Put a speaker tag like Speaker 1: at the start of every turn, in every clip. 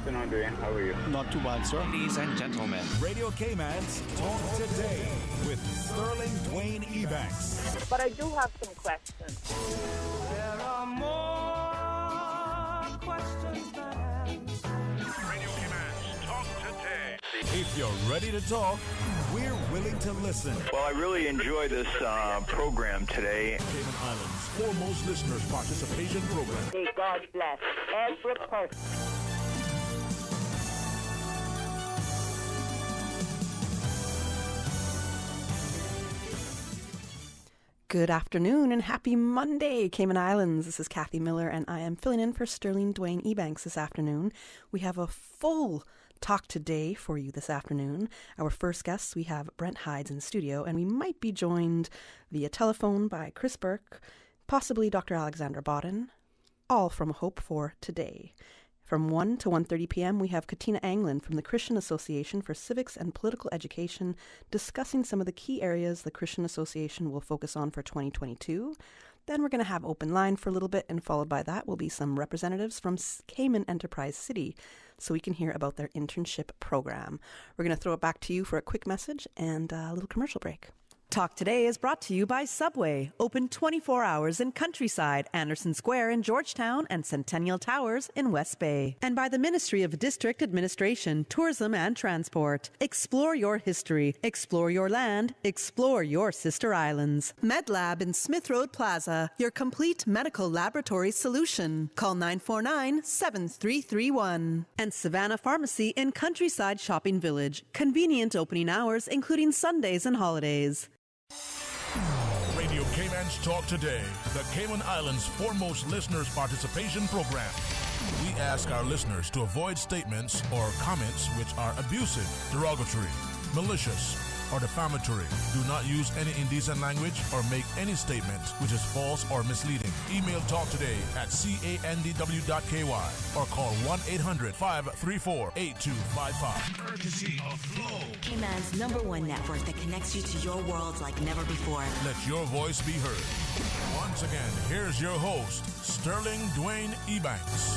Speaker 1: afternoon, Dwayne. How are you?
Speaker 2: Not too bad, sir.
Speaker 3: Ladies and gentlemen,
Speaker 4: Radio Cayman's Talk Today with Sterling Dwayne Ebanks.
Speaker 5: But I do have some questions.
Speaker 6: There are more questions than answers.
Speaker 4: Radio Cayman's Talk Today. If you're ready to talk, we're willing to listen.
Speaker 1: Well, I really enjoy this program today.
Speaker 4: Cayman Islands' foremost listeners participation program.
Speaker 5: May God bless every person.
Speaker 7: Good afternoon and happy Monday, Cayman Islands. This is Kathy Miller and I am filling in for Sterling Dwayne Ebanks this afternoon. We have a full Talk Today for you this afternoon. Our first guests, we have Brent Hydes in studio, and we might be joined via telephone by Chris Burke, possibly Dr. Alexandra Bodden, all from Hope for Today. From 1 to 1:30 p.m., we have Katina Anglin from the Christian Association for Civics and Political Education discussing some of the key areas the Christian Association will focus on for 2022. Then we're going to have open line for a little bit, and followed by that will be some representatives from Cayman Enterprise City so we can hear about their internship program. We're going to throw it back to you for a quick message and a little commercial break.
Speaker 8: Talk Today is brought to you by Subway, open 24 hours in Countryside, Anderson Square in Georgetown, and Centennial Towers in West Bay. And by the Ministry of District Administration, Tourism and Transport. Explore your history, explore your land, explore your sister islands. MedLab in Smith Road Plaza, your complete medical laboratory solution. Call 949-7331. And Savannah Pharmacy in Countryside Shopping Village, convenient opening hours including Sundays and holidays.
Speaker 4: Radio Cayman's Talk Today, the Cayman Islands' foremost listeners participation program. We ask our listeners to avoid statements or comments which are abusive, derogatory, malicious, or defamatory. Do not use any indecent language or make any statement which is false or misleading. Email talktoday@candw.ky or call 1-800-534-8255. Courtesy of Flow,
Speaker 9: Cayman's #1 network that connects you to your world like never before.
Speaker 4: Let your voice be heard. Once again, here's your host, Sterling Dwayne Ebanks.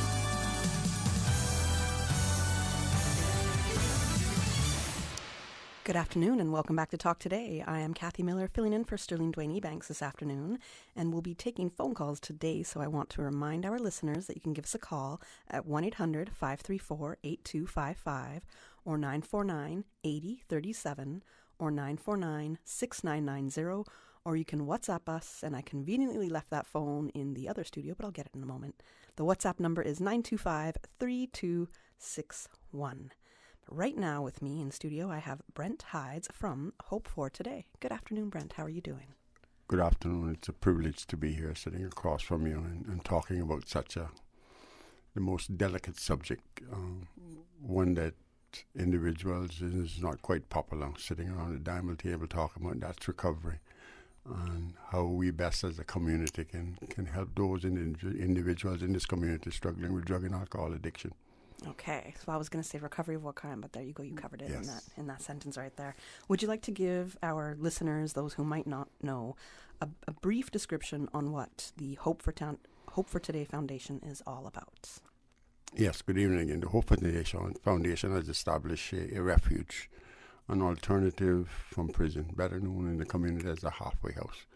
Speaker 7: Good afternoon and welcome back to Talk Today. I am Kathy Miller filling in for Sterling Dwayne Ebanks this afternoon, and we'll be taking phone calls today, so I want to remind our listeners that you can give us a call at 1-800-534-8255 or 949-8037 or 949-6990, or you can WhatsApp us, and I conveniently left that phone in the other studio, but I'll get it in a moment. The WhatsApp number is 925-3261. Right now with me in studio, I have Brent Hydes from Hope for Today. Good afternoon, Brent. How are you doing?
Speaker 10: Good afternoon. It's a privilege to be here sitting across from you and talking about the most delicate subject, one that individuals is not quite popular, sitting around a dining table talking about. That's recovery and how we best as a community can help those individuals in this community struggling with drug and alcohol addiction.
Speaker 7: Okay, so I was going to say recovery of what kind, but there you go. You covered it.
Speaker 10: Yes.
Speaker 7: in that sentence right there. Would you like to give our listeners, those who might not know, a brief description on what the Hope for Today Foundation is all about?
Speaker 10: Yes, good evening again. The Hope for Today Foundation has established a refuge, an alternative from prison, better known in the community as a halfway house,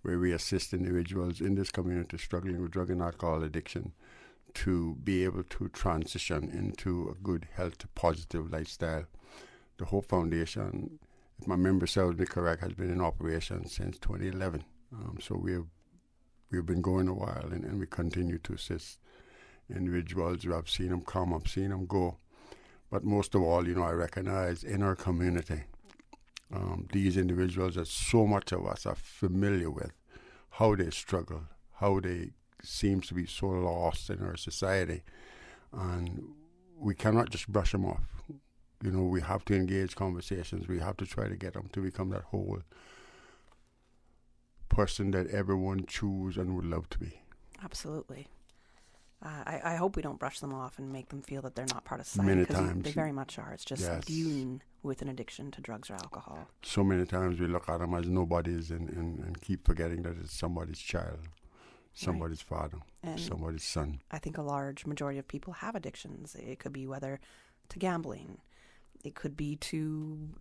Speaker 10: where we assist individuals in this community struggling with drug and alcohol addiction to be able to transition into a good, health, positive lifestyle. The Hope Foundation, if my memory serves me correct, has been in operation since 2011. So we've been going a while, and we continue to assist individuals who have seen them come, I've seen them go. But most of all, I recognize in our community, these individuals that so much of us are familiar with, how they struggle, how they seems to be so lost in our society, and we cannot just brush them off. We have to engage conversations. We have to try to get them to become that whole person that everyone choose and would love to be.
Speaker 7: Absolutely. I hope we don't brush them off and make them feel that they're not part of society.
Speaker 10: Many
Speaker 7: because
Speaker 10: times.
Speaker 7: They very much are. It's just
Speaker 10: Yes.
Speaker 7: dealing with an addiction to drugs or alcohol.
Speaker 10: So many times we look at them as nobodies and keep forgetting that it's somebody's child. somebody's father,
Speaker 7: And
Speaker 10: somebody's son.
Speaker 7: I think a large majority of people have addictions. It could be whether to gambling. It could be to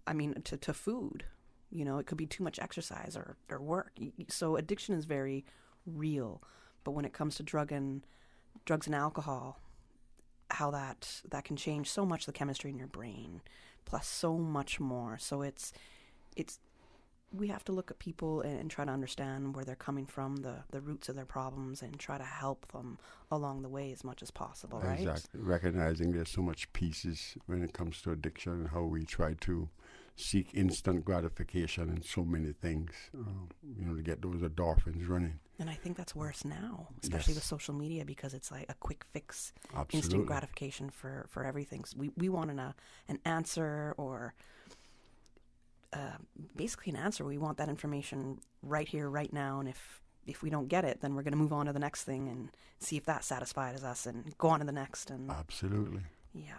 Speaker 7: food. It could be too much exercise or work. So addiction is very real. But when it comes to drugs and alcohol, how that can change so much the chemistry in your brain, plus so much more. So it's we have to look at people and try to understand where they're coming from, the roots of their problems, and try to help them along the way as much as possible, right?
Speaker 10: Exactly. Recognizing there's so much pieces when it comes to addiction and how we try to seek instant gratification in so many things, to get those endorphins running.
Speaker 7: And I think that's worse now, especially with social media, because it's like a quick fix, instant gratification for everything. So we want an answer, or basically an answer. We want that information right here, right now, and if we don't get it, then we're going to move on to the next thing and see if that satisfies us and go on to the next. And
Speaker 10: absolutely.
Speaker 7: Yeah.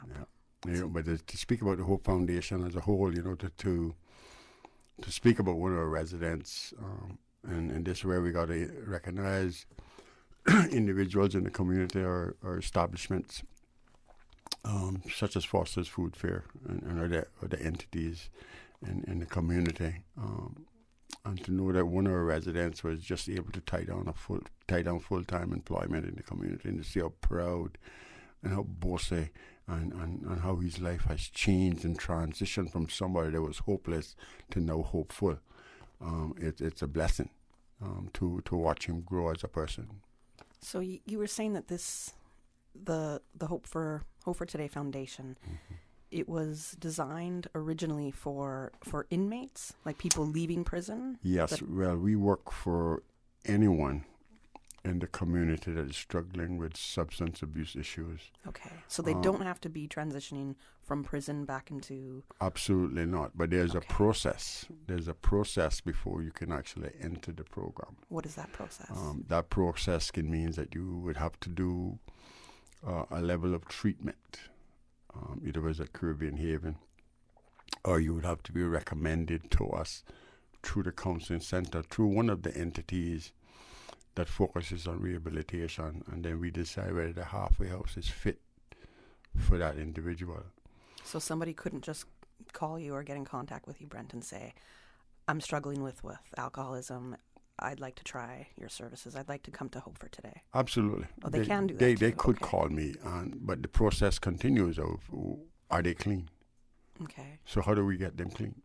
Speaker 10: But to speak about the Hope Foundation as a whole, to speak about one of our residents, and this is where we got to recognize individuals in the community or establishments, such as Foster's Food Fair and other entities in the community, and to know that one of our residents was just able to tie down full-time employment in the community, and to see how proud and how bossy and how his life has changed and transitioned from somebody that was hopeless to now hopeful. It's a blessing to watch him grow as a person.
Speaker 7: So you were saying that the Hope for Today Foundation, it was designed originally for inmates, like people leaving prison?
Speaker 10: Yes. Well, we work for anyone in the community that is struggling with substance abuse issues.
Speaker 7: Okay. So they don't have to be transitioning from prison back into...
Speaker 10: Absolutely not. But there's a process. There's a process before you can actually enter the program.
Speaker 7: What is that process?
Speaker 10: That process can mean that you would have to do a level of treatment, either as a Caribbean Haven, or you would have to be recommended to us through the counseling center, through one of the entities that focuses on rehabilitation, and then we decide whether the halfway house is fit for that individual.
Speaker 7: So somebody couldn't just call you or get in contact with you, Brent, and say, I'm struggling with alcoholism. I'd like to try your services. I'd like to come to Hope for Today.
Speaker 10: Absolutely.
Speaker 7: Oh, they can do that.
Speaker 10: They could call me, but the process continues of, are they clean?
Speaker 7: Okay.
Speaker 10: So how do we get them clean?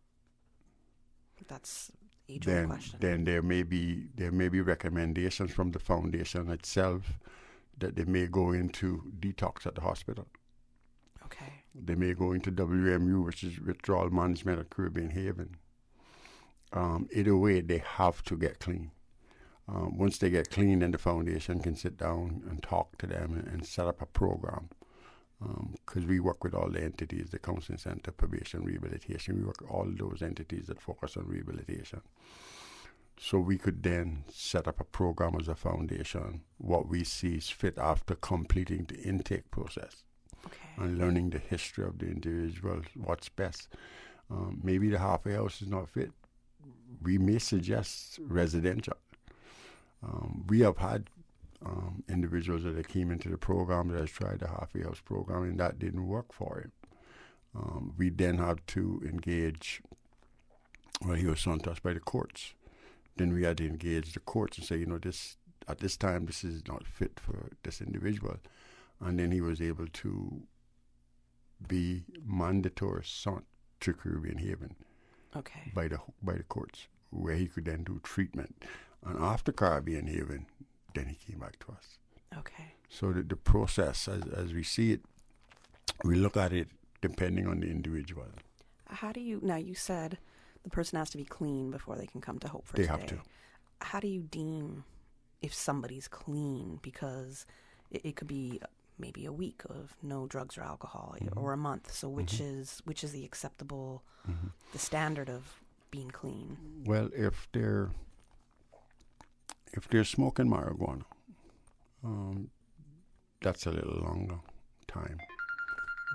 Speaker 7: That's age-old question.
Speaker 10: Then there may be recommendations from the foundation itself that they may go into detox at the hospital.
Speaker 7: Okay.
Speaker 10: They may go into WMU, which is Withdrawal Management at Caribbean Haven. Either way, they have to get clean. Once they get clean, then the foundation can sit down and talk to them and set up a program. Because we work with all the entities, the counseling center, probation, rehabilitation. We work with all those entities that focus on rehabilitation. So we could then set up a program as a foundation, what we see is fit after completing the intake process.
Speaker 7: Okay.
Speaker 10: And learning the history of the individual, what's best. Maybe the halfway house is not fit. We may suggest residential. We have had individuals that came into the program that has tried the halfway house program, and that didn't work for him. We then had to engage, he was sent to us by the courts. Then we had to engage the courts and say, at this time, this is not fit for this individual. And then he was able to be mandatory sent to Caribbean Haven.
Speaker 7: Okay.
Speaker 10: By the courts, where he could then do treatment. And after Caribbean Haven, then he came back to us.
Speaker 7: Okay.
Speaker 10: So the process, as we see it, we look at it depending on the individual.
Speaker 7: How do you, now you said the person has to be clean before they can come to Hope for Today.
Speaker 10: They have to.
Speaker 7: How do you deem if somebody's clean? Because it could be maybe a week of no drugs or alcohol, or a month. So which is the acceptable, the standard of being clean?
Speaker 10: Well, if they're smoking marijuana, that's a little longer time.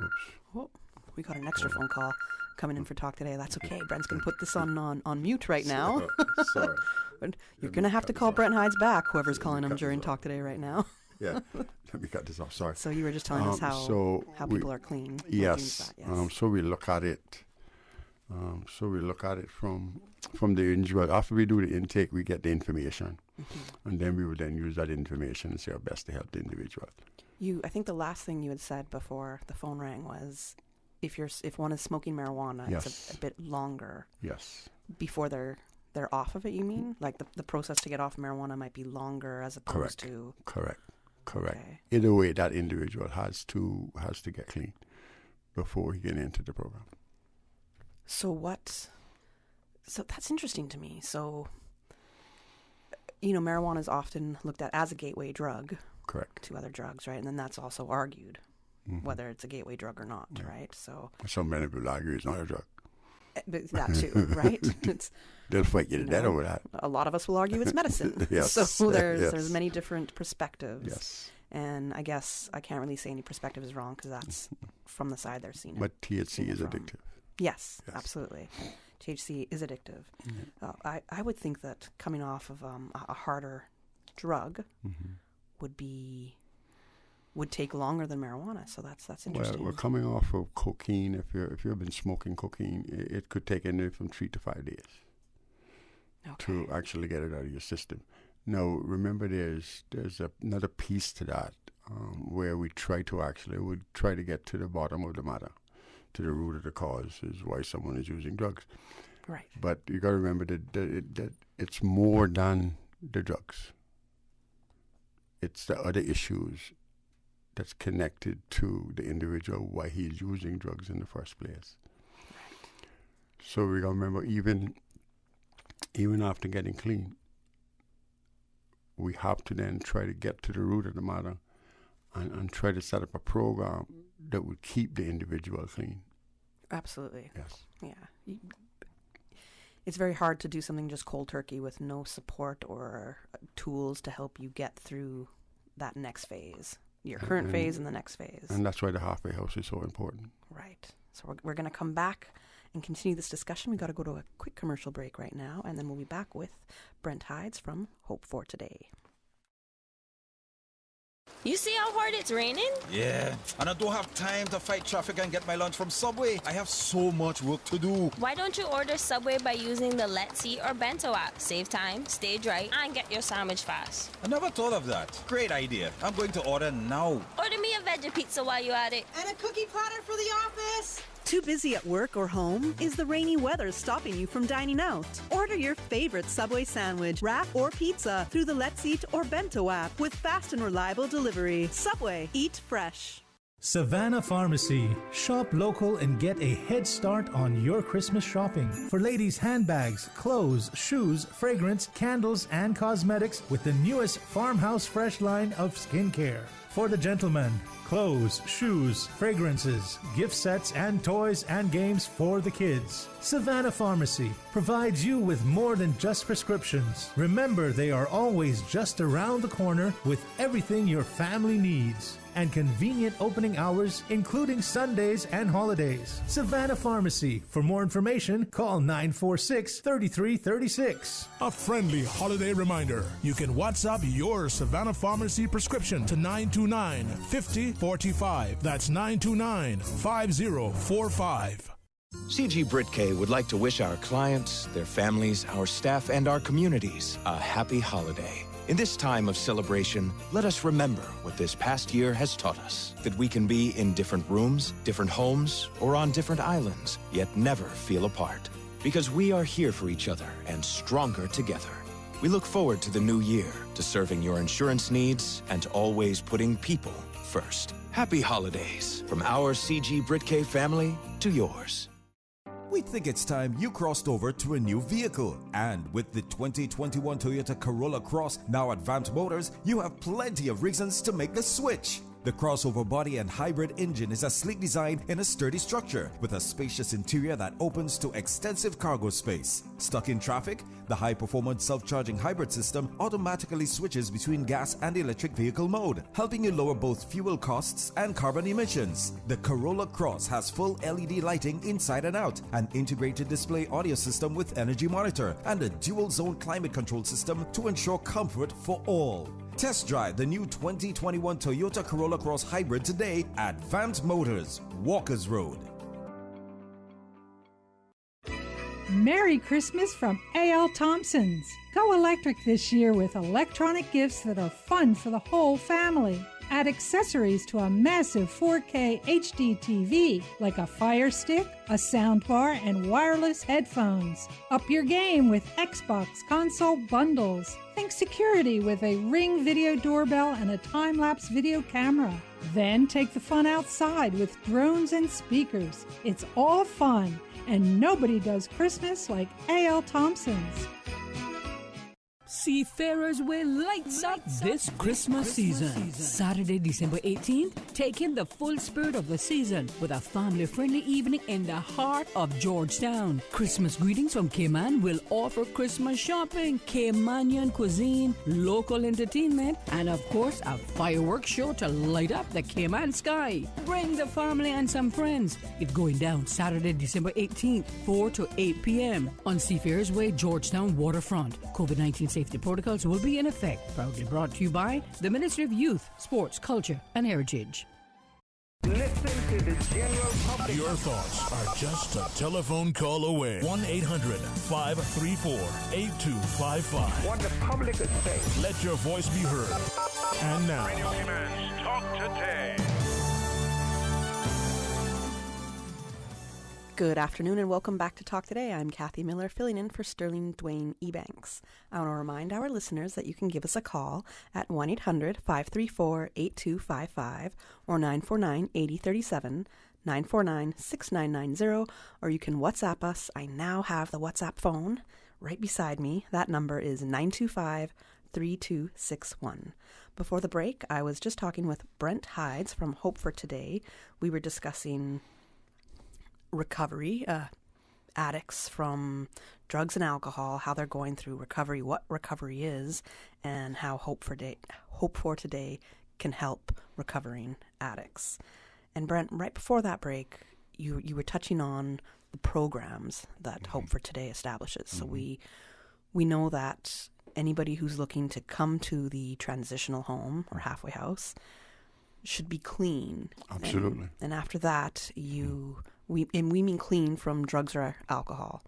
Speaker 10: Oops.
Speaker 7: Oh, we got an extra phone call coming in for talk today. That's okay. Brent's going to put this on mute right now.
Speaker 10: Sorry.
Speaker 7: But you're going to have to call Brent Hydes back, whoever's calling him during Talk Today right now.
Speaker 10: Yeah, let me cut this off. Sorry.
Speaker 7: So you were just telling us how people are clean.
Speaker 10: Yes. So we look at it. From the individual. After we do the intake, we get the information, and then we would then use that information and say our best to help the individual.
Speaker 7: I think the last thing you had said before the phone rang was, if one is smoking marijuana, it's a bit longer.
Speaker 10: Yes.
Speaker 7: Before they're off of it, you mean? Like the process to get off marijuana might be longer as opposed to... Correct.
Speaker 10: Okay. Either way, that individual has to get clean before he can enter the program.
Speaker 7: So that's interesting to me. So, marijuana is often looked at as a gateway drug.
Speaker 10: Correct. To
Speaker 7: other drugs, right? And then that's also argued, whether it's a gateway drug or not, right? So
Speaker 10: some many people argue it's not a drug.
Speaker 7: But that too, right?
Speaker 10: They'll fight you to death over that.
Speaker 7: A lot of us will argue it's medicine.
Speaker 10: Yes.
Speaker 7: So there's many different perspectives.
Speaker 10: Yes.
Speaker 7: And I guess I can't really say any perspective is wrong because that's from the side they're seeing it.
Speaker 10: But THC is addictive.
Speaker 7: Yes, absolutely. THC is addictive. Mm-hmm. I would think that coming off of a harder drug would take longer than marijuana. So that's interesting.
Speaker 10: Well, we're coming off of cocaine. If you've been smoking cocaine, it could take anywhere from 3 to 5 days to actually get it out of your system. Now, remember, there's another piece to that where we try to get to the bottom of the matter, to the root of the cause, is why someone is using drugs.
Speaker 7: Right.
Speaker 10: But you got to remember that it's more than the drugs. It's the other issues that's connected to the individual, why he's using drugs in the first place. Right. So we got to remember, even after getting clean, we have to then try to get to the root of the matter and try to set up a program that would keep the individual clean.
Speaker 7: Absolutely.
Speaker 10: Yes.
Speaker 7: Yeah. It's very hard to do something just cold turkey with no support or tools to help you get through that next phase, your current phase and the next phase.
Speaker 10: And that's why the halfway house is so important.
Speaker 7: Right. So we're going to come back and continue this discussion. We've got to go to a quick commercial break right now, and then we'll be back with Brent Hydes from Hope for Today.
Speaker 2: You see how hard it's raining?
Speaker 3: Yeah, and I don't have time to fight traffic and get my lunch from Subway. I have so much work to do.
Speaker 2: Why don't you order Subway by using the Let's Eat or Bento app? Save time, stay dry, and get your sandwich fast.
Speaker 3: I never thought of that. Great idea. I'm going to order now.
Speaker 2: Order me a veggie pizza while you're at it.
Speaker 11: And a cookie platter for the office.
Speaker 8: Too busy at work or home? Is the rainy weather stopping you from dining out? Order your favorite Subway sandwich, wrap, or pizza through the Let's Eat or Bento app with fast and reliable delivery. Subway, eat fresh.
Speaker 12: Savannah Pharmacy. Shop local and get a head start on your Christmas shopping. For ladies' handbags, clothes, shoes, fragrance, candles, and cosmetics with the newest Farmhouse Fresh line of skincare. For the gentlemen, clothes, shoes, fragrances, gift sets, and toys and games for the kids. Savannah Pharmacy provides you with more than just prescriptions. Remember, they are always just around the corner with everything your family needs. And convenient opening hours, including Sundays and holidays. Savannah Pharmacy. For more information, call 946-3336.
Speaker 4: A friendly holiday reminder. You can WhatsApp your Savannah Pharmacy prescription to 929-5045. That's 929-5045.
Speaker 13: CG Britke would like to wish our clients, their families, our staff, and our communities a happy holiday. In this time of celebration, let us remember what this past year has taught us. That we can be in different rooms, different homes, or on different islands, yet never feel apart. Because we are here for each other and stronger together. We look forward to the new year, to serving your insurance needs, and to always putting people first. Happy holidays from our CG Britke family to yours.
Speaker 14: We think it's time you crossed over to a new vehicle. And with the 2021 Toyota Corolla Cross, now Advanced Motors, you have plenty of reasons to make the switch. The crossover body and hybrid engine is a sleek design in a sturdy structure with a spacious interior that opens to extensive cargo space. Stuck in traffic? The high-performance self-charging hybrid system automatically switches between gas and electric vehicle mode, helping you lower both fuel costs and carbon emissions. The Corolla Cross has full LED lighting inside and out, an integrated display audio system with energy monitor, and a dual-zone climate control system to ensure comfort for all. Test drive the new 2021 Toyota Corolla Cross Hybrid today at Vant Motors, Walkers Road.
Speaker 15: Merry Christmas from A.L. Thompson's. Go electric this year with electronic gifts that are fun for the whole family. Add accessories to a massive 4K HD TV like a Fire Stick, a soundbar, and wireless headphones. Up your game with Xbox console bundles. Think security with a Ring video doorbell and a time-lapse video camera. Then take the fun outside with drones and speakers. It's all fun, and nobody does Christmas like A.L. Thompson's.
Speaker 16: Seafarers will lights up this Christmas season. Saturday, December 18th, take in the full spirit of the season with a family-friendly evening in the heart of Georgetown. Christmas greetings from Cayman will offer Christmas shopping, Caymanian cuisine, local entertainment, and of course, a fireworks show to light up the Cayman sky. Bring the family and some friends. It's going down Saturday, December 18th, 4 to 8 p.m. on Seafarers Way, Georgetown Waterfront. COVID-19 safety protocols will be in effect. Proudly brought to you by the Ministry of Youth, Sports, Culture, and Heritage.
Speaker 1: Listen to the general public.
Speaker 4: Your thoughts are just a telephone call away. 1-800-534-8255.
Speaker 1: What the public is saying.
Speaker 4: Let your voice be heard. And now,
Speaker 17: Radio Cayman's Talk Today.
Speaker 7: Good afternoon and welcome back to Talk Today. I'm Kathy Miller, filling in for Sterling Dwayne Ebanks. I want to remind our listeners that you can give us a call at 1-800-534-8255 or 949-8037, 949-6990, or you can WhatsApp us. I now have the WhatsApp phone right beside me. That number is 925-3261. Before the break, I was just talking with Brent Hides from Hope for Today. We were discussing recovery, addicts from drugs and alcohol, how they're going through recovery, what recovery is, and how Hope for Today can help recovering addicts. And Brent, right before that break, you were touching on the programs that Hope for Today establishes. So we know that anybody who's looking to come to the transitional home or halfway house should be clean.
Speaker 10: Absolutely.
Speaker 7: And after that, we mean clean from drugs or alcohol.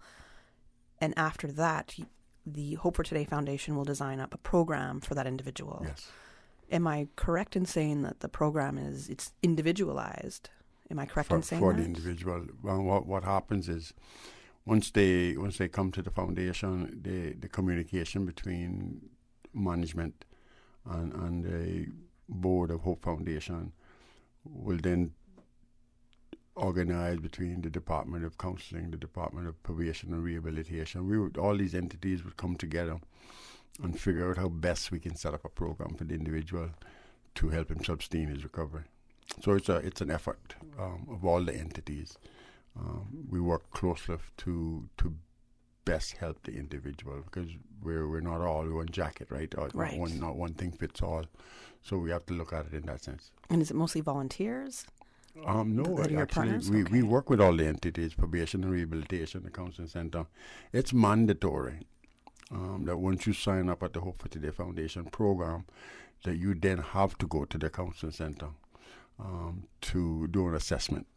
Speaker 7: And after that, the Hope for Today Foundation will design up a program for that individual.
Speaker 10: Yes.
Speaker 7: Am I correct in saying that the program it's individualized? Am I correct in saying
Speaker 10: for
Speaker 7: that?
Speaker 10: the individual? Well, what happens is once they come to the foundation, the communication between management and the board of Hope Foundation will then organized between the Department of Counseling, the Department of Probation and Rehabilitation. All these entities would come together and figure out how best we can set up a program for the individual to help him sustain his recovery. So it's an effort of all the entities. We work closely to best help the individual because we're not all one jacket, right?
Speaker 7: Right.
Speaker 10: Not one thing fits all. So we have to look at it in that sense.
Speaker 7: And is it mostly volunteers?
Speaker 10: No, actually, we work with all the entities, probation and rehabilitation, the counseling center. It's mandatory that once you sign up at the Hope for Today Foundation program, that you then have to go to the counseling center to do an assessment.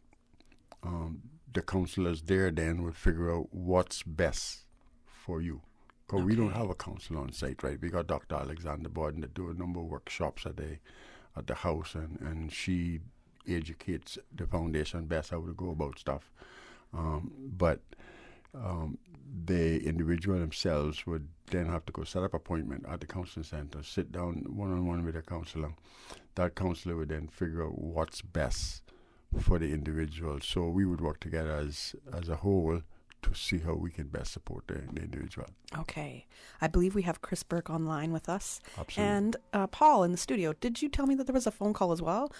Speaker 10: The counselors there then will figure out what's best for you. Because we don't have a counselor on site, right? We got Dr. Alexander Borden that do a number of workshops at the house, and she educates the foundation best how to go about stuff. But the individual themselves would then have to go set up an appointment at the counseling center, sit down one-on-one with a counselor. That counselor would then figure out what's best for the individual. So we would work together as a whole to see how we can best support the individual.
Speaker 7: Okay. I believe we have Chris Burke online with us.
Speaker 10: Absolutely.
Speaker 7: And Paul in the studio. Did you tell me that there was a phone call as well?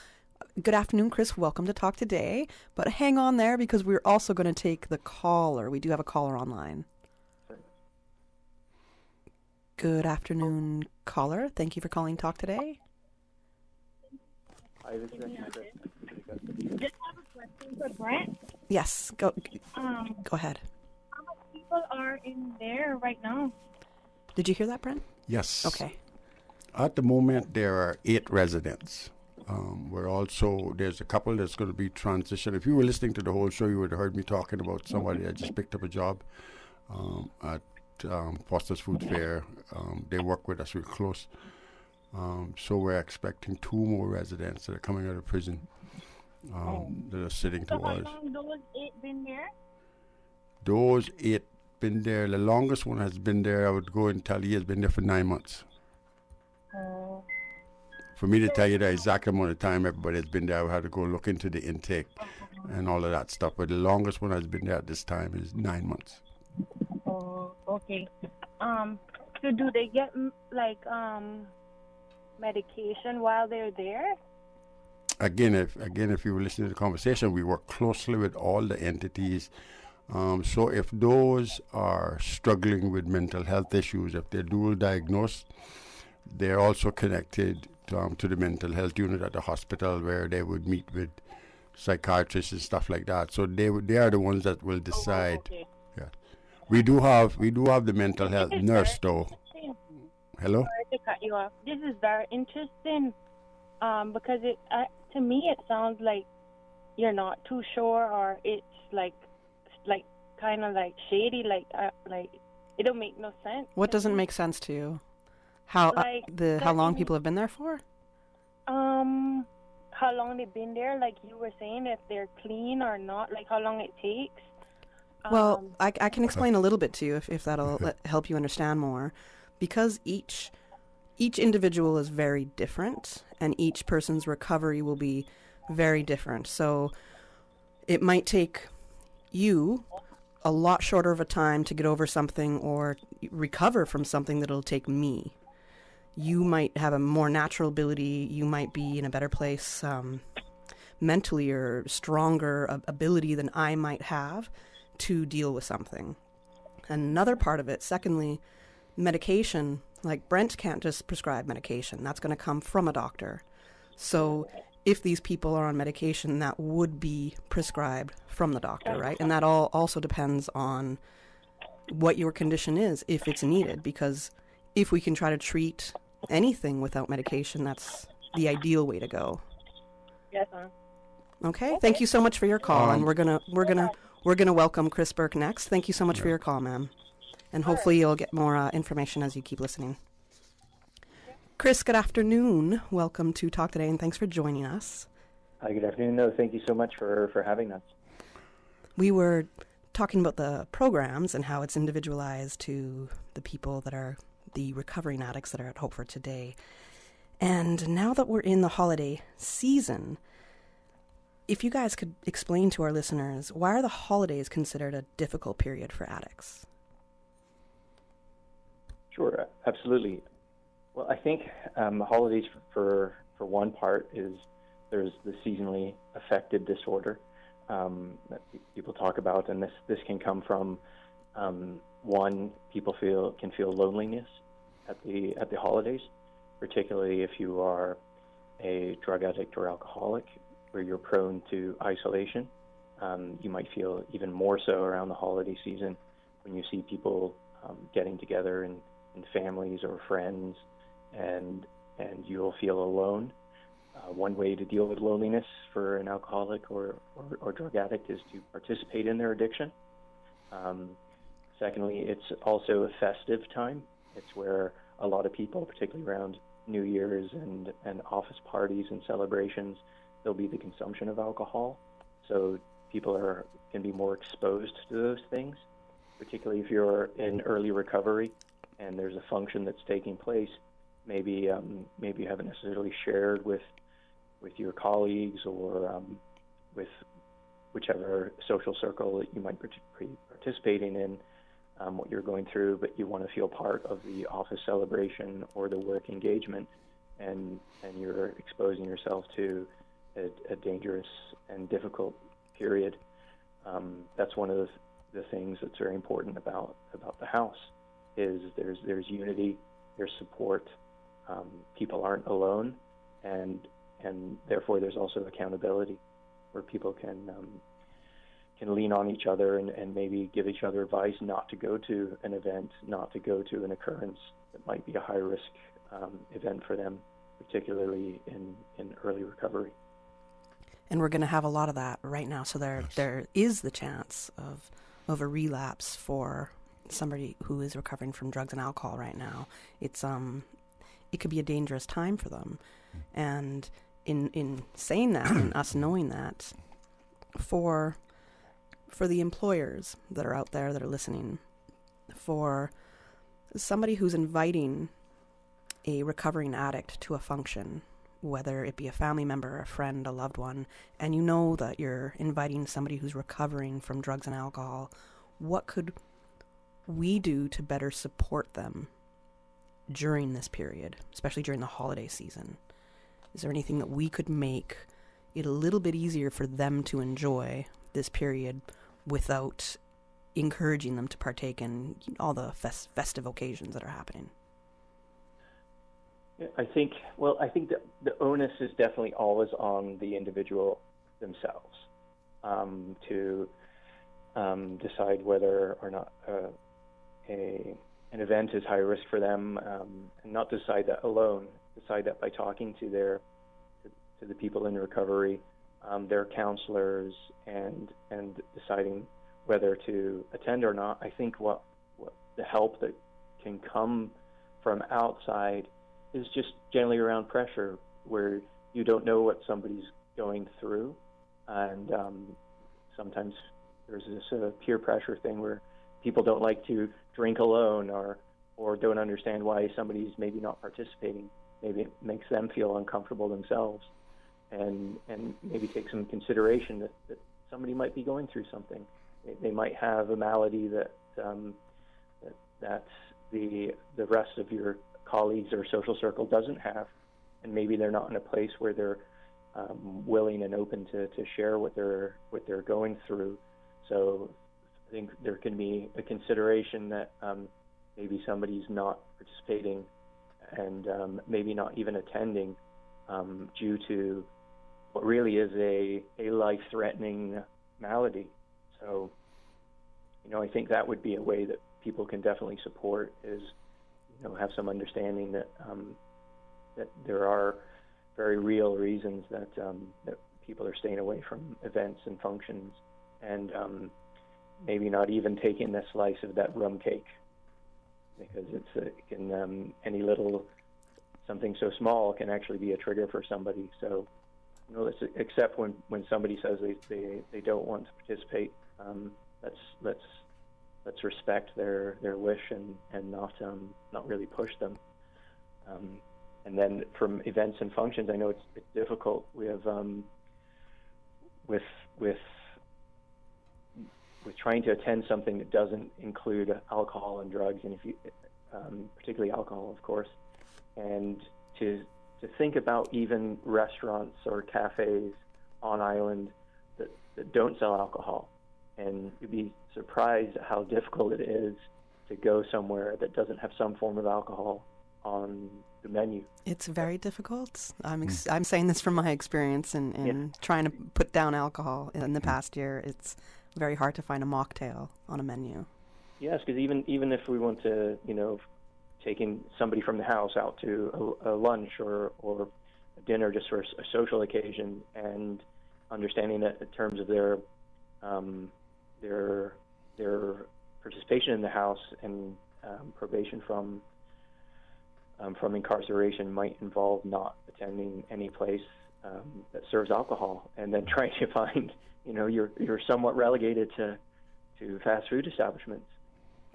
Speaker 7: Good afternoon, Chris. Welcome to Talk Today. But hang on there because we're also going to take the caller. We do have a caller online. Good afternoon, caller. Thank you for calling Talk Today.
Speaker 18: Hi, this is Chris.
Speaker 5: Just have a question for Brent.
Speaker 7: Yes, go ahead.
Speaker 5: How many people are in there right now?
Speaker 7: Did you hear that, Brent?
Speaker 10: Yes.
Speaker 7: Okay.
Speaker 10: At the moment, there are 8 residents. There's a couple that's going to be transitioned. If you were listening to the whole show, you would have heard me talking about somebody that just picked up a job at Foster's Food Fair. They work with us real close. So we're expecting 2 more residents that are coming out of prison that are sitting
Speaker 5: So
Speaker 10: towards.
Speaker 5: how long those 8 been there?
Speaker 10: Those 8 been there. The longest one has been there, I would go and tell you, has been there for 9 months. For me to tell you the exact amount of time everybody has been there, I would have to go look into the intake and all of that stuff. But the longest one has been there at this time is 9 months.
Speaker 5: Oh, okay. So do they get medication while they're there?
Speaker 10: Again, if you were listening to the conversation, we work closely with all the entities. So if those are struggling with mental health issues, if they're dual diagnosed, they're also connected to the mental health unit at the hospital where they would meet with psychiatrists and stuff like that. So they are the ones that will decide.
Speaker 5: Okay.
Speaker 10: Yeah, we do have the mental health nurse though. Hello.
Speaker 5: Sorry to cut you off. This is very interesting because to me it sounds like you're not too sure, or it's like kind of like shady, like it don't make no sense.
Speaker 7: What doesn't make sense to you? How long people have been there for?
Speaker 5: How long they've been there? Like you were saying, if they're clean or not, like how long it takes.
Speaker 7: Well, I can explain a little bit to you if that'll help you understand more, because each individual is very different, and each person's recovery will be very different. So it might take you a lot shorter of a time to get over something or recover from something that'll take me. You might have a more natural ability. You might be in a better place mentally, or stronger ability than I might have to deal with something. Another part of it, secondly, medication. Like Brent can't just prescribe medication. That's going to come from a doctor. So if these people are on medication, that would be prescribed from the doctor, right? And that all also depends on what your condition is, if it's needed, because if we can try to treat anything without medication, that's the ideal way to go.
Speaker 5: Yes, ma'am.
Speaker 7: Okay. Thank you so much for your call, and we're gonna welcome Chris Burke next. Thank you so much for your call, ma'am, and hopefully you'll get more information as you keep listening. Chris, good afternoon. Welcome to Talk Today, and thanks for joining us.
Speaker 18: Hi, good afternoon. No, thank you so much for having us.
Speaker 7: We were talking about the programs and how it's individualized to the people that are the recovering addicts that are at Hope for Today. And now that we're in the holiday season, if you guys could explain to our listeners, why are the holidays considered a difficult period for addicts?
Speaker 18: Sure, absolutely. Well, I think holidays, for one part, is there's the seasonally affected disorder that people talk about, and this can come from one, people can feel loneliness at the holidays, particularly if you are a drug addict or alcoholic, where you're prone to isolation. You might feel even more so around the holiday season when you see people getting together in families or friends, and you'll feel alone. One way to deal with loneliness for an alcoholic or drug addict is to participate in their addiction. Secondly, it's also a festive time. It's where a lot of people, particularly around New Year's and office parties and celebrations, there'll be the consumption of alcohol. So people can be more exposed to those things, particularly if you're in early recovery and there's a function that's taking place. Maybe you haven't necessarily shared with your colleagues or with whichever social circle that you might be participating in, what you're going through, but you want to feel part of the office celebration or the work engagement, and you're exposing yourself to a dangerous and difficult period. That's one of the things that's very important about the house, is there's unity, there's support, people aren't alone, and therefore there's also accountability, where people can lean on each other and maybe give each other advice not to go to an event, not to go to an occurrence that might be a high-risk event for them, particularly in early recovery.
Speaker 7: And we're going to have a lot of that right now. So there is the chance of a relapse for somebody who is recovering from drugs and alcohol right now. It could be a dangerous time for them. And in saying that and us knowing that, for the employers that are out there that are listening, for somebody who's inviting a recovering addict to a function, whether it be a family member, a friend, a loved one, and you know that you're inviting somebody who's recovering from drugs and alcohol, what could we do to better support them during this period, especially during the holiday season? Is there anything that we could make it a little bit easier for them to enjoy this period without encouraging them to partake in all the festive occasions that are happening?
Speaker 18: I think that the onus is definitely always on the individual themselves to decide whether or not an event is high risk for them, and not decide that alone. Decide that by talking to the people in recovery, their counselors, and deciding whether to attend or not. I think what the help that can come from outside is just generally around pressure, where you don't know what somebody's going through, and sometimes there's this peer pressure thing where people don't like to drink alone, or don't understand why somebody's maybe not participating. Maybe it makes them feel uncomfortable themselves, and maybe take some consideration that somebody might be going through something. They might have a malady that the rest of your colleagues or social circle doesn't have, and maybe they're not in a place where they're willing and open to share what they're going through. So I think there can be a consideration that maybe somebody's not participating and maybe not even attending due to what really is a life-threatening malady. So, I think that would be a way that people can definitely support, is, have some understanding that that there are very real reasons that people are staying away from events and functions, and maybe not even taking a slice of that rum cake, because it can any little something so small can actually be a trigger for somebody. So, let's accept when somebody says they don't want to participate. Let's respect their wish and not really push them. And then from events and functions, I know it's difficult. We have with trying to attend something that doesn't include alcohol and drugs, and if you particularly alcohol, of course, and to think about even restaurants or cafes on island that don't sell alcohol, and you'd be surprised at how difficult it is to go somewhere that doesn't have some form of alcohol on the menu.
Speaker 7: It's very difficult. I'm saying this from my experience in trying to put down alcohol in the past year. It's very hard to find a mocktail on a menu.
Speaker 18: Yes, because even if we want to, taking somebody from the house out to a lunch or a dinner just for a social occasion, and understanding that in terms of their participation in the house and probation from incarceration might involve not attending any place that serves alcohol, and then trying to find, you're somewhat relegated to fast food establishments.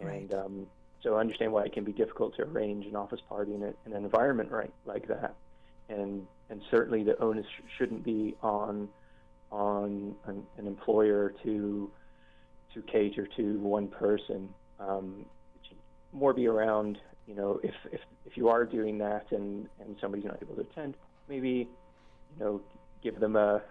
Speaker 7: Right.
Speaker 18: And so I understand why it can be difficult to arrange an office party in an environment like that. And certainly the onus shouldn't be on on an employer to cater to one person. It should more be around, if you are doing that and somebody's not able to attend, maybe, give them a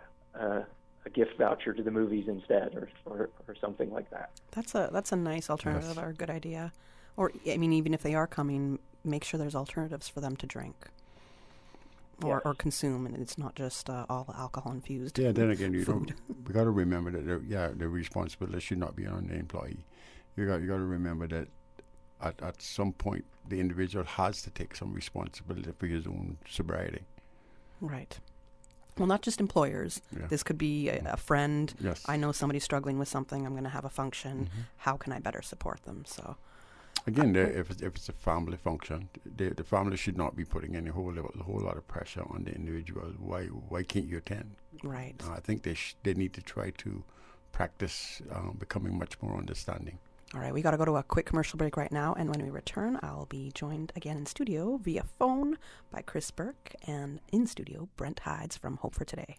Speaker 18: gift voucher to the movies instead, or something like that.
Speaker 7: That's a nice alternative, or a good idea. Or, I mean, even if they are coming, make sure there's alternatives for them to drink or consume, and it's not just all alcohol infused.
Speaker 10: Yeah, then again,
Speaker 7: food.
Speaker 10: We got to remember that the responsibility should not be on the employee. You got to remember that at some point the individual has to take some responsibility for his own sobriety.
Speaker 7: Right. Well, not just employers. Yeah. This could be a friend.
Speaker 10: Yes.
Speaker 7: I know somebody's struggling with something. I'm going to have a function. Mm-hmm. How can I better support them? So,
Speaker 10: again, if it's a family function, the family should not be putting any whole lot of pressure on the individual. Why can't you attend?
Speaker 7: Right.
Speaker 10: I think they need to try to practice becoming much more understanding.
Speaker 7: All right, we got to go to a quick commercial break right now, and when we return, I'll be joined again in studio via phone by Chris Burke, and in studio, Brent Hides from Hope for Today.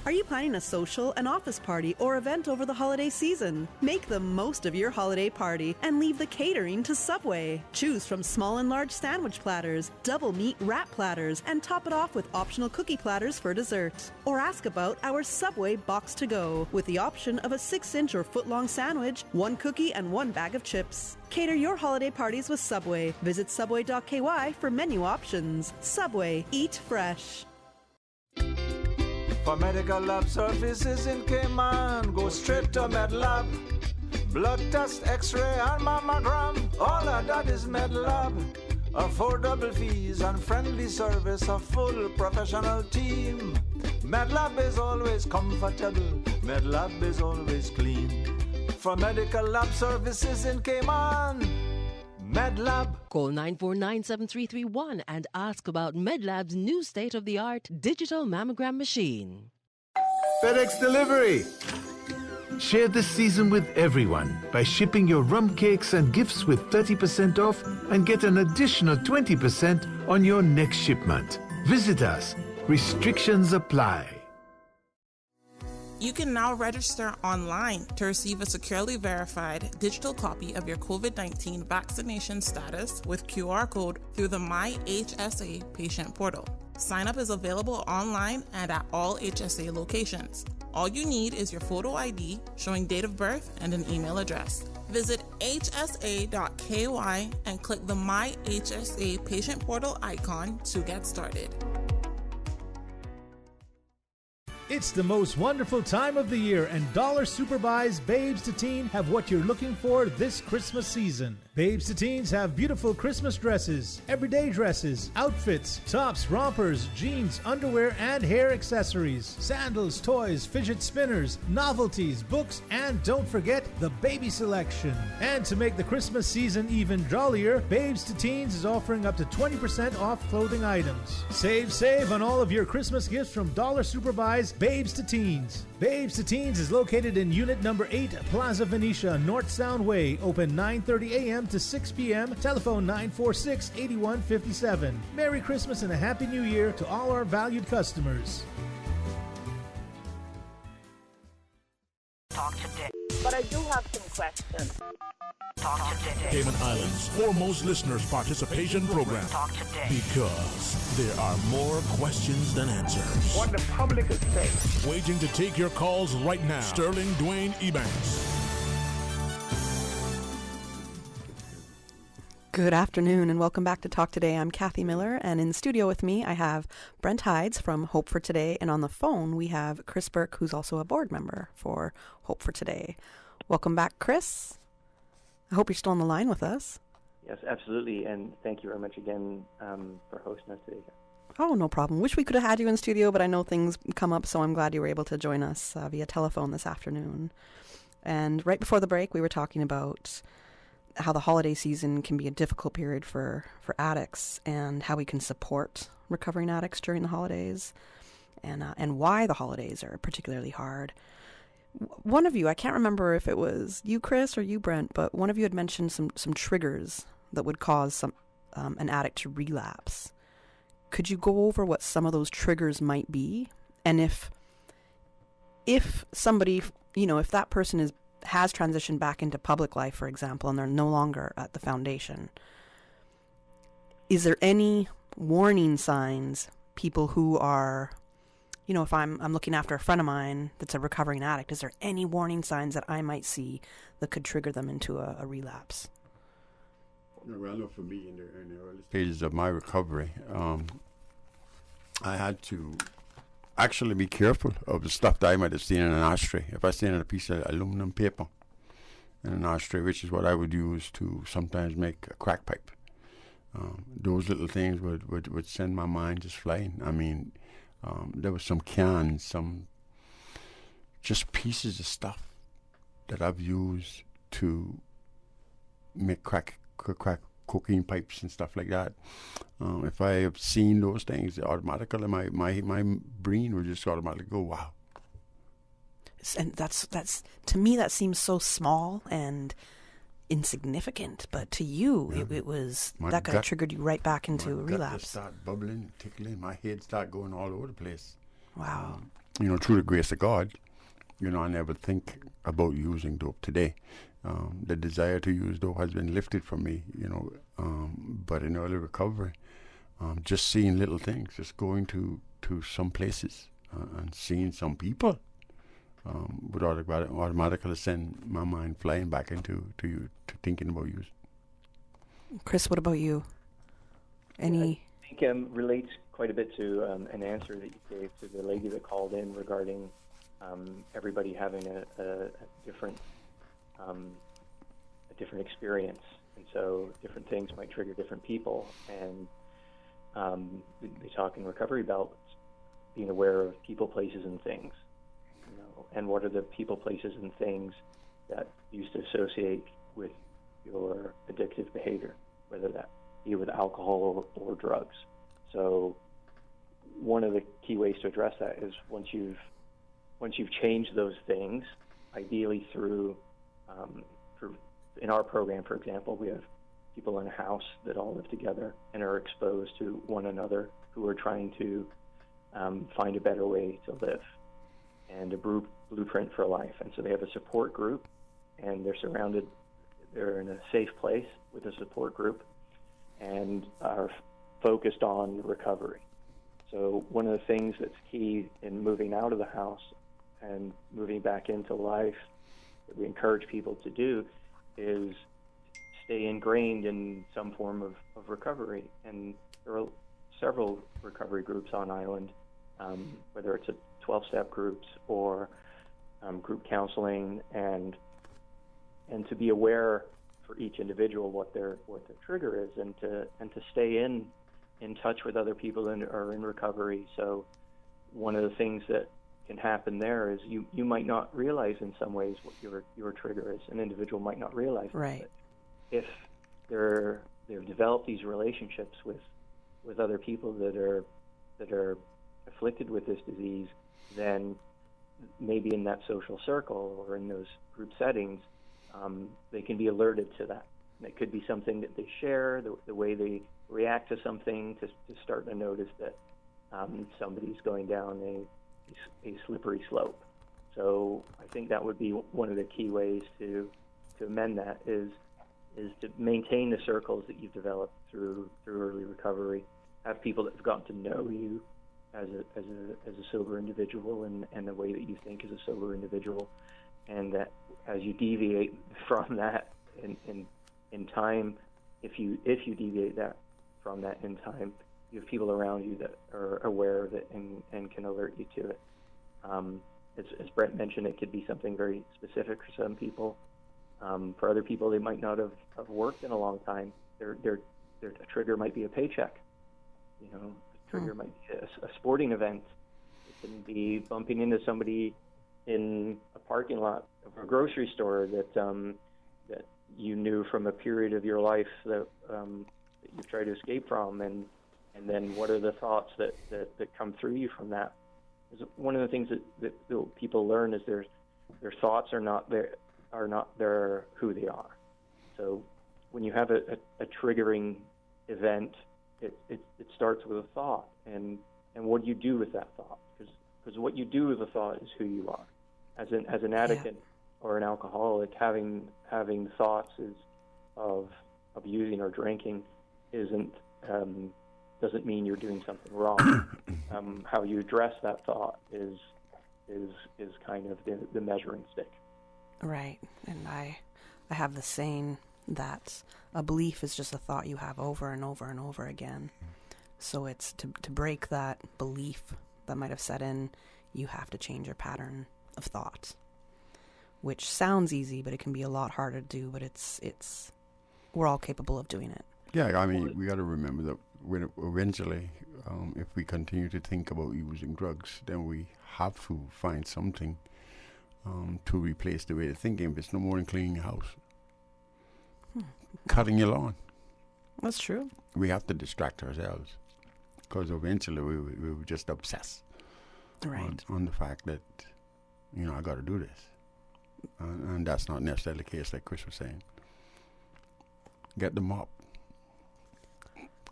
Speaker 8: Are you planning a social, an office party, or event over the holiday season? Make the most of your holiday party and leave the catering to Subway. Choose from small and large sandwich platters, double meat wrap platters, and top it off with optional cookie platters for dessert. Or ask about our Subway Box to Go with the option of a 6-inch or foot-long sandwich, 1 cookie, and 1 bag of chips. Cater your holiday parties with Subway. Visit subway.ky for menu options. Subway, eat fresh.
Speaker 6: For medical lab services in Cayman, go straight to MedLab. Blood test, x-ray and mammogram, all of that is MedLab. Affordable fees and friendly service, a full professional team. MedLab is always comfortable, MedLab is always clean. For medical lab services in Cayman, MedLab.
Speaker 19: Call 949-7331 and ask about MedLab's new state-of-the-art digital mammogram machine.
Speaker 20: FedEx Delivery. Share this season with everyone by shipping your rum cakes and gifts with 30% off and get an additional 20% on your next shipment. Visit us. Restrictions apply.
Speaker 21: You can now register online to receive a securely verified digital copy of your COVID-19 vaccination status with QR code through the MyHSA patient portal. Sign up is available online and at all HSA locations. All you need is your photo ID showing date of birth and an email address. Visit hsa.ky and click the MyHSA patient portal icon to get started.
Speaker 12: It's the most wonderful time of the year, and Dollar Superbuys Babes to Teen have what you're looking for this Christmas season. Babes to Teens have beautiful Christmas dresses, everyday dresses, outfits, tops, rompers, jeans, underwear, and hair accessories, sandals, toys, fidget spinners, novelties, books, and don't forget the baby selection. And to make the Christmas season even jollier, Babes to Teens is offering up to 20% off clothing items. Save on all of your Christmas gifts from Dollar Superbuys Babes to Teens. Babes to Teens is located in Unit Number 8, Plaza Venetia, North Sound Way. Open 9:30 a.m. to 6 p.m. Telephone 946-8157. Merry Christmas and a Happy New Year to all our valued customers.
Speaker 22: Talk today. But I do have some questions. Talk today.
Speaker 4: Cayman Islands' foremost listeners' participation program.
Speaker 22: Talk today.
Speaker 4: Because there are more questions than answers.
Speaker 22: What the public is saying.
Speaker 4: Waiting to take your calls right now. Sterling Dwayne Ebanks.
Speaker 7: Good afternoon and welcome back to Talk Today. I'm Kathy Miller, and in the studio with me I have Brent Hides from Hope for Today, and on the phone we have Chris Burke, who's also a board member for Hope for Today. Welcome back, Chris. I hope you're still on the line with us.
Speaker 18: Yes, absolutely, and thank you very much again for hosting us today.
Speaker 7: Oh, no problem. Wish we could have had you in studio, but I know things come up, so I'm glad you were able to join us via telephone this afternoon. And right before the break, we were talking about how the holiday season can be a difficult period for addicts, and how we can support recovering addicts during the holidays, and why the holidays are particularly hard. One of you, I can't remember if it was you, Chris, or you, Brent, but one of you had mentioned some triggers that would cause an addict to relapse. Could you go over what some of those triggers might be, and if if somebody, if that person has transitioned back into public life, for example, and they're no longer at the foundation, is there any warning signs people who are, if I'm looking after a friend of mine that's a recovering addict, is there any warning signs that I might see that could trigger them into a relapse?
Speaker 10: Well, I know for me, in the early stages of my recovery, I had to actually be careful of the stuff that I might have seen in an ashtray. If I seen a piece of aluminum paper in an ashtray, which is what I would use to sometimes make a crack pipe, those little things would send my mind just flying. I mean, there was some cans, some just pieces of stuff that I've used to make crack cocaine pipes and stuff like that. If I have seen those things, automatically my brain would just automatically go, wow.
Speaker 7: And that's to me, that seems so small and insignificant, but to you, it was that could have triggered you right back into a relapse.
Speaker 10: Just start bubbling, tickling, my head start going all over the place.
Speaker 7: Wow.
Speaker 10: Through the grace of God, I never think about using dope today. The desire to use dope has been lifted from me, but in early recovery, just seeing little things, just going to some places and seeing some people would automatically send my mind flying back into thinking about use.
Speaker 7: Chris, what about you?
Speaker 18: I think relates quite a bit to an answer that you gave to the lady that called in regarding everybody having a different experience, and so different things might trigger different people. And they talk in recovery about being aware of people, places, and things. And what are the people, places, and things that you used to associate with your addictive behavior, whether that be with alcohol or drugs. So one of the key ways to address that is once you've changed those things, ideally through in our program, for example, we have people in a house that all live together and are exposed to one another who are trying to find a better way to live and a blueprint for life. And so they have a support group, and they're in a safe place with a support group and are focused on recovery. So one of the things that's key in moving out of the house and moving back into life that we encourage people to do is stay ingrained in some form of recovery. And there are several recovery groups on island, whether it's a 12-step groups or group counseling, and to be aware for each individual what their trigger is, and to stay in touch with other people that are in recovery. So one of the things that can happen there is you might not realize in some ways what your trigger is. An individual might not realize
Speaker 7: right.
Speaker 18: That. If they've developed these relationships with other people that are afflicted with this disease, then maybe in that social circle or in those group settings, they can be alerted to that. And it could be something that they share, the way they react to something, to start to notice that somebody's going down a slippery slope. So I think that would be one of the key ways to amend that is to maintain the circles that you've developed through early recovery. Have people that have gotten to know you as a sober individual and the way that you think as a sober individual, and that as you deviate from that in time, if you deviate that from that in time, you have people around you that are aware of it and can alert you to it. As Brett mentioned, it could be something very specific for some people. For other people, they might not have worked in a long time. Their trigger might be a paycheck. A trigger might be a sporting event. It can be bumping into somebody in a parking lot of a grocery store that you knew from a period of your life that you've tried to escape from, and then what are the thoughts that come through you from that? One of the things that people learn is their thoughts are not who they are. So when you have a triggering event, it starts with a thought, and what do you do with that thought? Because what you do with the thought is who you are. as an addict or an alcoholic, having thoughts of abusing or drinking doesn't mean you're doing something wrong. How you address that thought is kind of the measuring stick.
Speaker 7: Right, and I have the saying that a belief is just a thought you have over and over and over again. So it's to break that belief that might have set in, you have to change your pattern of thought, which sounds easy, but it can be a lot harder to do. But it's we're all capable of doing it.
Speaker 10: Yeah, I mean, we got to remember that eventually, if we continue to think about using drugs, then we have to find something to replace the way of thinking. If it's no more than cleaning your house, cutting your lawn.
Speaker 7: That's true.
Speaker 10: We have to distract ourselves, because eventually we will just obsess on the fact that, I got to do this. And that's not necessarily the case, like Chris was saying. Get the mop.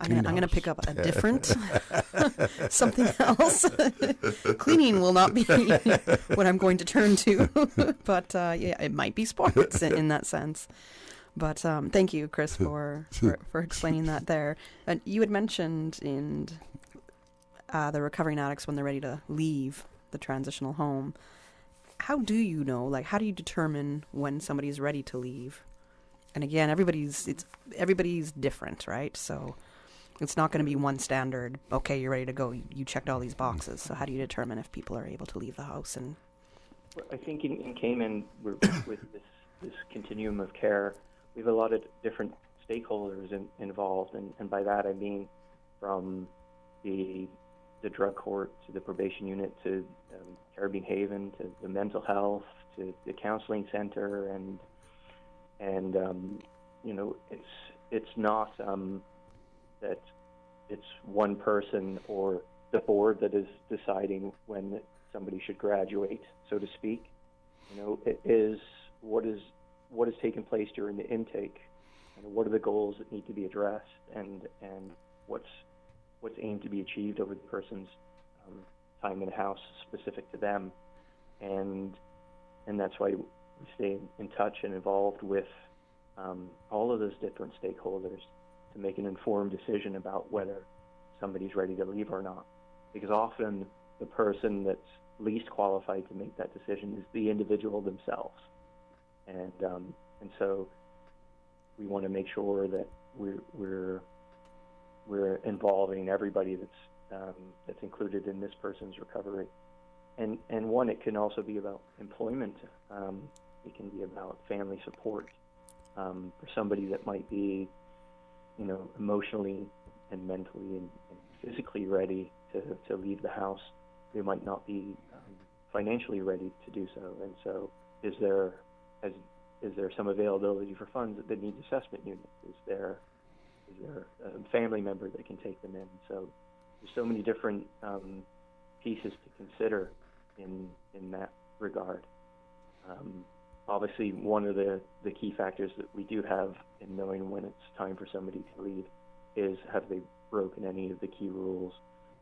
Speaker 7: I'm gonna pick up a different something else. Cleaning will not be what I'm going to turn to, but it might be sports in that sense. But thank you, Chris, for explaining that there. And you had mentioned in the recovering addicts when they're ready to leave the transitional home. How do you know? Like, how do you determine when somebody's ready to leave? And again, everybody's different, right? So it's not going to be one standard. Okay, you're ready to go. You checked all these boxes. So how do you determine if people are able to leave the house? And
Speaker 18: I think in Cayman, with this continuum of care, we have a lot of different stakeholders involved, and by that I mean from the drug court to the probation unit to Caribbean Haven to the mental health to the counseling center, and it's not that it's one person or the board that is deciding when somebody should graduate, so to speak. It is what is taking place during the intake, and what are the goals that need to be addressed, and what's aimed to be achieved over the person's time in the house specific to them, and that's why we stay in touch and involved with all of those different stakeholders to make an informed decision about whether somebody's ready to leave or not. Because often the person that's least qualified to make that decision is the individual themselves, and so we want to make sure that we're involving everybody that's included in this person's recovery. And one, it can also be about employment. It can be about family support for somebody that might be, emotionally and mentally and physically ready to leave the house. They might not be financially ready to do so. And so, is there some availability for funds at the needs assessment unit? Is there a family member that can take them in? So there's so many different pieces to consider in that regard. Obviously, one of the key factors that we do have in knowing when it's time for somebody to leave is, have they broken any of the key rules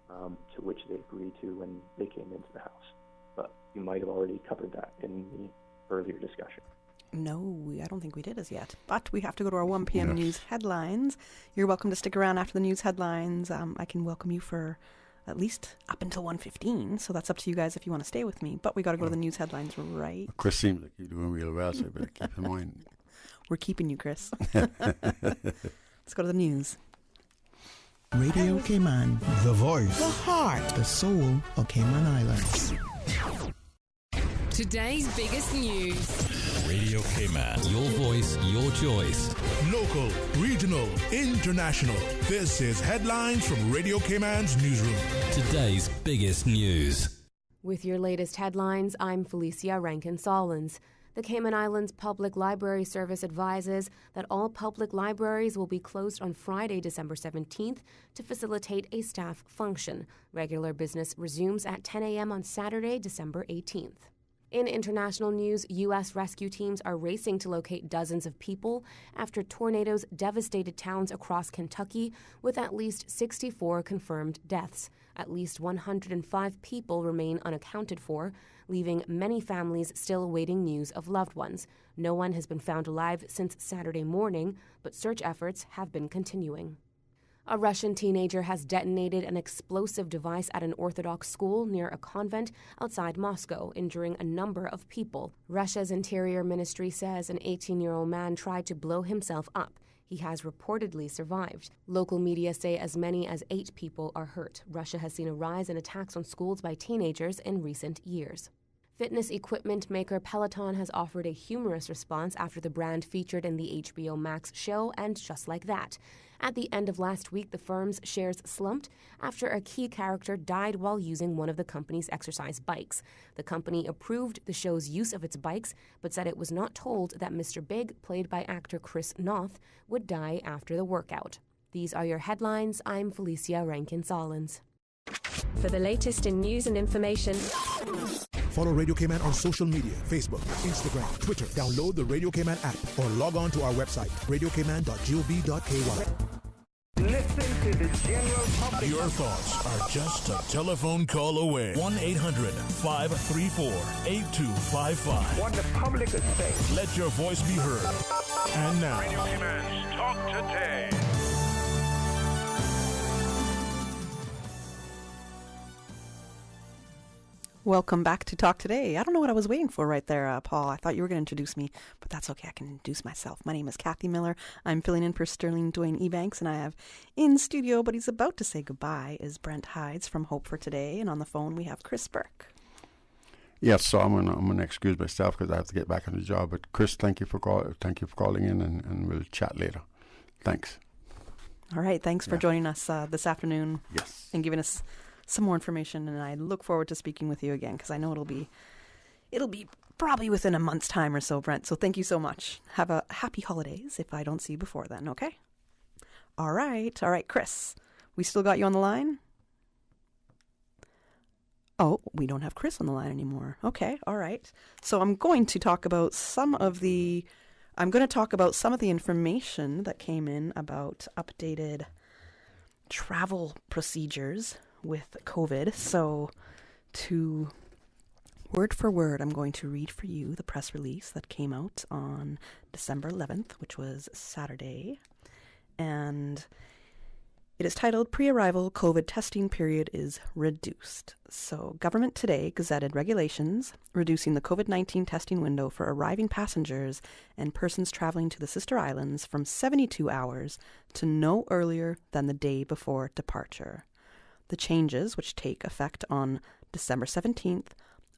Speaker 18: to which they agreed to when they came into the house? But you might have already covered that in the earlier discussion.
Speaker 7: No, I don't think we did as yet. But we have to go to our 1 p.m. news headlines. You're welcome to stick around after the news headlines. I can welcome you for at least up until 1:15, so that's up to you guys if you want to stay with me. But we got to go to the news headlines, right?
Speaker 10: Chris seems like you're doing real well, so you better keep in mind.
Speaker 7: We're keeping you, Chris. Let's go to the news.
Speaker 3: Radio Cayman,
Speaker 9: the voice,
Speaker 3: the heart, the soul of Cayman Islands.
Speaker 23: Today's biggest news.
Speaker 4: Radio Cayman. Your voice, your choice. Local, regional, international. This is Headlines from Radio Cayman's newsroom.
Speaker 24: Today's biggest news.
Speaker 23: With your latest headlines, I'm Felicia Rankin-Solins. The Cayman Islands Public Library Service advises that all public libraries will be closed on Friday, December 17th to facilitate a staff function. Regular business resumes at 10 a.m. on Saturday, December 18th. In international news, U.S. rescue teams are racing to locate dozens of people after tornadoes devastated towns across Kentucky, with at least 64 confirmed deaths. At least 105 people remain unaccounted for. leaving many families still awaiting news of loved ones. No one has been found alive since Saturday morning, but search efforts have been continuing. A Russian teenager has detonated an explosive device at an Orthodox school near a convent outside Moscow, injuring a number of people. Russia's Interior Ministry says an 18-year-old man tried to blow himself up. He has reportedly survived. Local media say as many as 8 people are hurt. Russia has seen a rise in attacks on schools by teenagers in recent years. Fitness equipment maker Peloton has offered a humorous response after the brand featured in the HBO Max show And Just Like That. At the end of last week, the firm's shares slumped after a key character died while using one of the company's exercise bikes. The company approved the show's use of its bikes, but said it was not told that Mr. Big, played by actor Chris Noth, would die after the workout. These are your headlines. I'm Felicia Rankin-Solins.
Speaker 2: For the latest in news and information,
Speaker 9: follow Radio Cayman on social media, Facebook, Instagram, Twitter. Download the Radio Cayman app or log on to our website, radiocayman.gov.ky.
Speaker 17: Listen to the general public.
Speaker 4: Your thoughts are just a telephone call away. 1-800-534-8255.
Speaker 17: What the public is saying.
Speaker 4: Let your voice be heard. And now,
Speaker 17: Radio Cayman's Talk Today.
Speaker 7: Welcome back to Talk Today. I don't know what I was waiting for right there, Paul. I thought you were going to introduce me, but that's okay. I can introduce myself. My name is Kathy Miller. I'm filling in for Sterling Dwayne Ebanks, and I have in studio, but he's about to say goodbye, is Brent Hides from Hope for Today, and on the phone we have Chris Burke.
Speaker 10: Yes, so I'm gonna excuse myself because I have to get back on the job. But Chris, thank you for calling in, and we'll chat later. Thanks.
Speaker 7: All right, thanks for joining us this afternoon.
Speaker 10: Yes,
Speaker 7: and giving us some more information, and I look forward to speaking with you again because I know it'll be probably within a month's time or so, Brent. So thank you so much. Have a happy holidays if I don't see you before then, okay? All right, Chris. We still got you on the line? Oh, we don't have Chris on the line anymore. Okay, all right. So I'm going to talk about some of the information that came in about updated travel procedures with COVID. So to word for word, I'm going to read for you the press release that came out on December 11th, which was Saturday. And it is titled, Pre-Arrival COVID Testing Period is Reduced. So government today gazetted regulations reducing the COVID-19 testing window for arriving passengers and persons traveling to the sister islands from 72 hours to no earlier than the day before departure. The changes, which take effect on December 17th,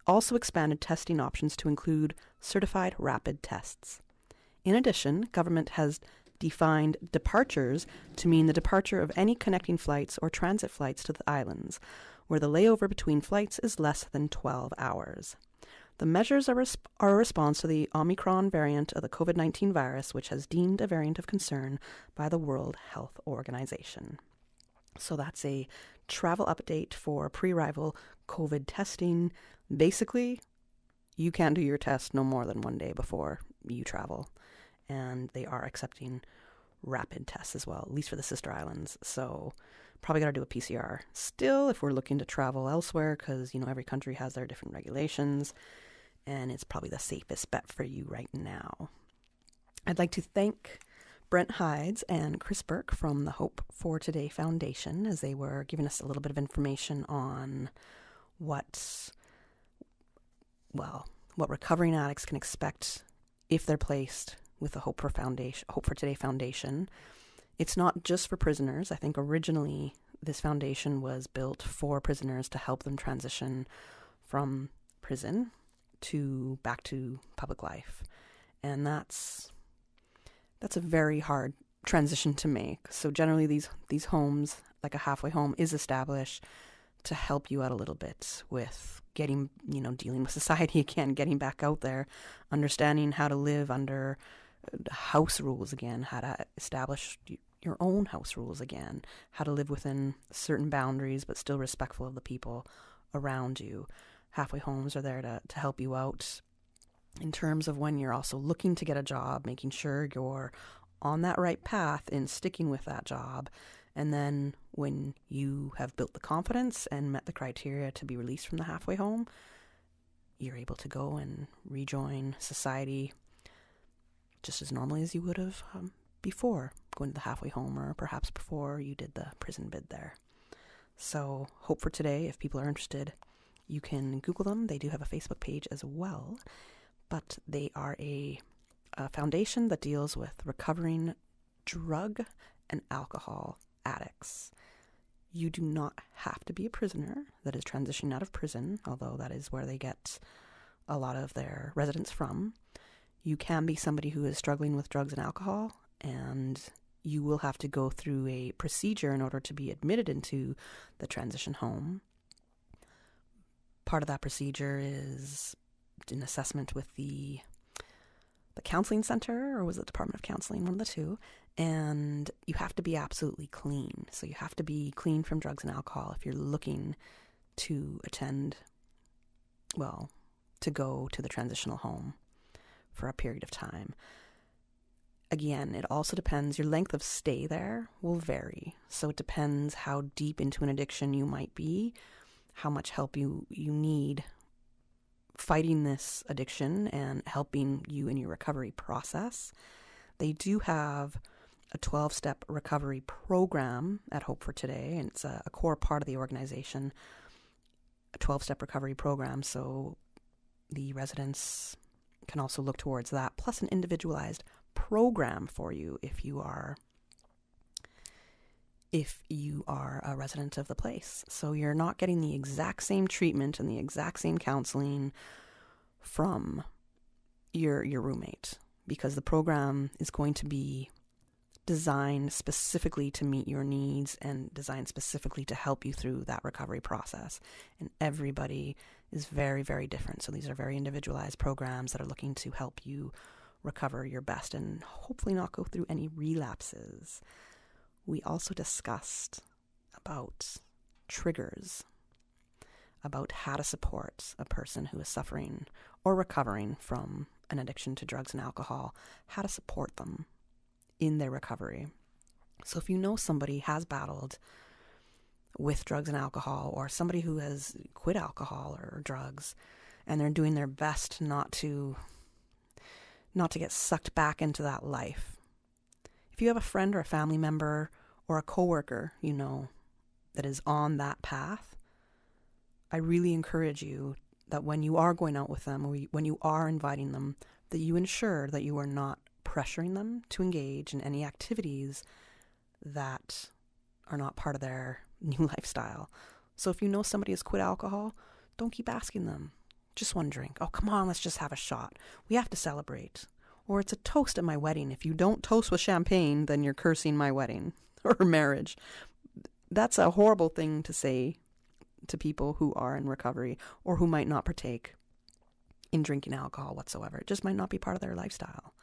Speaker 7: also expanded testing options to include certified rapid tests. In addition, government has defined departures to mean the departure of any connecting flights or transit flights to the islands, where the layover between flights is less than 12 hours. The measures are a response to the Omicron variant of the COVID-19 virus, which has deemed a variant of concern by the World Health Organization. So that's a travel update for pre-arrival COVID testing. Basically, you can't do your test no more than one day before you travel. And they are accepting rapid tests as well, at least for the sister islands. So probably got to do a PCR still if we're looking to travel elsewhere because, every country has their different regulations. And it's probably the safest bet for you right now. I'd like to thank Brent Hides and Chris Burke from the Hope for Today Foundation as they were giving us a little bit of information on what recovering addicts can expect if they're placed with the Hope for Today Foundation. It's not just for prisoners. I think originally this foundation was built for prisoners to help them transition from prison back to public life. And that's a very hard transition to make. So generally these homes, like a halfway home, is established to help you out a little bit with getting, dealing with society again, getting back out there, understanding how to live under house rules again, how to establish your own house rules again, how to live within certain boundaries but still respectful of the people around you. Halfway homes are there to help you out in terms of when you're also looking to get a job, making sure you're on that right path in sticking with that job. And then when you have built the confidence and met the criteria to be released from the halfway home, you're able to go and rejoin society just as normally as you would have before going to the halfway home, or perhaps before you did the prison bid there. So Hope for Today, if people are interested, you can Google them. They do have a Facebook page as well, but they are a foundation that deals with recovering drug and alcohol addicts. You do not have to be a prisoner that is transitioning out of prison, although that is where they get a lot of their residents from. You can be somebody who is struggling with drugs and alcohol, and you will have to go through a procedure in order to be admitted into the transition home. Part of that procedure is an assessment with the counseling center, or was it Department of Counseling, one of the two, and you have to be absolutely clean. So you have to be clean from drugs and alcohol if you're looking to to go to the transitional home for a period of time. Again, it also depends, your length of stay there will vary. So it depends how deep into an addiction you might be, how much help you need fighting this addiction and helping you in your recovery process. They do have a 12-step recovery program at Hope for Today, and it's a core part of the organization, a 12-step recovery program, so the residents can also look towards that, plus an individualized program for you if you are a resident of the place. So you're not getting the exact same treatment and the exact same counseling from your roommate, because the program is going to be designed specifically to meet your needs and designed specifically to help you through that recovery process. And everybody is very, very different. So these are very individualized programs that are looking to help you recover your best and hopefully not go through any relapses. We also discussed about triggers, about how to support a person who is suffering or recovering from an addiction to drugs and alcohol, how to support them in their recovery. So if you know somebody has battled with drugs and alcohol, or somebody who has quit alcohol or drugs, and they're doing their best not to get sucked back into that life. If you have a friend or a family member or a coworker, that is on that path, I really encourage you that when you are going out with them, or when you are inviting them, that you ensure that you are not pressuring them to engage in any activities that are not part of their new lifestyle. So if you know somebody has quit alcohol, don't keep asking them. Just one drink. Oh, come on, let's just have a shot. We have to celebrate. Or it's a toast at my wedding. If you don't toast with champagne, then you're cursing my wedding or marriage. That's a horrible thing to say to people who are in recovery or who might not partake in drinking alcohol whatsoever. It just might not be part of their lifestyle.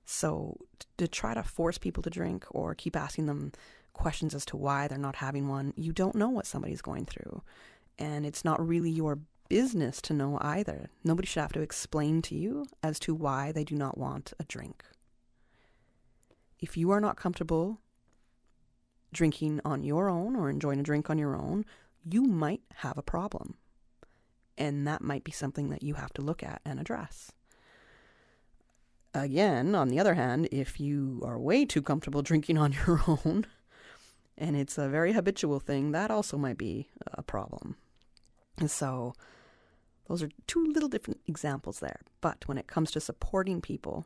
Speaker 7: So to try to force people to drink or keep asking them questions as to why they're not having one, you don't know what somebody's going through. And it's not really your business to know either. Nobody should have to explain to you as to why they do not want a drink. If you are not comfortable drinking on your own or enjoying a drink on your own, you might have a problem. And that might be something that you have to look at and address. Again, on the other hand, if you are way too comfortable drinking on your own, and it's a very habitual thing, that also might be a problem. And so those are two little different examples there. But when it comes to supporting people,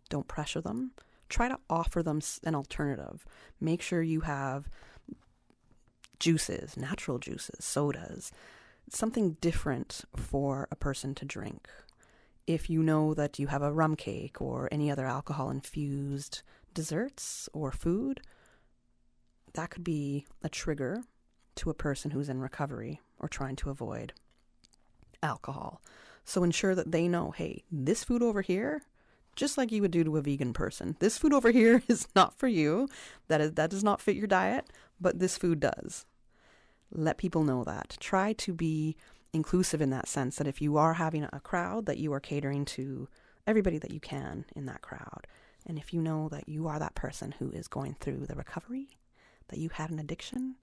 Speaker 7: don't pressure them. Try to offer them an alternative. Make sure you have juices, natural juices, sodas, something different for a person to drink. If you know that you have a rum cake or any other alcohol-infused desserts or food, that could be a trigger to a person who's in recovery or trying to avoid alcohol. So ensure that they know, hey, this food over here, just like you would do to a vegan person, this food over here is not for you. That does not fit your diet, but this food does. Let people know that. Try to be inclusive in that sense, that if you are having a crowd, that you are catering to everybody that you can in that crowd. And if you know that you are that person who is going through the recovery, that you had an addiction,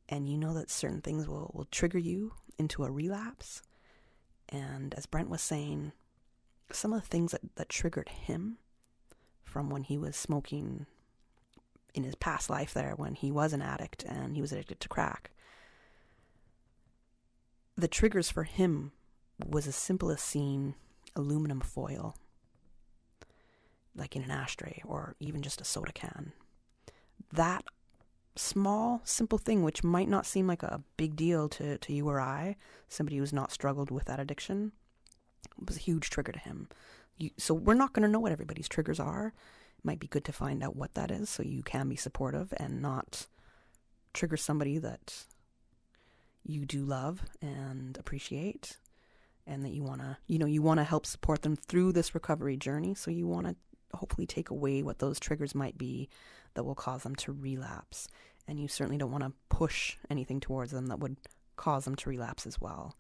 Speaker 7: and you know that certain things will trigger you into a relapse, And as Brent was saying, some of the things that triggered him from when he was smoking in his past life there, when he was an addict and he was addicted to crack, the triggers for him was as simple as seeing aluminum foil, like in an ashtray or even just a soda can. That small, simple thing, which might not seem like a big deal to you or I, somebody who's not struggled with that addiction, was a huge trigger to him. So we're not going to know what everybody's triggers are. It might be good to find out what that is so you can be supportive and not trigger somebody that you do love and appreciate, and that you want to help support them through this recovery journey. So you want to hopefully take away what those triggers might be that will cause them to relapse. And you certainly don't want to push anything towards them that would cause them to relapse as well.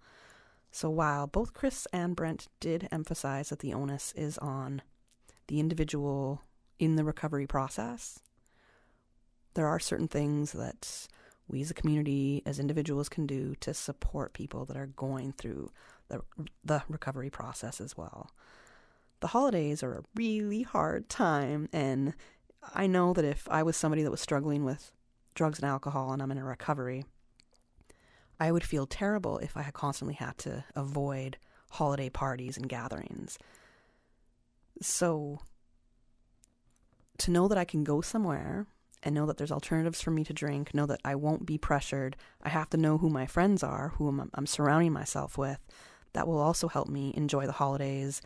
Speaker 7: So while both Chris and Brent did emphasize that the onus is on the individual in the recovery process, there are certain things that we as a community, as individuals, can do to support people that are going through the recovery process as well. The holidays are a really hard time, and I know that if I was somebody that was struggling with drugs and alcohol and I'm in a recovery, I would feel terrible if I had constantly had to avoid holiday parties and gatherings. So to know that I can go somewhere and know that there's alternatives for me to drink, know that I won't be pressured, I have to know who my friends are, who I'm surrounding myself with, that will also help me enjoy the holidays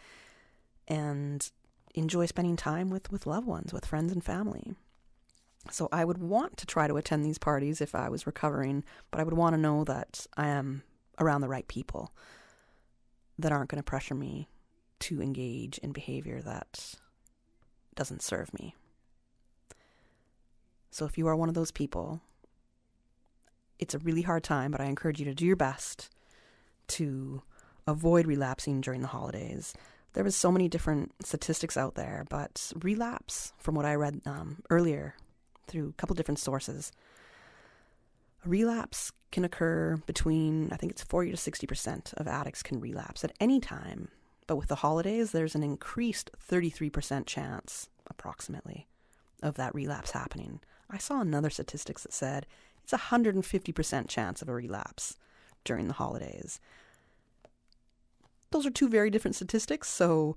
Speaker 7: and enjoy spending time with loved ones, with friends and family. So I would want to try to attend these parties if I was recovering, but I would want to know that I am around the right people that aren't going to pressure me to engage in behavior that doesn't serve me. So if you are one of those people, it's a really hard time, but I encourage you to do your best to avoid relapsing during the holidays. There was so many different statistics out there, but relapse, from what I read earlier through a couple different sources, a relapse can occur between, I think it's 40 to 60% of addicts can relapse at any time. But with the holidays, there's an increased 33% chance, approximately, of that relapse happening. I saw another statistics that said it's a 150% chance of a relapse during the holidays. Those are two very different statistics, so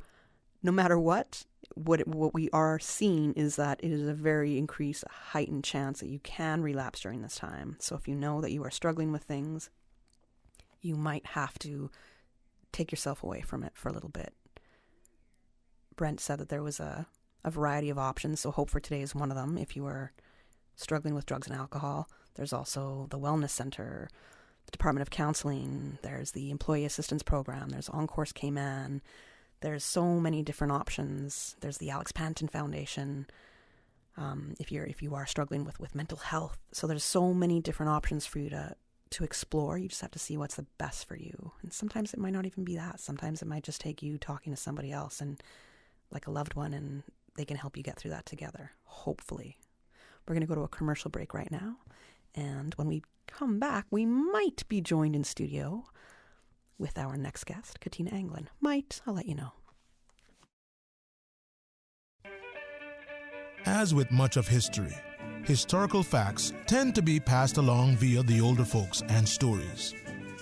Speaker 7: no matter what we are seeing is that it is a very increased, heightened chance that you can relapse during this time. So if you know that you are struggling with things, you might have to take yourself away from it for a little bit. Brent said that there was a variety of options, so Hope for Today is one of them. If you are struggling with drugs and alcohol, there's also the Wellness Center, the Department of Counseling, there's the Employee Assistance Program, there's On-Course Cayman. There's so many different options. There's the Alex Panton Foundation, if you are struggling with mental health. So there's so many different options for you to explore. You just have to see what's the best for you. And sometimes it might not even be that. Sometimes it might just take you talking to somebody else, and like a loved one, and they can help you get through that together, hopefully. We're going to go to a commercial break right now. And when we come back, we might be joined in studio with our next guest, Katina Anglin. I'll let you know.
Speaker 4: As with much of history, historical facts tend to be passed along via the older folks and stories.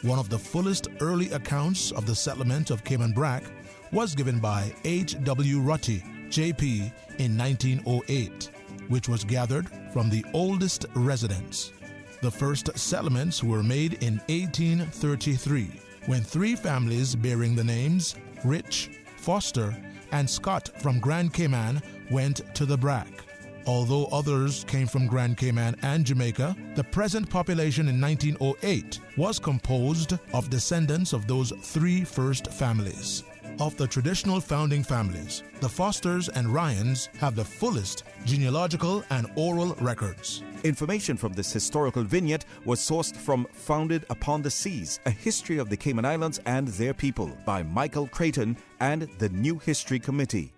Speaker 4: One of the fullest early accounts of the settlement of Cayman Brac was given by H.W. Rutty, J.P., in 1908, which was gathered from the oldest residents. The first settlements were made in 1833, when three families bearing the names Rich, Foster, and Scott from Grand Cayman went to the Brac. Although others came from Grand Cayman and Jamaica, the present population in 1908 was composed of descendants of those three first families. Of the traditional founding families, the Fosters and Ryans have the fullest genealogical and oral records.
Speaker 11: Information from this historical vignette was sourced from Founded Upon the Seas, A History of the Cayman Islands and Their People by Michael Creighton and the New History Committee.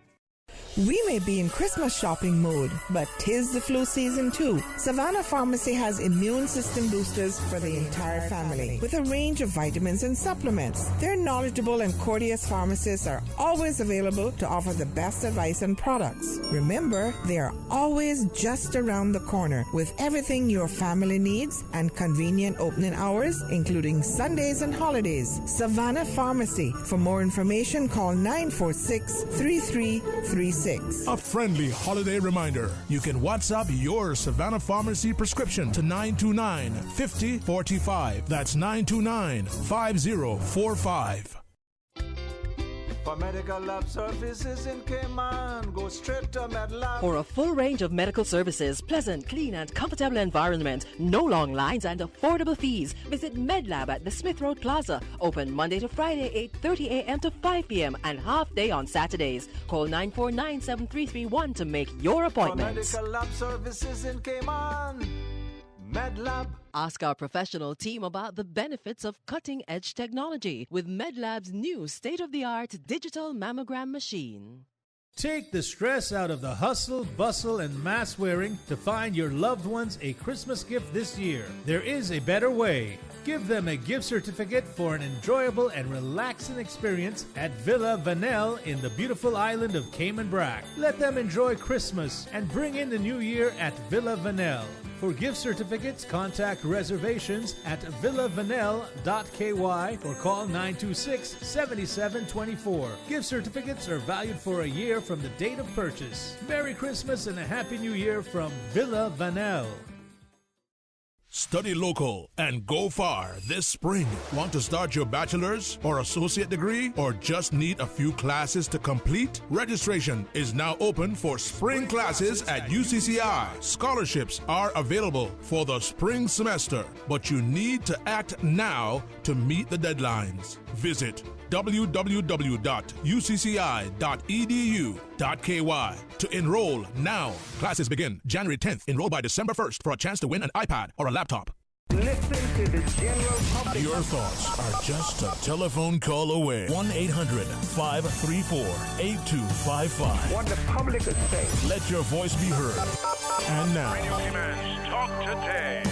Speaker 13: We may be in Christmas shopping mode, but 'tis the flu season too. Savannah Pharmacy has immune system boosters for the entire family with a range of vitamins and supplements. Their knowledgeable and courteous pharmacists are always available to offer the best advice and products. Remember, they are always just around the corner with everything your family needs and convenient opening hours, including Sundays and holidays. Savannah Pharmacy. For more information, call 946-3336.
Speaker 4: A friendly holiday reminder. You can WhatsApp your Savannah Pharmacy prescription to 929-5045. That's 929-5045.
Speaker 6: For medical lab services in Cayman, go straight to MedLab.
Speaker 14: For a full range of medical services, pleasant, clean and comfortable environment, no long lines and affordable fees, visit MedLab at the Smith Road Plaza. Open Monday to Friday, 8:30 a.m. to 5 p.m. and half day on Saturdays. Call 949-7331 to make your appointment.
Speaker 6: For medical lab services in Cayman, MedLab.
Speaker 19: Ask our professional team about the benefits of cutting-edge technology with MedLab's new state-of-the-art digital mammogram machine.
Speaker 12: Take the stress out of the hustle, bustle, and mask wearing to find your loved ones a Christmas gift this year. There is a better way. Give them a gift certificate for an enjoyable and relaxing experience at Villa Vanel in the beautiful island of Cayman Brac. Let them enjoy Christmas and bring in the new year at Villa Vanel. For gift certificates, contact reservations at villavanel.ky or call 926-7724. Gift certificates are valued for a year from the date of purchase. Merry Christmas and a Happy New Year from Villa Vanel.
Speaker 4: Study local and go far this spring. Want to start your bachelor's or associate degree or just need a few classes to complete? Registration is now open for spring classes at UCCI. Scholarships are available for the spring semester, but you need to act now to meet the deadlines. Visit www.ucci.edu.ky to enroll now. Classes begin January 10th. Enroll by December 1st for a chance to win an iPad or a laptop.
Speaker 17: Listen to the general public.
Speaker 4: Your thoughts are just a telephone call away. 1-800-534-8255.
Speaker 17: What the public is saying.
Speaker 4: Let your voice be heard. And now,
Speaker 17: Radio Cayman's Talk Today.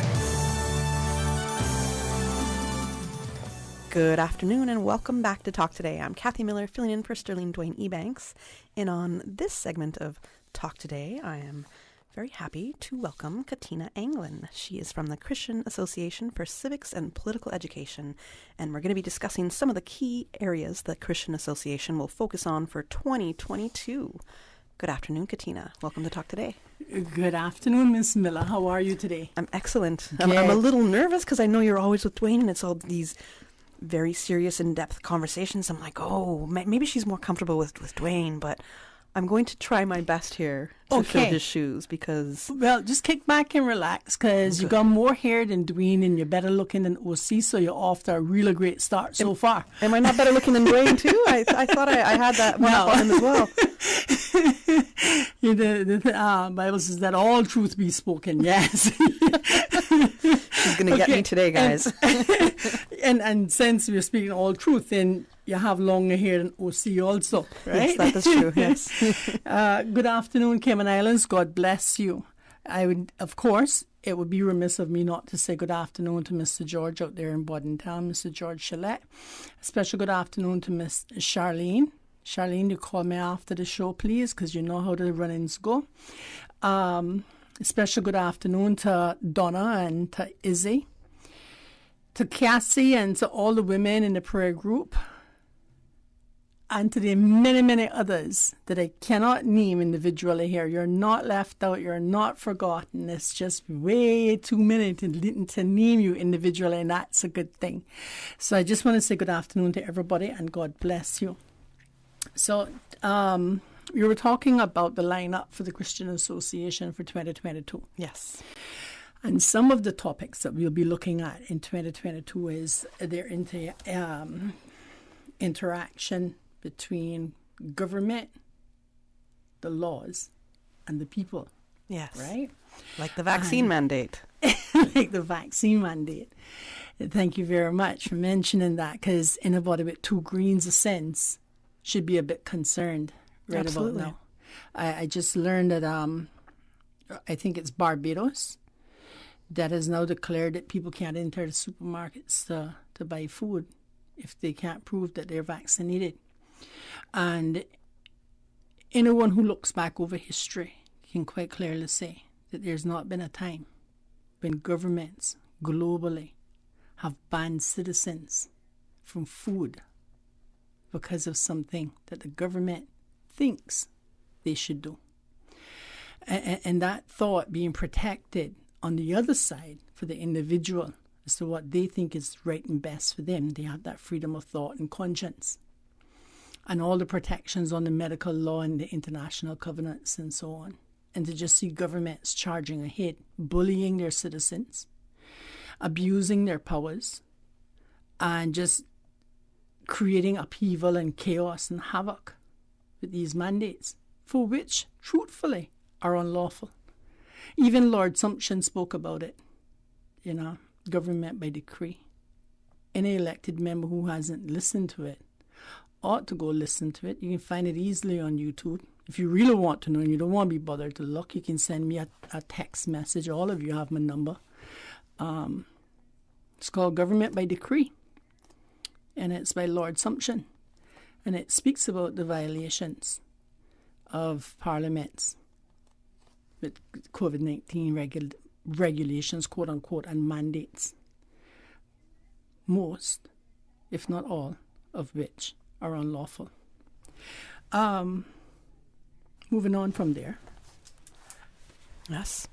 Speaker 7: Good afternoon and welcome back to Talk Today. I'm Kathy Miller, filling in for Sterling Dwayne Ebanks. And on this segment of Talk Today, I am very happy to welcome Katina Anglin. She is from the Christian Association for Civics and Political Education, and we're going to be discussing some of the key areas the Christian Association will focus on for 2022. Good afternoon, Katina. Welcome to Talk Today.
Speaker 15: Good afternoon, Miss Miller. How are you today?
Speaker 7: I'm excellent. I'm a little nervous because I know you're always with Dwayne, and it's all these very serious, in-depth conversations. I'm like, oh, maybe she's more comfortable with Dwayne, but I'm going to try my best here to fill his shoes because...
Speaker 15: Well, just kick back and relax because you got more hair than Dwayne and you're better looking than OC, so you're off to a really great start so far.
Speaker 7: Am I not better looking than Dwayne too? I thought I had that one up on him as well.
Speaker 15: The Bible says that all truth be spoken, yes.
Speaker 7: She's going to get me today, guys.
Speaker 15: And since we're speaking all truth, then you have longer hair than OC also, right?
Speaker 7: Yes, that is true, yes.
Speaker 15: Good afternoon, Cayman Islands. God bless you. I would, of course, it would be remiss of me not to say good afternoon to Mr. George out there in Bordentown, Mr. George Chalet. A special good afternoon to Miss Charlene. Charlene, you call me after the show, please, because you know how the run-ins go. A special good afternoon to Donna and to Izzy, to Cassie and to all the women in the prayer group, and to the many, many others that I cannot name individually here. You're not left out. You're not forgotten. It's just way too many to name you individually, and that's a good thing. So I just want to say good afternoon to everybody, and God bless you. So we were talking about the lineup for the Christian Association for 2022.
Speaker 7: Yes.
Speaker 15: And some of the topics that we'll be looking at in 2022 is their interaction between government, the laws, and the people.
Speaker 7: Yes.
Speaker 15: Right?
Speaker 7: Like the vaccine mandate.
Speaker 15: Like the vaccine mandate. Thank you very much for mentioning that, because anybody with 2 grains of sense should be a bit concerned right
Speaker 7: Absolutely.
Speaker 15: about now. I just learned that I think it's Barbados that has now declared that people can't enter the supermarkets to buy food if they can't prove that they're vaccinated. And anyone who looks back over history can quite clearly say that there's not been a time when governments globally have banned citizens from food because of something that the government thinks they should do. And that thought being protected on the other side for the individual as to what they think is right and best for them. They have that freedom of thought and conscience. And all the protections on the medical law and the international covenants and so on. And to just see governments charging ahead, bullying their citizens, abusing their powers, and just creating upheaval and chaos and havoc with these mandates, for which, truthfully, are unlawful. Even Lord Sumption spoke about it, government by decree. Any elected member who hasn't listened to it ought to go listen to it. You can find it easily on YouTube. If you really want to know and you don't want to be bothered to look, you can send me a text message. All of you have my number. It's called Government by Decree, and it's by Lord Sumption. And it speaks about the violations of parliaments with COVID-19 regulations, quote-unquote, and mandates. Most, if not all, of which are unlawful. Moving on from there.
Speaker 7: Yes.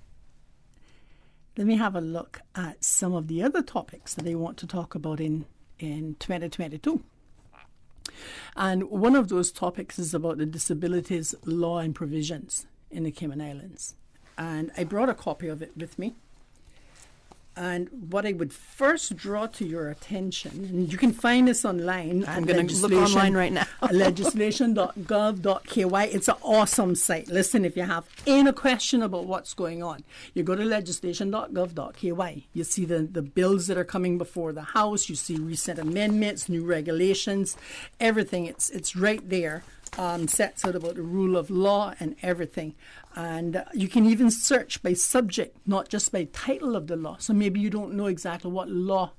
Speaker 15: Let me have a look at some of the other topics that I want to talk about in 2022. And one of those topics is about the disabilities law and provisions in the Cayman Islands. And I brought a copy of it with me. And what I would first draw to your attention, and you can find this online.
Speaker 7: I'm going to look online right now.
Speaker 15: legislation.gov.ky. It's an awesome site. Listen, if you have any question about what's going on, you go to legislation.gov.ky. You see the bills that are coming before the House. You see recent amendments, new regulations, everything. It's right there. Sets out about the rule of law and everything. And you can even search by subject, not just by title of the law. So maybe you don't know exactly what law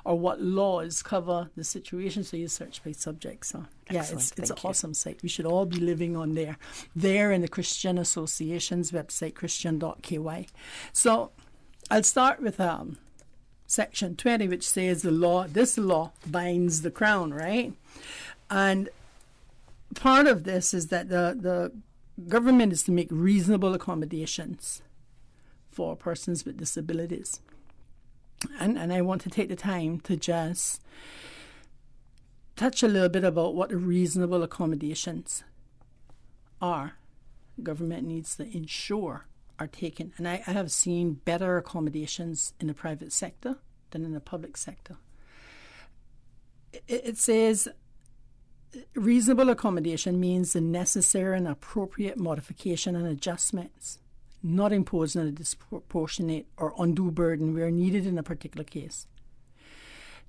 Speaker 15: or what laws cover the situation, so you search by subject. So yeah, it's an awesome site. We should all be living on there. There in the Christian Association's website, christian.ky. So I'll start with Section 20, which says this law binds the crown, right? And part of this is that the government is to make reasonable accommodations for persons with disabilities. And I want to take the time to just touch a little bit about what the reasonable accommodations are. Government needs to ensure are taken. And I have seen better accommodations in the private sector than in the public sector. It says reasonable accommodation means the necessary and appropriate modification and adjustments, not imposing a disproportionate or undue burden where needed in a particular case.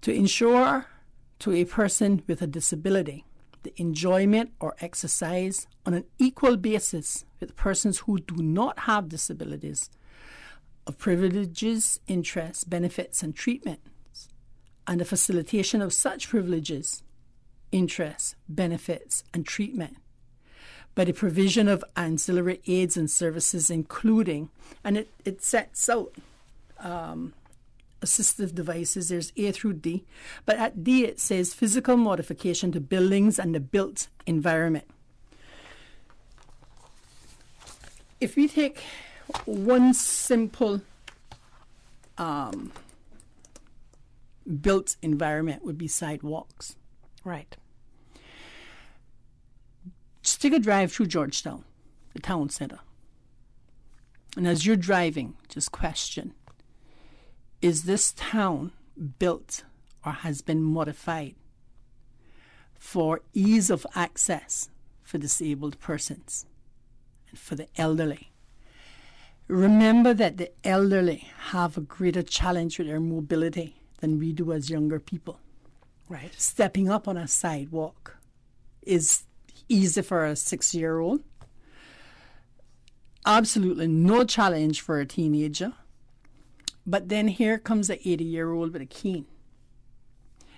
Speaker 15: To ensure to a person with a disability the enjoyment or exercise on an equal basis with persons who do not have disabilities of privileges, interests, benefits, and treatments, and the facilitation of such privileges, interests, benefits, and treatment by the provision of ancillary aids and services, including, and it sets out assistive devices. There's A through D, but at D it says physical modification to buildings and the built environment. If we take one simple built environment, would be sidewalks.
Speaker 7: Right.
Speaker 15: Just take a drive through Georgetown, the town center. And as you're driving, just question, is this town built or has been modified for ease of access for disabled persons and for the elderly? Remember that the elderly have a greater challenge with their mobility than we do as younger people.
Speaker 7: Right.
Speaker 15: Stepping up on a sidewalk is easy for a 6-year-old, absolutely no challenge for a teenager. But then here comes an 80-year-old with a cane.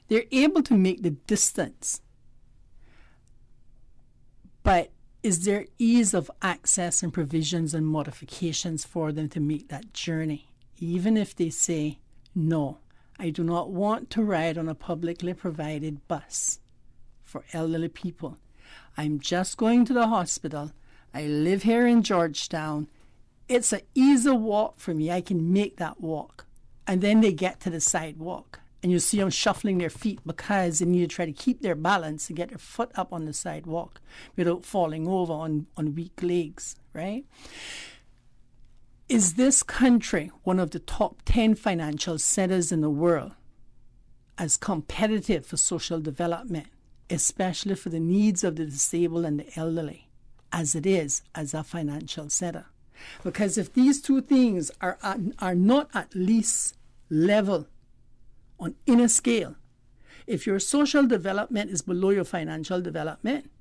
Speaker 15: They're able to make the distance. But is there ease of access and provisions and modifications for them to make that journey? Even if they say, no, I do not want to ride on a publicly provided bus for elderly people. I'm just going to the hospital. I live here in Georgetown. It's an easy walk for me. I can make that walk. And then they get to the sidewalk. And you see them shuffling their feet because they need to try to keep their balance and get their foot up on the sidewalk without falling over on weak legs, right? Is this country one of the top 10 financial centers in the world as competitive for social development, especially for the needs of the disabled and the elderly, as it is as a financial center? Because if these two things are not at least level on inner scale, if your social development is below your financial development,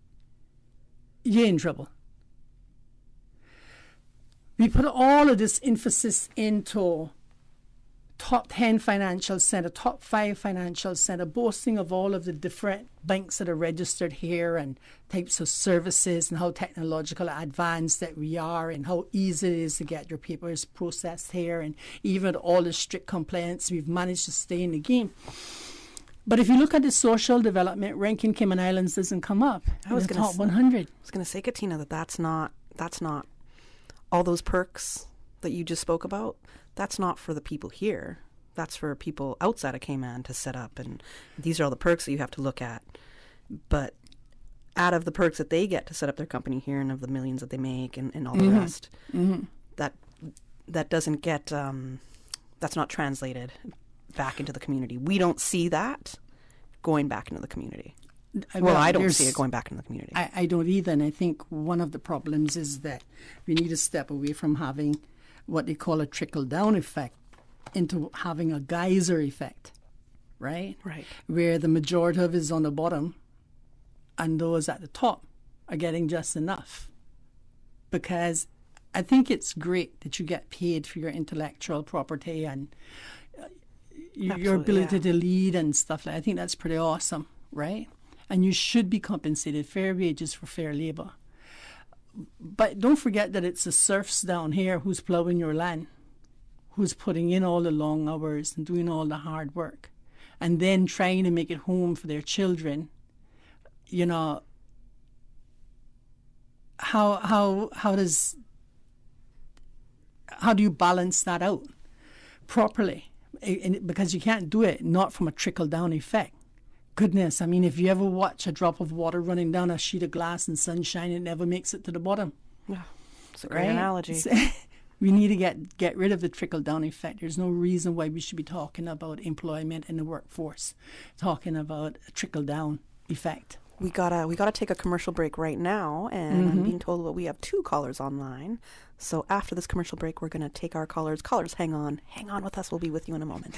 Speaker 15: you're in trouble. We put all of this emphasis into top 10 financial center, top 5 financial center, boasting of all of the different banks that are registered here and types of services and how technological advanced that we are and how easy it is to get your papers processed here, and even all the strict compliance, we've managed to stay in the game. But if you look at the social development ranking, Cayman Islands doesn't come up in the top 100.
Speaker 7: I was going to say, Katina, that's not all those perks that you just spoke about. That's not for the people here. That's for people outside of Cayman to set up. And these are all the perks that you have to look at. But out of the perks that they get to set up their company here and of the millions that they make and all the rest, that doesn't get, that's not translated back into the community. We don't see that going back into the community. Well, I don't see it going back into the community.
Speaker 15: I don't either. And I think one of the problems is that we need to step away from having what they call a trickle-down effect into having a geyser effect, right?
Speaker 7: Right.
Speaker 15: Where the majority of it is on the bottom and those at the top are getting just enough. Because I think it's great that you get paid for your intellectual property and your ability to lead and stuff like that. I think that's pretty awesome, right? And you should be compensated fair wages for fair labor. But don't forget that it's the serfs down here who's plowing your land, who's putting in all the long hours and doing all the hard work, and then trying to make it home for their children. You know, how do you balance that out properly? Because you can't do it not from a trickle-down effect. Goodness, I mean, if you ever watch a drop of water running down a sheet of glass in sunshine, it never makes it to the bottom.
Speaker 7: Yeah, it's a great analogy.
Speaker 15: We need to get rid of the trickle-down effect. There's no reason why we should be talking about employment in the workforce, talking about a trickle-down effect.
Speaker 7: We gotta take a commercial break right now, and I'm being told that we have 2 callers online. So after this commercial break, we're gonna take our callers. Callers, hang on with us. We'll be with you in a moment.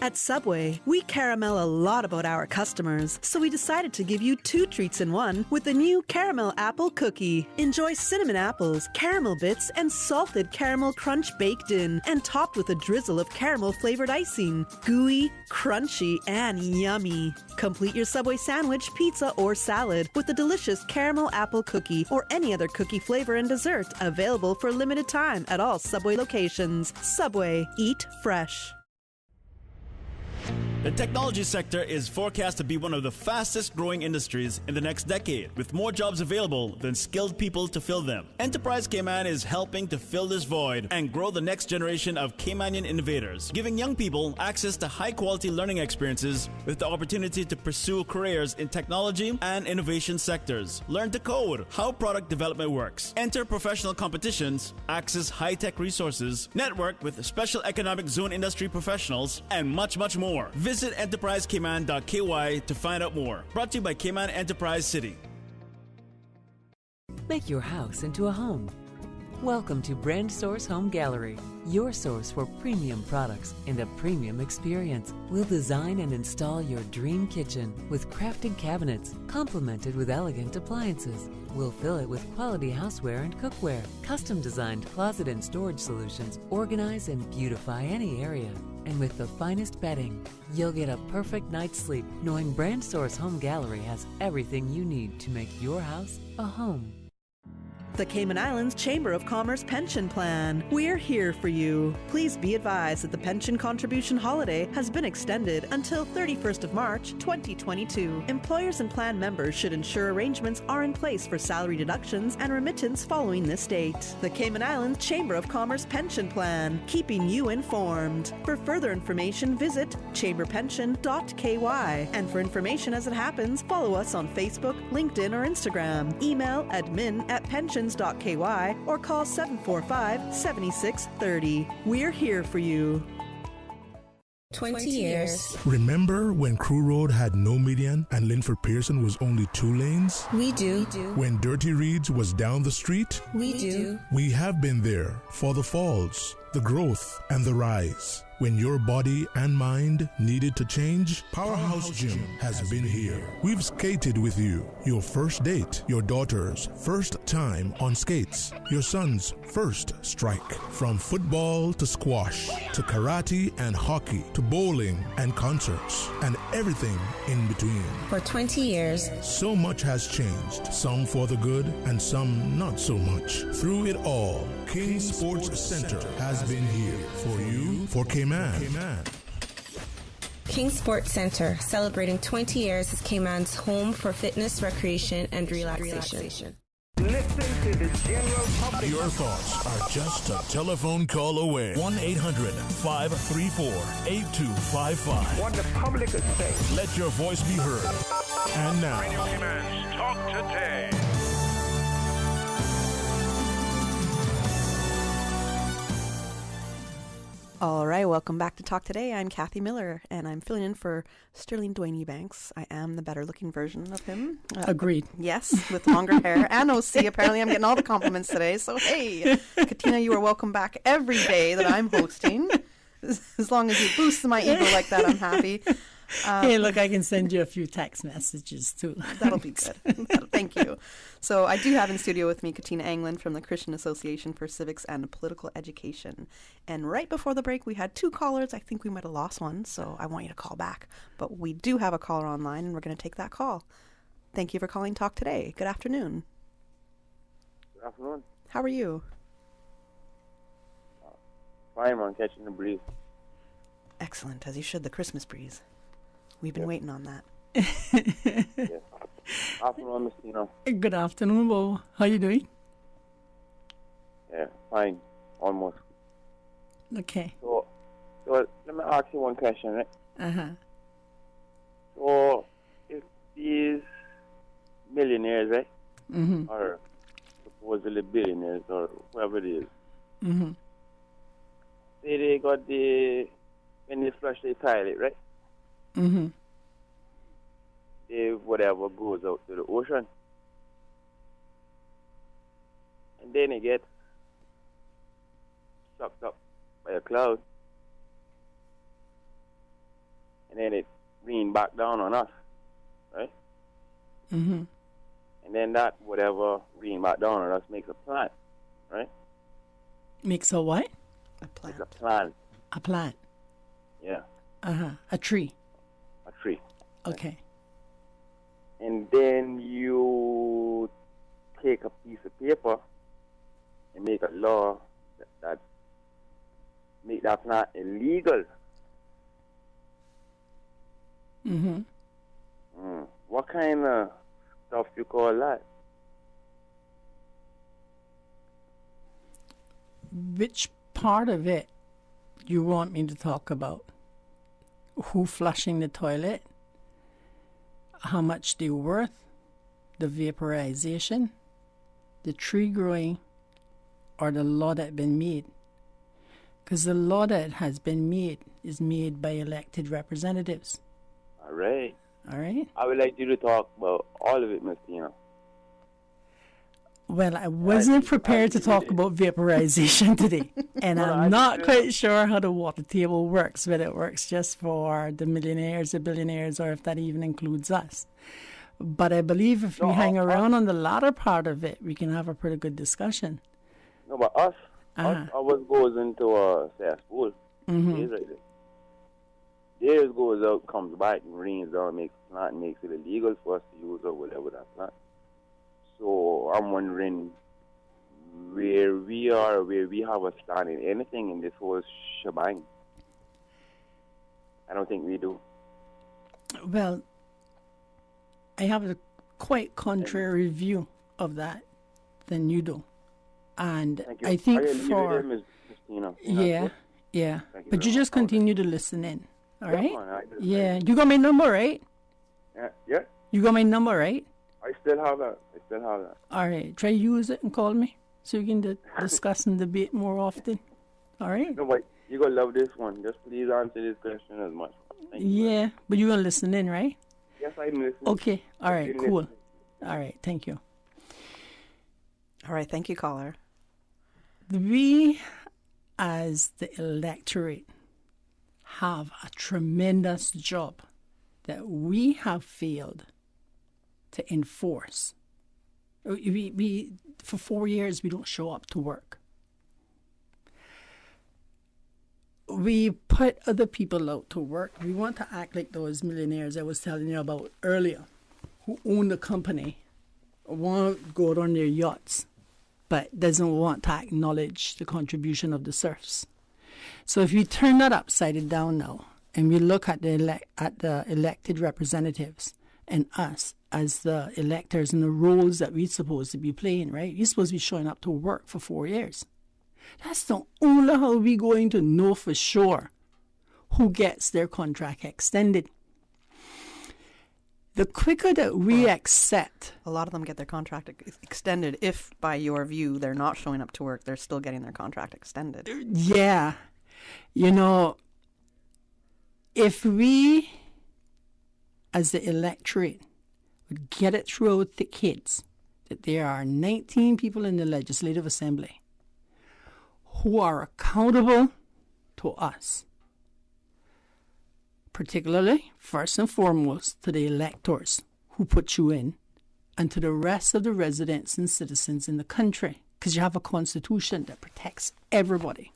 Speaker 7: At Subway, we caramel a lot about our customers, so we decided to give you 2 treats in one with the new Caramel Apple Cookie. Enjoy cinnamon apples, caramel bits, and salted caramel crunch baked in, and topped with a drizzle of caramel-flavored icing. Gooey, crunchy, and yummy. Complete your Subway sandwich, pizza, or salad with the delicious Caramel Apple Cookie or any other cookie flavor and dessert, available for a limited time at all Subway locations. Subway, eat fresh.
Speaker 1: The technology sector is forecast to be one of the fastest growing industries in the next decade, with more jobs available than skilled people to fill them. Enterprise Cayman is helping to fill this void and grow the next generation of Caymanian innovators, giving young people access to high-quality learning experiences with the opportunity to pursue careers in technology and innovation sectors. Learn to code, how product development works, enter professional competitions, access high-tech resources, network with special economic zone industry professionals, and much, much more. Visit enterprisecayman.ky to find out more. Brought to you by Cayman Enterprise City.
Speaker 5: Make your house into a home Welcome to Brand Source Home Gallery, your source for premium products and a premium experience. We'll design and install your dream kitchen with crafted cabinets, complemented with elegant appliances. We'll fill it with quality houseware and cookware. Custom-designed closet and storage solutions organize and beautify any area. And with the finest bedding, you'll get a perfect night's sleep knowing Brand Source Home Gallery has everything you need to make your house a home.
Speaker 7: The Cayman Islands Chamber of Commerce Pension Plan. We're here for you. Please be advised that the pension contribution holiday has been extended until 31st of March, 2022. Employers and plan members should ensure arrangements are in place for salary deductions and remittance following this date. The Cayman Islands Chamber of Commerce Pension Plan, keeping you informed. For further information, visit chamberpension.ky. And for information as it happens, follow us on Facebook, LinkedIn, or Instagram. Email admin@pensions.ky or call 745-7630. We're here for you.
Speaker 8: 20 years.
Speaker 9: Remember when Crew Road had no median and Linford Pearson was only 2 lanes?
Speaker 8: We do.
Speaker 9: When Dirty Reeds was down the street?
Speaker 8: We do.
Speaker 9: We have been there for the falls, the growth, and the rise. When your body and mind needed to change, Powerhouse Gym has been here. We've skated with you. Your first date, your daughter's first time on skates, your son's first strike. From football to squash, to karate and hockey, to bowling and concerts, and everything in between.
Speaker 8: For 20 years.
Speaker 9: So much has changed, some for the good and some not so much. Through it all, King Sports Center has been here for you, for Cayman.
Speaker 8: King Sports Center, celebrating 20 years as Cayman's home for fitness, recreation, and relaxation.
Speaker 17: Listen to the general public.
Speaker 4: Your thoughts are just a telephone call away. 1-800-534-8255.
Speaker 17: What the public is saying.
Speaker 4: Let your voice be heard. And now,
Speaker 17: Radio Cayman's Talk Today.
Speaker 7: All right, welcome back to Talk Today. I'm Kathy Miller, and I'm filling in for Sterling Dwayne Ebanks. I am the better-looking version of him.
Speaker 15: Agreed.
Speaker 7: Yes, with longer hair and OC. Apparently, I'm getting all the compliments today. So, hey, Katina, you are welcome back every day that I'm hosting. As long as you boost my ego like that, I'm happy.
Speaker 15: Hey, look, I can send you a few text messages, too.
Speaker 7: That'll be good. Thank you. So I do have in studio with me Katina Anglin from the Christian Association for Civics and Political Education. And right before the break, we had 2 callers. I think we might have lost one, so I want you to call back. But we do have a caller online, and we're going to take that call. Thank you for calling Talk Today. Good afternoon.
Speaker 16: Good afternoon.
Speaker 7: How are you?
Speaker 16: Fine, man. Catching the breeze.
Speaker 7: Excellent, as you should, the Christmas breeze. We've been waiting on that.
Speaker 16: Yes. Afternoon, Miss Tina.
Speaker 15: Good afternoon, Bo. How you doing?
Speaker 16: Yeah, fine. Almost.
Speaker 15: Okay.
Speaker 16: So let me ask you one question, right?
Speaker 15: Uh-huh.
Speaker 16: So, if these millionaires, right?
Speaker 15: Mm-hmm.
Speaker 16: Or supposedly billionaires, or whoever it is,
Speaker 15: Mm-hmm.
Speaker 16: say they got when they flush the toilet, right?
Speaker 15: Mm-hmm.
Speaker 16: If whatever goes out to the ocean. And then it gets sucked up by a cloud. And then it rains back down on us, right?
Speaker 15: Mm-hmm.
Speaker 16: And then that whatever rain back down on us makes a plant, right?
Speaker 15: Makes a what?
Speaker 7: A plant.
Speaker 16: Makes a plant.
Speaker 15: A plant.
Speaker 16: Yeah.
Speaker 15: Uh-huh. A tree.
Speaker 16: A tree.
Speaker 15: Okay.
Speaker 16: And then you take a piece of paper and make a law that make that plant illegal.
Speaker 15: Mm-hmm.
Speaker 16: What kind of stuff you call that?
Speaker 15: Which part of it you want me to talk about? Who flushing the toilet? How much they're worth? The vaporization? The tree growing? Or the law that been made? Because the law that has been made is made by elected representatives.
Speaker 16: All right.
Speaker 15: All right.
Speaker 16: I would like you to talk about all of it, Miss Tina.
Speaker 15: Well, I wasn't prepared to talk about vaporization today, and I'm not quite sure how the water table works, whether it works just for the millionaires, the billionaires, or if that even includes us. But I believe if we hang around on the latter part of it, we can have a pretty good discussion.
Speaker 16: No, but us ours goes into a cesspool.
Speaker 15: Mhm.
Speaker 16: Theirs goes out, comes back, and rains down, makes the plant, makes it illegal for us to use or whatever that plant. So I'm wondering where we are, where we have a stand in anything in this whole shebang. I don't think we do.
Speaker 15: Well, I have a quite contrary view of that than you do. And
Speaker 16: Thank you.
Speaker 15: I think
Speaker 16: leave it
Speaker 15: for...
Speaker 16: there, Ms. Christina.
Speaker 15: Yeah.
Speaker 16: Thank you
Speaker 15: But you
Speaker 16: very
Speaker 15: just continue to listen in, all
Speaker 16: Yeah,
Speaker 15: right?
Speaker 16: man, I just-
Speaker 15: Yeah. You got my number, right?
Speaker 16: Yeah,
Speaker 15: You got my number, right?
Speaker 16: I still have that.
Speaker 15: All right. Try use it and call me so we can discuss and debate more often. All right?
Speaker 16: No, but you're going to love this one. Just please answer this question as much. Thank you.
Speaker 15: Yeah. But you're going to listen in, right?
Speaker 16: Yes, I'm listening.
Speaker 15: Okay. All right.
Speaker 16: You're
Speaker 15: Cool.
Speaker 16: listening.
Speaker 15: All right. Thank you.
Speaker 7: All right. Thank you, caller.
Speaker 15: We, as the electorate, have a tremendous job that we have failed to enforce. We for 4 years, we don't show up to work. We put other people out to work. We want to act like those millionaires I was telling you about earlier, who own the company, want to go out on their yachts, but doesn't want to acknowledge the contribution of the serfs. So if we turn that upside down now, and we look at the elected representatives and us as the electors and the roles that we're supposed to be playing, right? You're supposed to be showing up to work for 4 years. That's the only how we're going to know for sure who gets their contract extended. The quicker that we accept...
Speaker 7: A lot of them get their contract extended if, by your view, they're not showing up to work, they're still getting their contract extended.
Speaker 15: Yeah. You know, if we, as the electorate, would get it through the kids that there are 19 people in the Legislative Assembly who are accountable to us, particularly, first and foremost, to the electors who put you in, and to the rest of the residents and citizens in the country, because you have a constitution that protects everybody.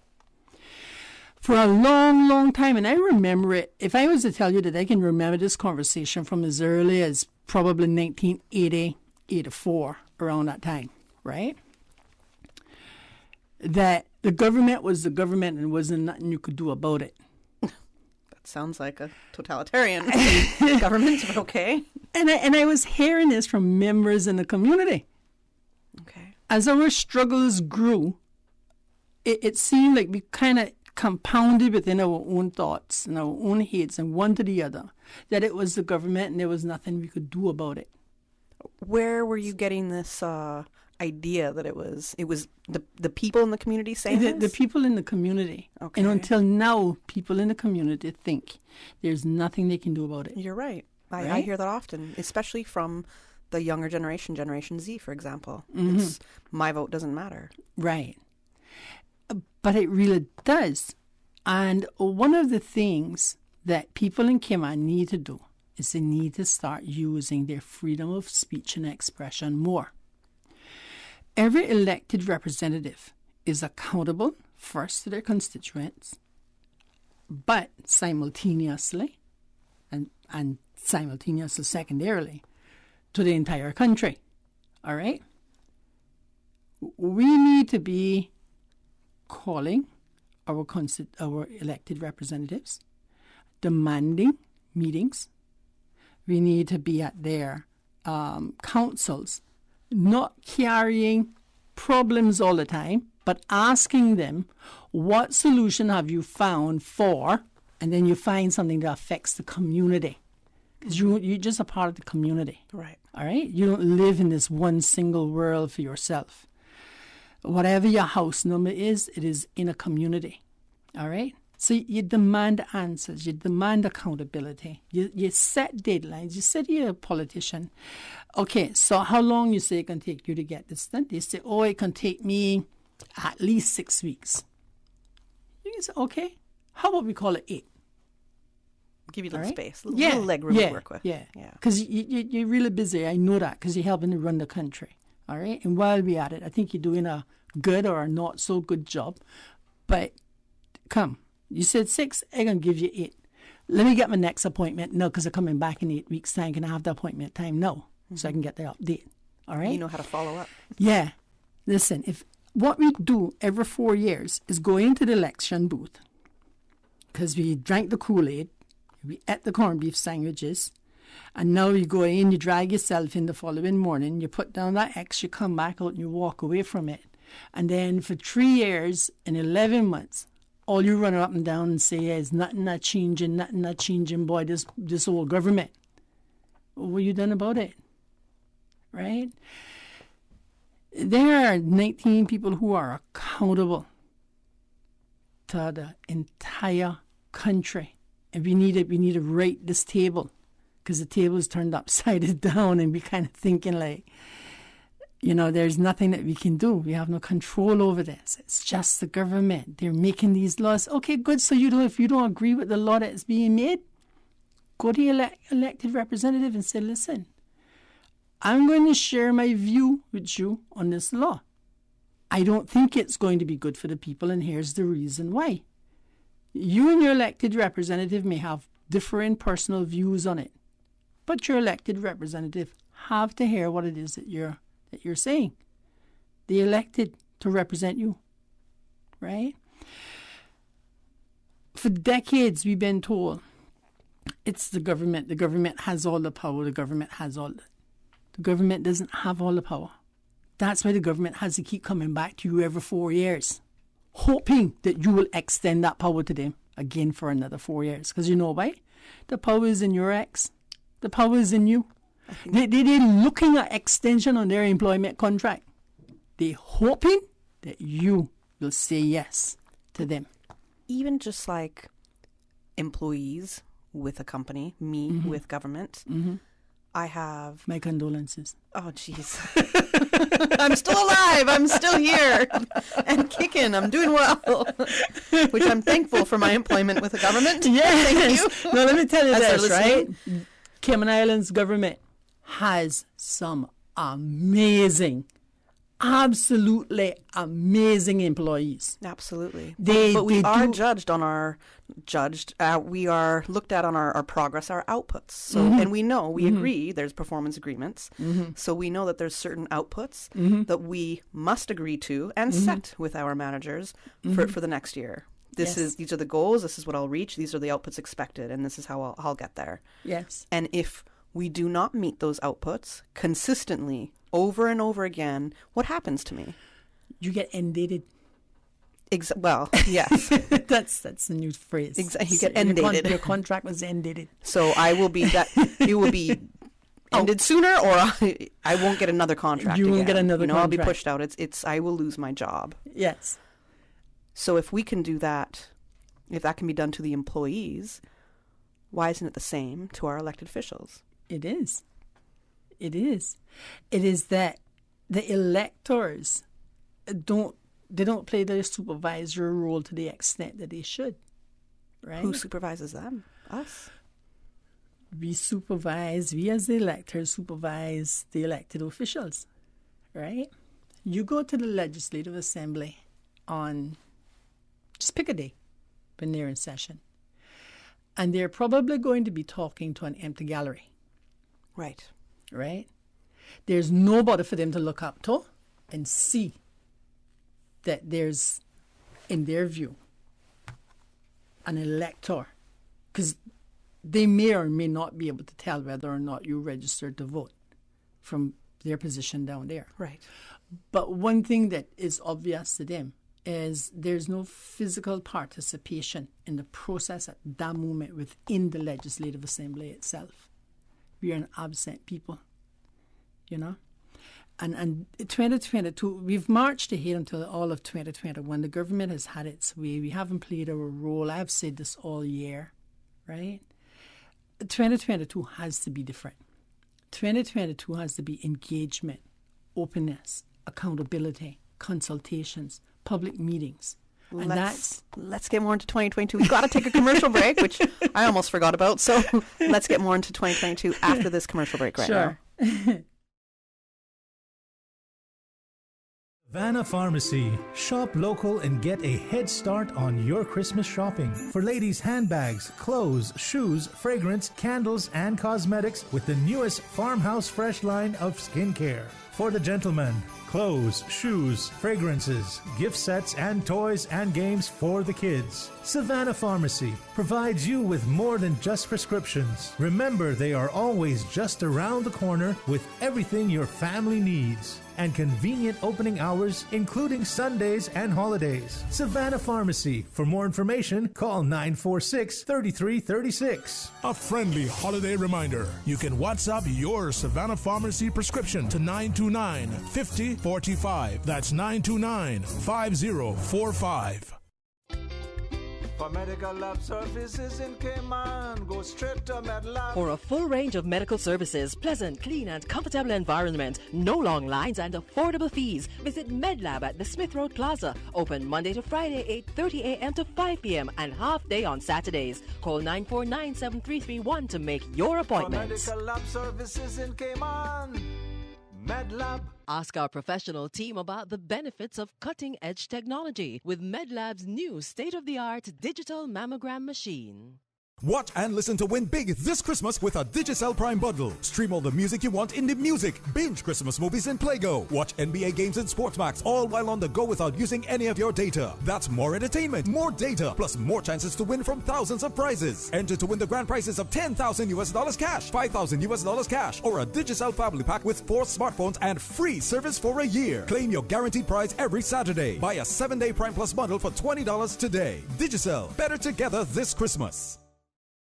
Speaker 15: For a long, long time, and I remember it, if I was to tell you that I can remember this conversation from as early as probably 1980, 84, around that time, right? That the government was the government and wasn't nothing you could do about it.
Speaker 7: That sounds like a totalitarian government, but okay.
Speaker 15: And I was hearing this from members in the community.
Speaker 7: Okay.
Speaker 15: As our struggles grew, it seemed like we kind of compounded within our own thoughts and our own heads and one to the other that it was the government and there was nothing we could do about it.
Speaker 7: Where were you getting this idea that it was the people in the community saying
Speaker 15: the
Speaker 7: this?
Speaker 15: people in the community.
Speaker 7: Okay.
Speaker 15: And until now, people in the community think there's nothing they can do about it.
Speaker 7: You're right. I
Speaker 15: Right?
Speaker 7: hear that often, especially from the younger generation, Generation Z, for example.
Speaker 15: Mhm.
Speaker 7: It's my vote doesn't matter.
Speaker 15: Right. But it really does. And one of the things that people in Cayman need to do is they need to start using their freedom of speech and expression more. Every elected representative is accountable first to their constituents, but simultaneously, and simultaneously secondarily, to the entire country. All right? We need to be calling our elected representatives, demanding meetings. We need to be at their councils, not carrying problems all the time, but asking them, what solution have you found for, and then you find something that affects the community. Because you're just a part of the community.
Speaker 7: Right.
Speaker 15: All right? You don't live in this one single world for yourself. Whatever your house number is, it is in a community. All right? So you demand answers, you demand accountability, you set deadlines, you say to your politician, okay, so how long you say it can take you to get this done? They say, oh, it can take me at least 6 weeks. You can say, okay, how about we call it 8?
Speaker 7: Give you a little space,
Speaker 15: little
Speaker 7: leg room to work with.
Speaker 15: Yeah. Because you're really busy. I know that because you're helping to run the country. All right. And while we're at it, I think you're doing a good or a not so good job. But come, you said 6, I'm going to give you 8. Let me get my next appointment. No, because I'm coming back in 8 weeks' time. Can I have the appointment time? No. So I can get the update. All right.
Speaker 7: You know how to follow up.
Speaker 15: Yeah. Listen, if what we do every 4 years is go into the election booth because we drank the Kool-Aid, we ate the corned beef sandwiches, and now you go in, you drag yourself in the following morning, you put down that X, you come back out and you walk away from it. And then for 3 years and 11 months, all you run up and down and say is nothing not changing, boy, this old government. What you done about it? Right? There are 19 people who are accountable to the entire country. And we need to rate this table because the table is turned upside down and we kind of thinking like, there's nothing that we can do. We have no control over this. It's just the government. They're making these laws. Okay, good. So if you don't agree with the law that's being made, go to your elected representative and say, listen, I'm going to share my view with you on this law. I don't think it's going to be good for the people, and here's the reason why. You and your elected representative may have different personal views on it, but your elected representative have to hear what it is that you're saying. They elected to represent you, right? For decades, we've been told it's the government. The government has all the power. The government doesn't have all the power. That's why the government has to keep coming back to you every 4 years, hoping that you will extend that power to them again for another 4 years. Because you know why? The power is in your ex. The power is in you. They're looking at extension on their employment contract. They're hoping that you will say yes to them.
Speaker 7: Even just like employees with a company, me with government, I have...
Speaker 15: My condolences.
Speaker 7: Oh, jeez. I'm still alive. I'm still here and kicking. I'm doing well, which I'm thankful for my employment with the government.
Speaker 15: Yes.
Speaker 7: Thank you.
Speaker 15: Now, let me tell you this, right? Cayman Islands government has some absolutely amazing employees.
Speaker 7: Absolutely. But we are judged on our we are looked at on our progress, our outputs. So, and we know, we agree, there's performance agreements. So we know that there's certain outputs that we must agree to and set with our managers for the next year. These are the goals. This is what I'll reach. These are the outputs expected, and this is how I'll get there.
Speaker 15: Yes.
Speaker 7: And if we do not meet those outputs consistently over and over again, what happens to me?
Speaker 15: You get inundated.
Speaker 7: Well, yes.
Speaker 15: That's the new phrase.
Speaker 7: You get inundated.
Speaker 15: Your contract was inundated.
Speaker 7: So I will be that. It will be ended sooner, or I won't get another contract.
Speaker 15: You won't get another contract.
Speaker 7: I'll be pushed out. It's I will lose my job.
Speaker 15: Yes.
Speaker 7: So if we can do that, if that can be done to the employees, why isn't it the same to our elected officials?
Speaker 15: It is. It is. It is that the electors don't play their supervisory role to the extent that they should. Right?
Speaker 7: Who supervises them? Us.
Speaker 15: We as the electors supervise the elected officials. Right? You go to the Legislative Assembly on, just pick a day when they're in session, and they're probably going to be talking to an empty gallery.
Speaker 7: Right.
Speaker 15: Right? There's nobody for them to look up to and see that there's, in their view, an elector. Because they may or may not be able to tell whether or not you registered to vote from their position down there.
Speaker 7: Right.
Speaker 15: But one thing that is obvious to them is there's no physical participation in the process at that moment within the Legislative Assembly itself. We are an absent people, And 2022, we've marched ahead until all of 2021. The government has had its way. We haven't played our role. I've said this all year, right? 2022 has to be different. 2022 has to be engagement, openness, accountability, consultations, public meetings. And
Speaker 7: let's get more into 2022. We've got to take a commercial break, which I almost forgot about. So let's get more into 2022 after this commercial break now.
Speaker 12: Savannah Pharmacy. Shop local and get a head start on your Christmas shopping. For ladies' handbags, clothes, shoes, fragrance, candles, and cosmetics with the newest Farmhouse Fresh line of skincare. For the gentlemen, clothes, shoes, fragrances, gift sets, and toys and games for the kids. Savannah Pharmacy provides you with more than just prescriptions. Remember, they are always just around the corner with everything your family needs. And convenient opening hours, including Sundays and holidays. Savannah Pharmacy. For more information, call 946-3336.
Speaker 4: A friendly holiday reminder. You can WhatsApp your Savannah Pharmacy prescription to 929-5045. That's 929-5045.
Speaker 6: For medical lab services in Cayman, go straight to MedLab.
Speaker 14: For a full range of medical services, pleasant, clean and comfortable environment, no long lines and affordable fees, visit MedLab at the Smith Road Plaza. Open Monday to Friday, 8:30 a.m. to 5 p.m. and half day on Saturdays. Call 949-7331 to make your appointments.
Speaker 6: For medical lab services in Cayman, MedLab.
Speaker 19: Ask our professional team about the benefits of cutting-edge technology with MedLab's new state-of-the-art digital mammogram machine.
Speaker 11: Watch and listen to win big this Christmas with a Digicel Prime bundle. Stream all the music you want in the music. Binge Christmas movies in PlayGo. Watch NBA games in Sportsmax, all while on the go without using any of your data. That's more entertainment, more data, plus more chances to win from thousands of prizes. Enter to win the grand prizes of $10,000 cash, $5,000 cash, or a Digicel family pack with 4 smartphones and free service for a year. Claim your guaranteed prize every Saturday. Buy a 7-day Prime Plus bundle for $20 today. Digicel, better together this Christmas.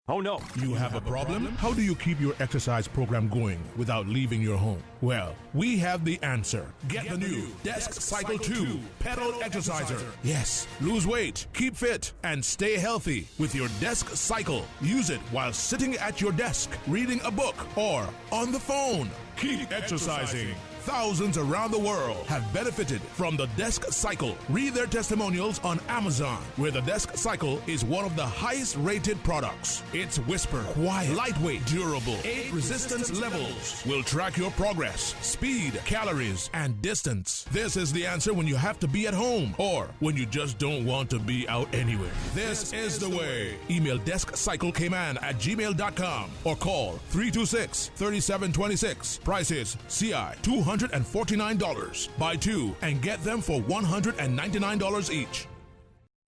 Speaker 4: Oh no. You have a problem? How do you keep your exercise program going without leaving your home? Well, we have the answer. Get the new Desk Cycle 2 Pedal Exerciser. Yes, lose weight, keep fit, and stay healthy with your Desk Cycle. Use it while sitting at your desk, reading a book, or on the phone. Keep exercising. Thousands around the world have benefited from the Desk Cycle. Read their testimonials on Amazon, where the Desk Cycle is one of the highest rated products. It's whisper, quiet, lightweight, durable, 8 resistance levels. Will track your progress, speed, calories, and distance. This is the answer when you have to be at home or when you just don't want to be out anywhere. This is the way. Email deskcyclecayman@gmail.com or call 326-3726. Price is CI $249. Buy 2 and get them for $199 each.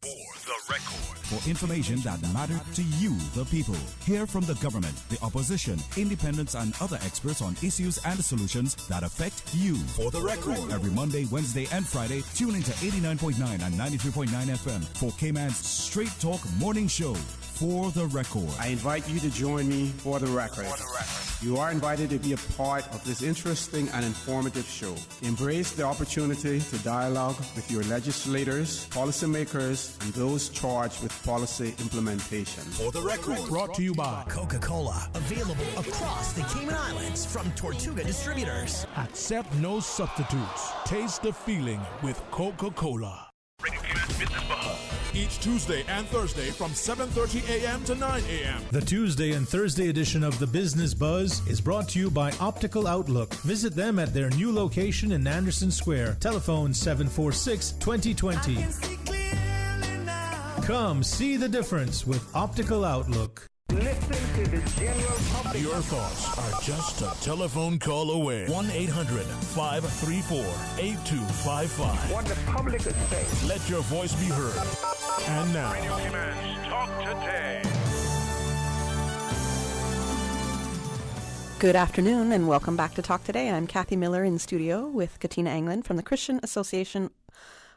Speaker 18: For the record.
Speaker 20: For information that matters to you, the people. Hear from the government, the opposition, independents, and other experts on issues and solutions that affect you.
Speaker 18: For the record.
Speaker 20: Every Monday, Wednesday, and Friday, tune into 89.9 and 93.9 FM for Cayman's Straight Talk Morning Show. For the record.
Speaker 21: I invite you to join me for the record. You are invited to be a part of this interesting and informative show. Embrace the opportunity to dialogue with your legislators, policymakers, and those charged with policy implementation.
Speaker 18: For the record.
Speaker 4: Brought to you by
Speaker 22: Coca-Cola. Available across the Cayman Islands from Tortuga Distributors.
Speaker 4: Accept no substitutes. Taste the feeling with Coca-Cola. Each Tuesday and Thursday from 7:30 a.m. to 9 a.m.
Speaker 12: The Tuesday and Thursday edition of The Business Buzz is brought to you by Optical Outlook. Visit them at their new location in Anderson Square. Telephone 746-2020. Come see the difference with Optical Outlook.
Speaker 17: Listen to the general public.
Speaker 4: Your thoughts are just a telephone call away. 1-800-534-8255.
Speaker 17: What the public is saying.
Speaker 4: Let your voice be heard. And now,
Speaker 17: Radio Cayman's Talk Today.
Speaker 7: Good afternoon and welcome back to Talk Today. I'm Kathy Miller in studio with Katina Anglin from the Christian Association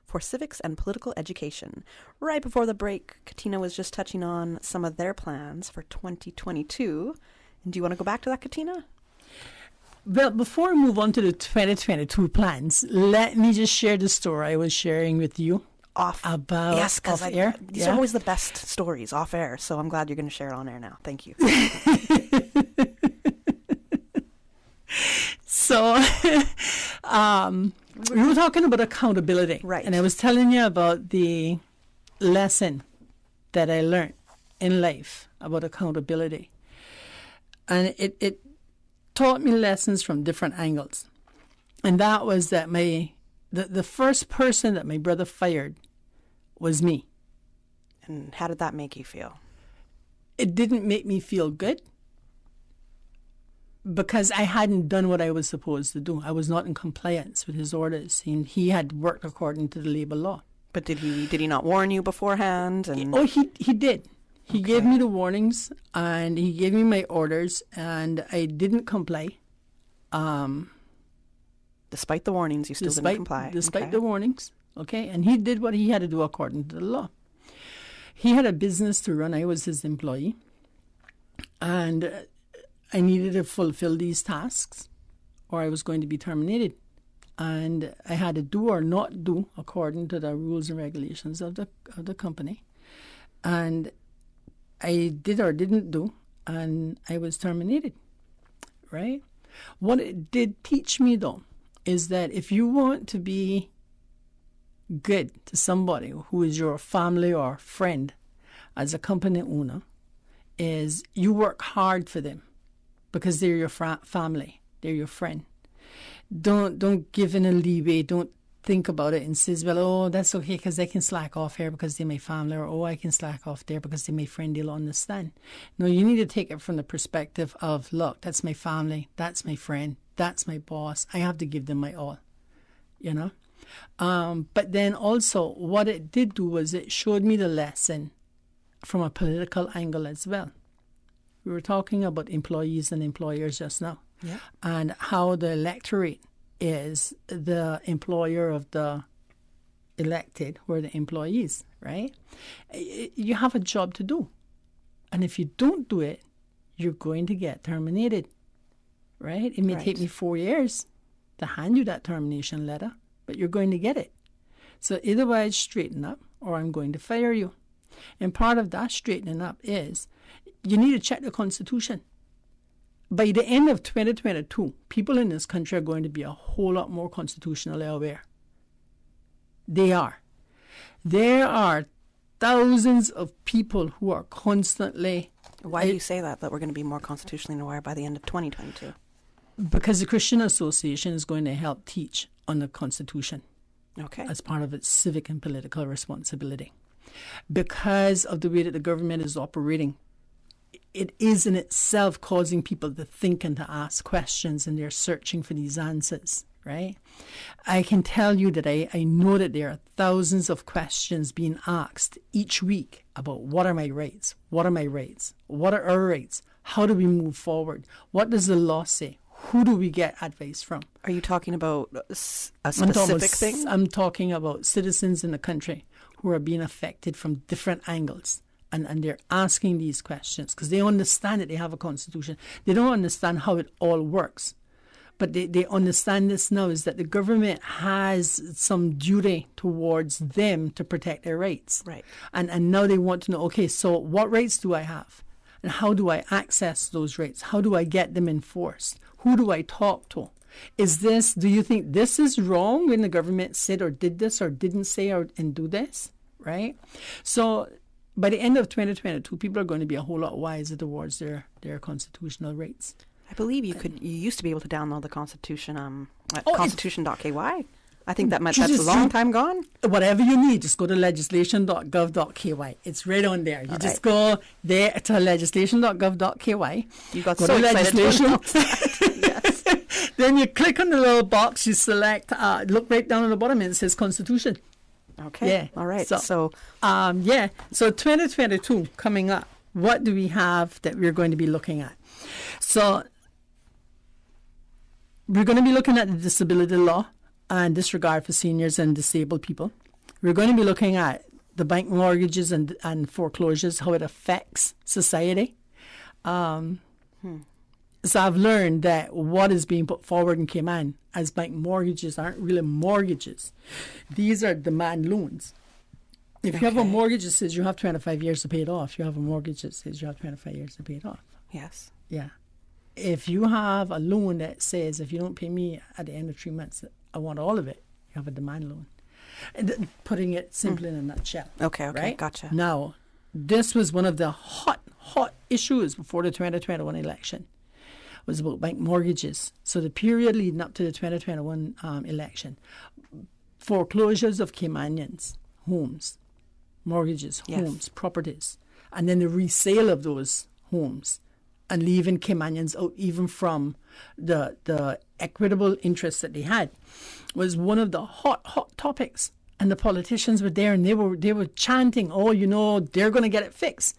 Speaker 7: for Civics and Political Education. Right before the break, Katina was just touching on some of their plans for 2022. And do you want to go back to that, Katina?
Speaker 15: Well, before we move on to the 2022 plans, let me just share the story I was sharing with you about
Speaker 7: yes, because
Speaker 15: air.
Speaker 7: These are always the best stories off air, so I'm glad you're going to share it on air now. Thank you.
Speaker 15: So, we were talking about accountability.
Speaker 7: Right.
Speaker 15: And I was telling you about the lesson that I learned in life about accountability. And it taught me lessons from different angles. And that was that the first person that my brother fired was me.
Speaker 7: And how did that make you feel?
Speaker 15: It didn't make me feel good because I hadn't done what I was supposed to do. I was not in compliance with his orders. And he had worked according to the labor law.
Speaker 7: But did he not warn you beforehand? And
Speaker 15: Oh, he did. He gave me the warnings and he gave me my orders and I didn't comply.
Speaker 7: Despite the warnings, you still didn't comply.
Speaker 15: Despite the warnings, okay? And he did what he had to do according to the law. He had a business to run. I was his employee. And I needed to fulfill these tasks or I was going to be terminated. And I had to do or not do according to the rules and regulations of the company. And I did or didn't do, and I was terminated, right? What it did teach me, though, is that if you want to be good to somebody who is your family or friend as a company owner, is you work hard for them because they're your family, they're your friend. Don't give in a leeway. Don't think about it and says, well, oh, that's okay because I can slack off here because they're my family, or oh, I can slack off there because they're my friend, they'll understand. No, you need to take it from the perspective of, look, that's my family, that's my friend, that's my boss. I have to give them my all, you know. But then also what it did do was it showed me the lesson from a political angle as well. We were talking about employees and employers just now. Yeah. And how the electorate is the employer of the elected, who are the employees, right? You have a job to do. And if you don't do it, you're going to get terminated, right? It may take me 4 years to hand you that termination letter, but you're going to get it. So either way, straighten up or I'm going to fire you. And part of that straightening up is you need to check the Constitution. By the end of 2022, people in this country are going to be a whole lot more constitutionally aware. They are. There are thousands of people who are constantly...
Speaker 7: Why do you say that we're going to be more constitutionally aware by the end of 2022?
Speaker 15: Because the Christian Association is going to help teach on the Constitution.
Speaker 7: Okay.
Speaker 15: As part of its civic and political responsibility. Because of the way that the government is operating, it is in itself causing people to think and to ask questions, and they're searching for these answers, right? I can tell you that I know that there are thousands of questions being asked each week about what are my rights? What are my rights? What are our rights? How do we move forward? What does the law say? Who do we get advice from?
Speaker 7: Are you talking about a specific thing?
Speaker 15: I'm talking about citizens in the country who are being affected from different angles. And they're asking these questions because they understand that they have a constitution. They don't understand how it all works. But they understand this now is that the government has some duty towards them to protect their rights.
Speaker 7: Right.
Speaker 15: And now they want to know, okay, so what rights do I have? And how do I access those rights? How do I get them enforced? Who do I talk to? Do you think this is wrong when the government said or did this or didn't say and do this? Right? So by the end of 2022, people are going to be a whole lot wiser towards their constitutional rights.
Speaker 7: I believe you used to be able to download the Constitution at constitution.ky. I think that's a long time gone.
Speaker 15: Whatever you need, just go to legislation.gov.ky. It's right on there. You just go there to legislation.gov.ky.
Speaker 7: You got
Speaker 15: go
Speaker 7: so
Speaker 15: to
Speaker 7: excited
Speaker 15: legislation. Yes. Then you click on the little box, you select, look right down at the bottom and it says Constitution.
Speaker 7: Okay.
Speaker 15: Yeah.
Speaker 7: All right.
Speaker 15: So 2022 coming up. What do we have that we're going to be looking at? So we're going to be looking at the disability law and disregard for seniors and disabled people. We're going to be looking at the bank mortgages and foreclosures, how it affects society. So I've learned that what is being put forward in Cayman as bank mortgages aren't really mortgages. These are demand loans. If you have a mortgage that says you have 25 years to pay it off, you have a mortgage that says you have 25 years to pay it off.
Speaker 7: Yes.
Speaker 15: Yeah. If you have a loan that says if you don't pay me at the end of 3 months, I want all of it, you have a demand loan. And putting it simply in a nutshell.
Speaker 7: Okay,
Speaker 15: right?
Speaker 7: Gotcha.
Speaker 15: Now, this was one of the hot issues before the 2021 election, was about bank mortgages. So the period leading up to the 2021 election, foreclosures of Caymanians, homes, mortgages, homes, properties, and then the resale of those homes, and leaving Caymanians out even from the equitable interest that they had, was one of the hot topics. And the politicians were there, and they were chanting, "Oh, they're going to get it fixed."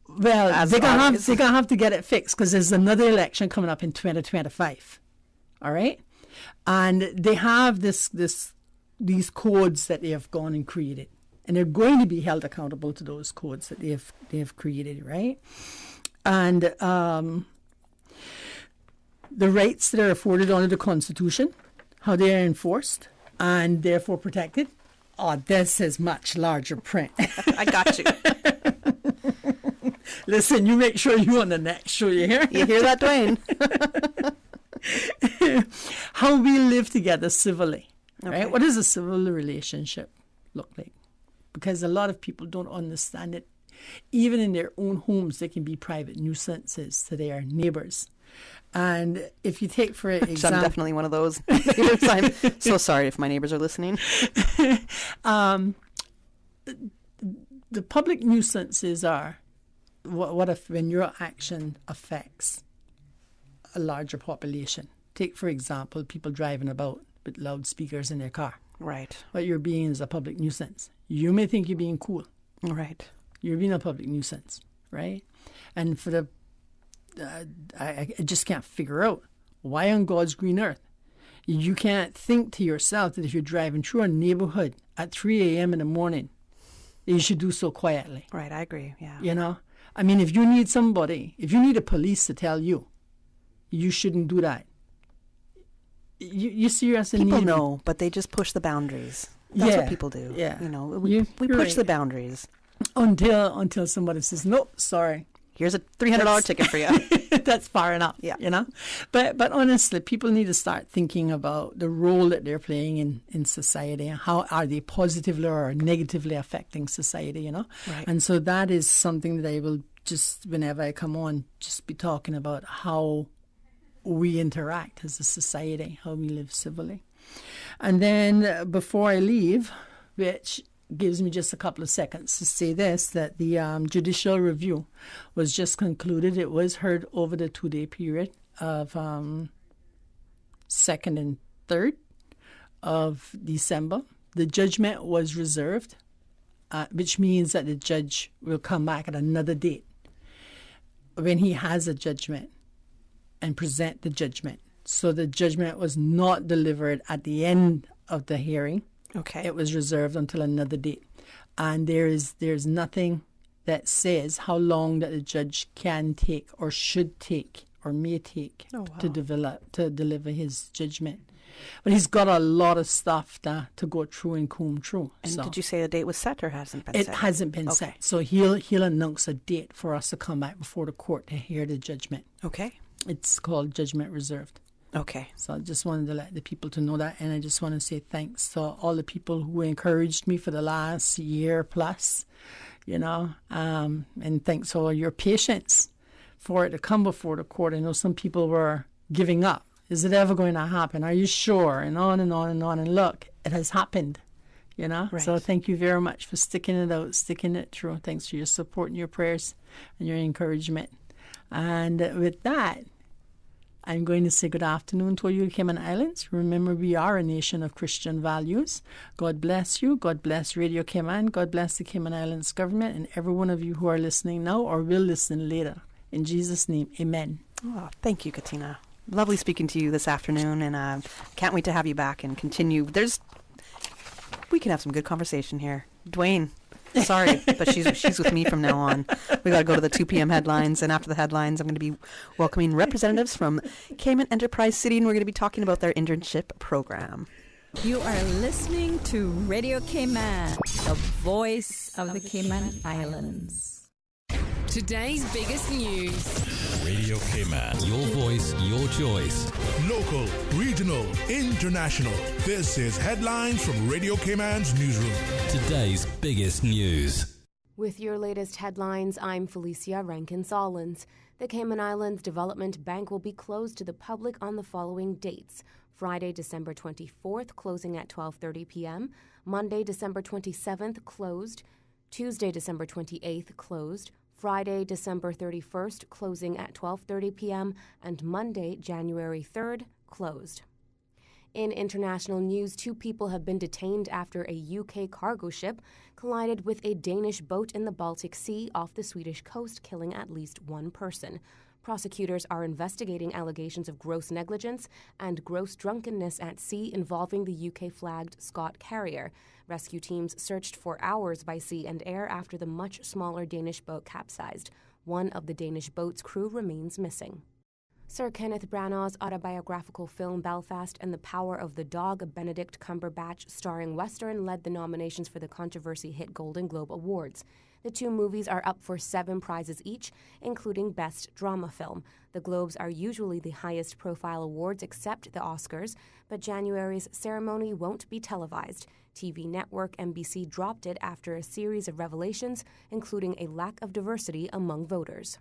Speaker 15: Well, they're gonna have to get it fixed because there's another election coming up in 2025. All right, and they have these codes that they have gone and created, and they're going to be held accountable to those codes that they have created, right? And the rights that are afforded under the Constitution, how they are enforced and therefore protected. Oh, this is much larger print.
Speaker 7: I got you.
Speaker 15: Listen, you make sure you're on the next show, you hear?
Speaker 7: You hear that, Dwayne?
Speaker 15: How we live together civilly, right? What does a civil relationship look like? Because a lot of people don't understand it. Even in their own homes, they can be private nuisances to their neighbors. And if you take, for example...
Speaker 7: I'm definitely one of those neighbors. I'm so sorry if my neighbors are listening.
Speaker 15: The public nuisances are, what if when your action affects a larger population? Take, for example, people driving about with loudspeakers in their car.
Speaker 7: Right.
Speaker 15: What you're being is a public nuisance. You may think you're being cool.
Speaker 7: Right.
Speaker 15: You're being a public nuisance, right? And for the... I just can't figure out why on God's green earth you can't think to yourself that if you're driving through a neighborhood at 3 a.m. in the morning, you should do so quietly.
Speaker 7: Right, I agree, yeah.
Speaker 15: I mean, if you need a police to tell you, you shouldn't do that. You seriously
Speaker 7: People know, but they just push the boundaries. That's what people do.
Speaker 15: Yeah.
Speaker 7: We push the boundaries.
Speaker 15: Until somebody says, nope, sorry.
Speaker 7: Here's a $300 ticket for you.
Speaker 15: That's far enough, But honestly, people need to start thinking about the role that they're playing in society and how are they positively or negatively affecting society,
Speaker 7: Right.
Speaker 15: And so that is something that I will just, whenever I come on, just be talking about how we interact as a society, how we live civilly. And then before I leave, which gives me just a couple of seconds to say this, that the judicial review was just concluded. It was heard over the 2-day period of 2nd and 3rd of December. The judgment was reserved, which means that the judge will come back at another date when he has a judgment and present the judgment. So the judgment was not delivered at the end of the hearing.
Speaker 7: Okay.
Speaker 15: It was reserved until another date. And there's nothing that says how long that the judge can take or should take or may take to deliver his judgment. But he's got a lot of stuff to go through and comb through.
Speaker 7: And did you say the date was set or hasn't been set?
Speaker 15: It hasn't been set. So he'll announce a date for us to come back before the court to hear the judgment.
Speaker 7: Okay.
Speaker 15: It's called judgment reserved.
Speaker 7: Okay.
Speaker 15: So I just wanted to let the people to know that, and I just want to say thanks to all the people who encouraged me for the last year plus, and thanks for all your patience for it to come before the court. I know some people were giving up. Is it ever going to happen? Are you sure? And on and on and on. And look, it has happened, Right. So thank you very much for sticking it out, sticking it through. Thanks for your support and your prayers and your encouragement. And with that, I'm going to say good afternoon to you, Cayman Islands. Remember, we are a nation of Christian values. God bless you. God bless Radio Cayman. God bless the Cayman Islands government and every one of you who are listening now or will listen later. In Jesus' name, amen.
Speaker 7: Oh, thank you, Katina. Lovely speaking to you this afternoon, and can't wait to have you back and continue. We can have some good conversation here. Dwayne, Sorry, but she's with me from now on. We got to go to the 2 p.m. headlines, and after the headlines, I'm going to be welcoming representatives from Cayman Enterprise City, and we're going to be talking about their internship program.
Speaker 2: You are listening to Radio Cayman, the voice of the Cayman Islands.
Speaker 3: Today's biggest news.
Speaker 18: Radio Cayman, your voice, your choice.
Speaker 9: Local, regional, international. This is Headlines from Radio Cayman's newsroom.
Speaker 18: Today's biggest news.
Speaker 3: With your latest headlines, I'm Felicia Rankin-Solins. The Cayman Islands Development Bank will be closed to the public on the following dates. Friday, December 24th, closing at 12:30 p.m. Monday, December 27th, closed. Tuesday, December 28th, closed. Friday, December 31st, closing at 12:30 p.m. and Monday, January 3rd, closed. In international news, 2 people have been detained after a UK cargo ship collided with a Danish boat in the Baltic Sea off the Swedish coast, killing at least 1 person. Prosecutors are investigating allegations of gross negligence and gross drunkenness at sea involving the UK-flagged Scott carrier. Rescue teams searched for hours by sea and air after the much smaller Danish boat capsized. One of the Danish boat's crew remains missing. Sir Kenneth Branagh's autobiographical film Belfast and the Power of the Dog, Benedict Cumberbatch starring Western, led the nominations for the controversy hit Golden Globe Awards. The 2 movies are up for 7 prizes each, including Best Drama Film. The Globes are usually the highest profile awards except the Oscars, but January's ceremony won't be televised. TV network NBC dropped it after a series of revelations, including a lack of diversity among voters.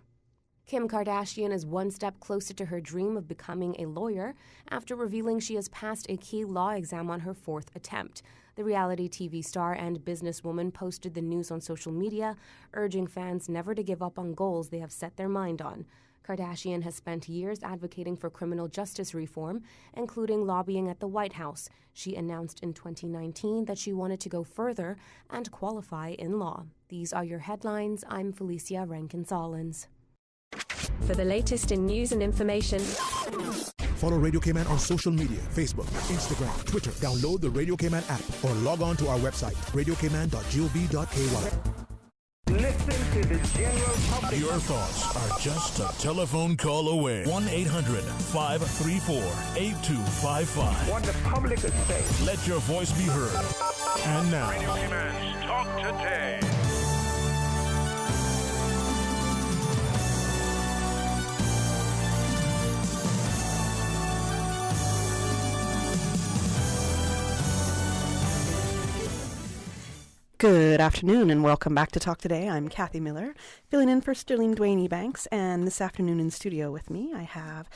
Speaker 3: Kim Kardashian is one step closer to her dream of becoming a lawyer after revealing she has passed a key law exam on her 4th attempt. The reality TV star and businesswoman posted the news on social media, urging fans never to give up on goals they have set their mind on. Kardashian has spent years advocating for criminal justice reform, including lobbying at the White House. She announced in 2019 that she wanted to go further and qualify in law. These are your headlines. I'm Felicia Rankin-Solins.
Speaker 23: For the latest in news and information,
Speaker 11: Follow Radio Cayman on social media, Facebook, Instagram, Twitter. Download the Radio Cayman app or log on to our website, radiocayman.gov.ky.
Speaker 17: Listen to the general public.
Speaker 4: Your thoughts are just a telephone call away. 1-800-534-8255.
Speaker 17: What the public is saying.
Speaker 4: Let your voice be heard. And now,
Speaker 17: Radio Cayman's Talk Today.
Speaker 7: Good afternoon and welcome back to Talk Today. I'm Kathy Miller, filling in for Sterling Dwayne Ebanks, and this afternoon in studio with me I have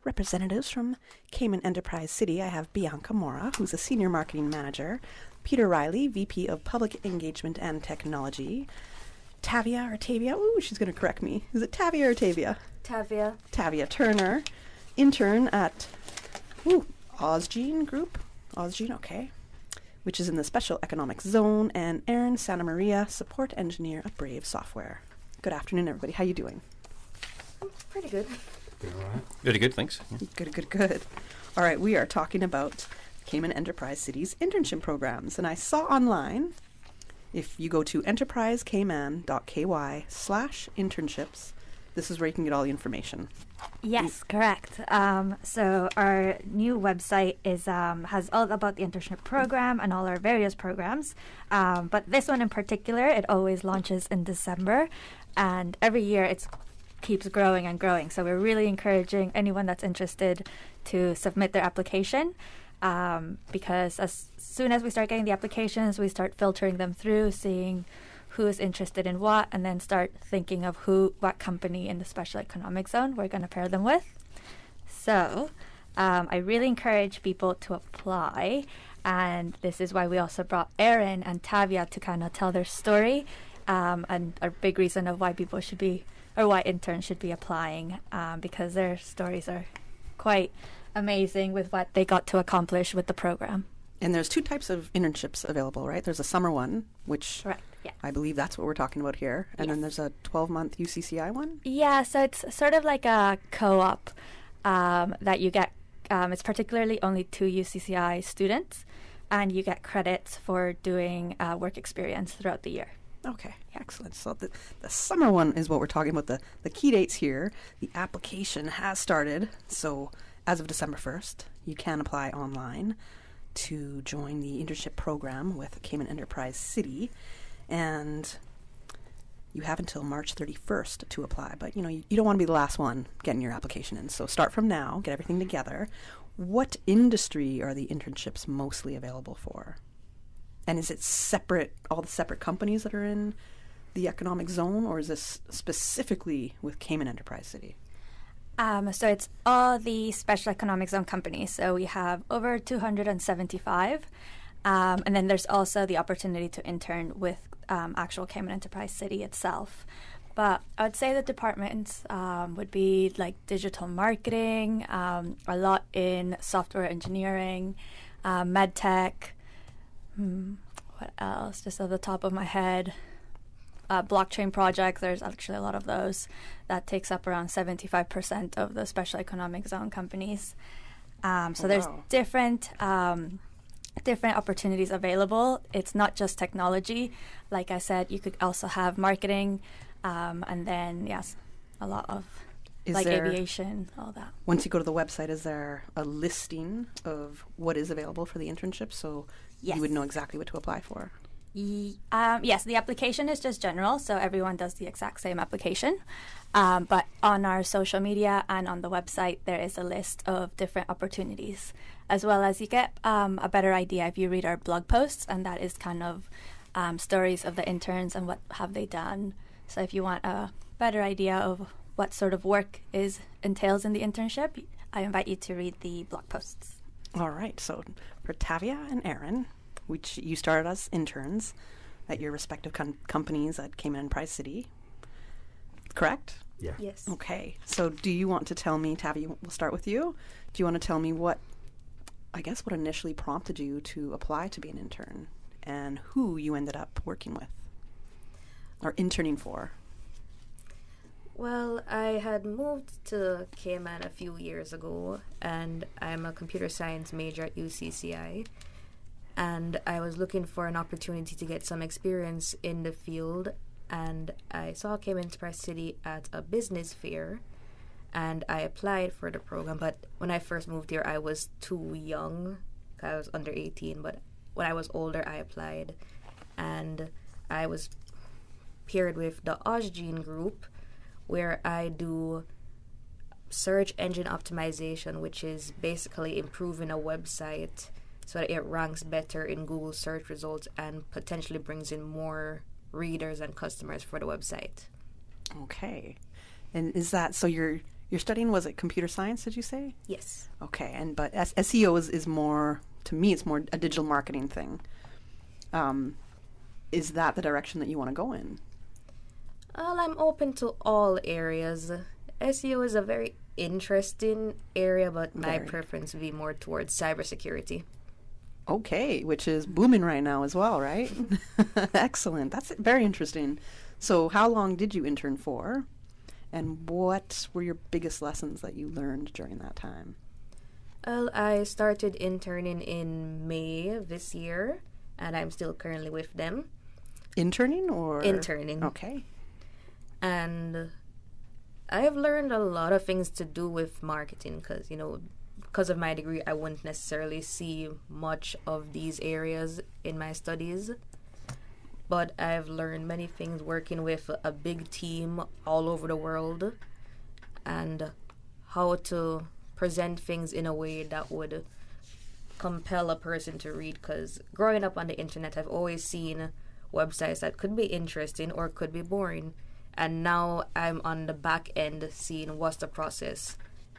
Speaker 7: representatives from Cayman Enterprise City. I have Bianca Mora, who's a Senior Marketing Manager, Peter Riley, VP of Public Engagement and Technology, Tavia, ooh, she's going to correct me. Is it Tavia or Tavia?
Speaker 23: Tavia.
Speaker 7: Tavia Turner, intern at Ozgene Group. Ozgene, okay. Which is in the Special Economic Zone, and Aaron Santa Maria, Support Engineer at Brave Software. Good afternoon, everybody. How you doing?
Speaker 23: Pretty good.
Speaker 24: Very good, thanks. Yeah.
Speaker 7: Good. All right, we are talking about Cayman Enterprise City's internship programs, and I saw online, if you go to enterprisecayman.ky/internships, this is where you can get all the information.
Speaker 25: Yes, correct. So our new website is has all about the internship program and all our various programs. But this one in particular, it always launches in December, and every year it keeps growing and growing. So we're really encouraging anyone that's interested to submit their application, because as soon as we start getting the applications, we start filtering them through, seeing who is interested in what, and then start thinking of what company in the Special Economic Zone we're going to pair them with. So I really encourage people to apply, and this is why we also brought Erin and Tavia to kind of tell their story, and a big reason of why people should be, or why interns should be applying, because their stories are quite amazing with what they got to accomplish with the program.
Speaker 7: And there's 2 types of internships available, right? There's a summer one, which I believe that's what we're talking about here. And then there's a 12-month UCCI one?
Speaker 25: Yeah, so it's sort of like a co-op that you get. It's particularly only to UCCI students, and you get credits for doing work experience throughout the year.
Speaker 7: Okay, excellent. So the summer one is what we're talking about. The key dates here. The application has started. So as of December 1st, you can apply online to join the internship program with Cayman Enterprise City. And you have until March 31st to apply. But, you don't want to be the last one getting your application in. So start from now, get everything together. What industry are the internships mostly available for? And is it separate, all the separate companies that are in the economic zone, or is this specifically with Cayman Enterprise City?
Speaker 25: So it's all the special economic zone companies. So we have over 275. And then there's also the opportunity to intern with actual Cayman Enterprise City itself. But I would say the departments would be like digital marketing, a lot in software engineering, med tech. What else? Just off the top of my head. Blockchain projects, there's actually a lot of those. That takes up around 75% of the special economic zone companies. So there's different opportunities available. It's not just technology. Like I said, you could also have marketing, and then, yes, a lot of aviation, all that.
Speaker 7: Once you go to the website, is there a listing of what is available for the internship? So you would know exactly what to apply for.
Speaker 25: Yes, the application is just general, so everyone does the exact same application. But on our social media and on the website, there is a list of different opportunities, as well as you get a better idea if you read our blog posts, and that is kind of stories of the interns and what have they done. So if you want a better idea of what sort of work entails in the internship, I invite you to read the blog posts.
Speaker 7: All right. So for Tavia and Aaron, which you started as interns at your respective companies at Cayman Enterprise City, correct?
Speaker 1: Yeah.
Speaker 25: Yes.
Speaker 7: Okay. So do you want to tell me, Tavia, we'll start with you. Do you want to tell me what initially prompted you to apply to be an intern and who you ended up working with or interning for?
Speaker 5: Well, I had moved to Cayman a few years ago, and I'm a computer science major at UCCI. And I was looking for an opportunity to get some experience in the field, and I saw Cayman Enterprise City at a business fair, and I applied for the program. But when I first moved here, I was too young. I was under 18, but when I was older, I applied, and I was paired with the Ozgene group, where I do search engine optimization, which is basically improving a website so that it ranks better in Google search results and potentially brings in more readers and customers for the website.
Speaker 7: Okay. And is that, so you're studying, was it computer science, did you say?
Speaker 5: Yes.
Speaker 7: Okay. But SEO is more, to me, it's more a digital marketing thing. Is that the direction that you want to go in?
Speaker 5: Well, I'm open to all areas. SEO is a very interesting area, but my preference would be more towards cybersecurity.
Speaker 7: Okay, which is booming right now as well, right? Excellent. That's very interesting. So how long did you intern for? And what were your biggest lessons that you learned during that time?
Speaker 5: Well, I started interning in May of this year, and I'm still currently with them.
Speaker 7: Interning or?
Speaker 5: Interning.
Speaker 7: Okay.
Speaker 5: And I have learned a lot of things to do with marketing because of my degree, I wouldn't necessarily see much of these areas in my studies. But I've learned many things working with a big team all over the world and how to present things in a way that would compel a person to read. Because growing up on the internet, I've always seen websites that could be interesting or could be boring. And now I'm on the back end seeing what's the process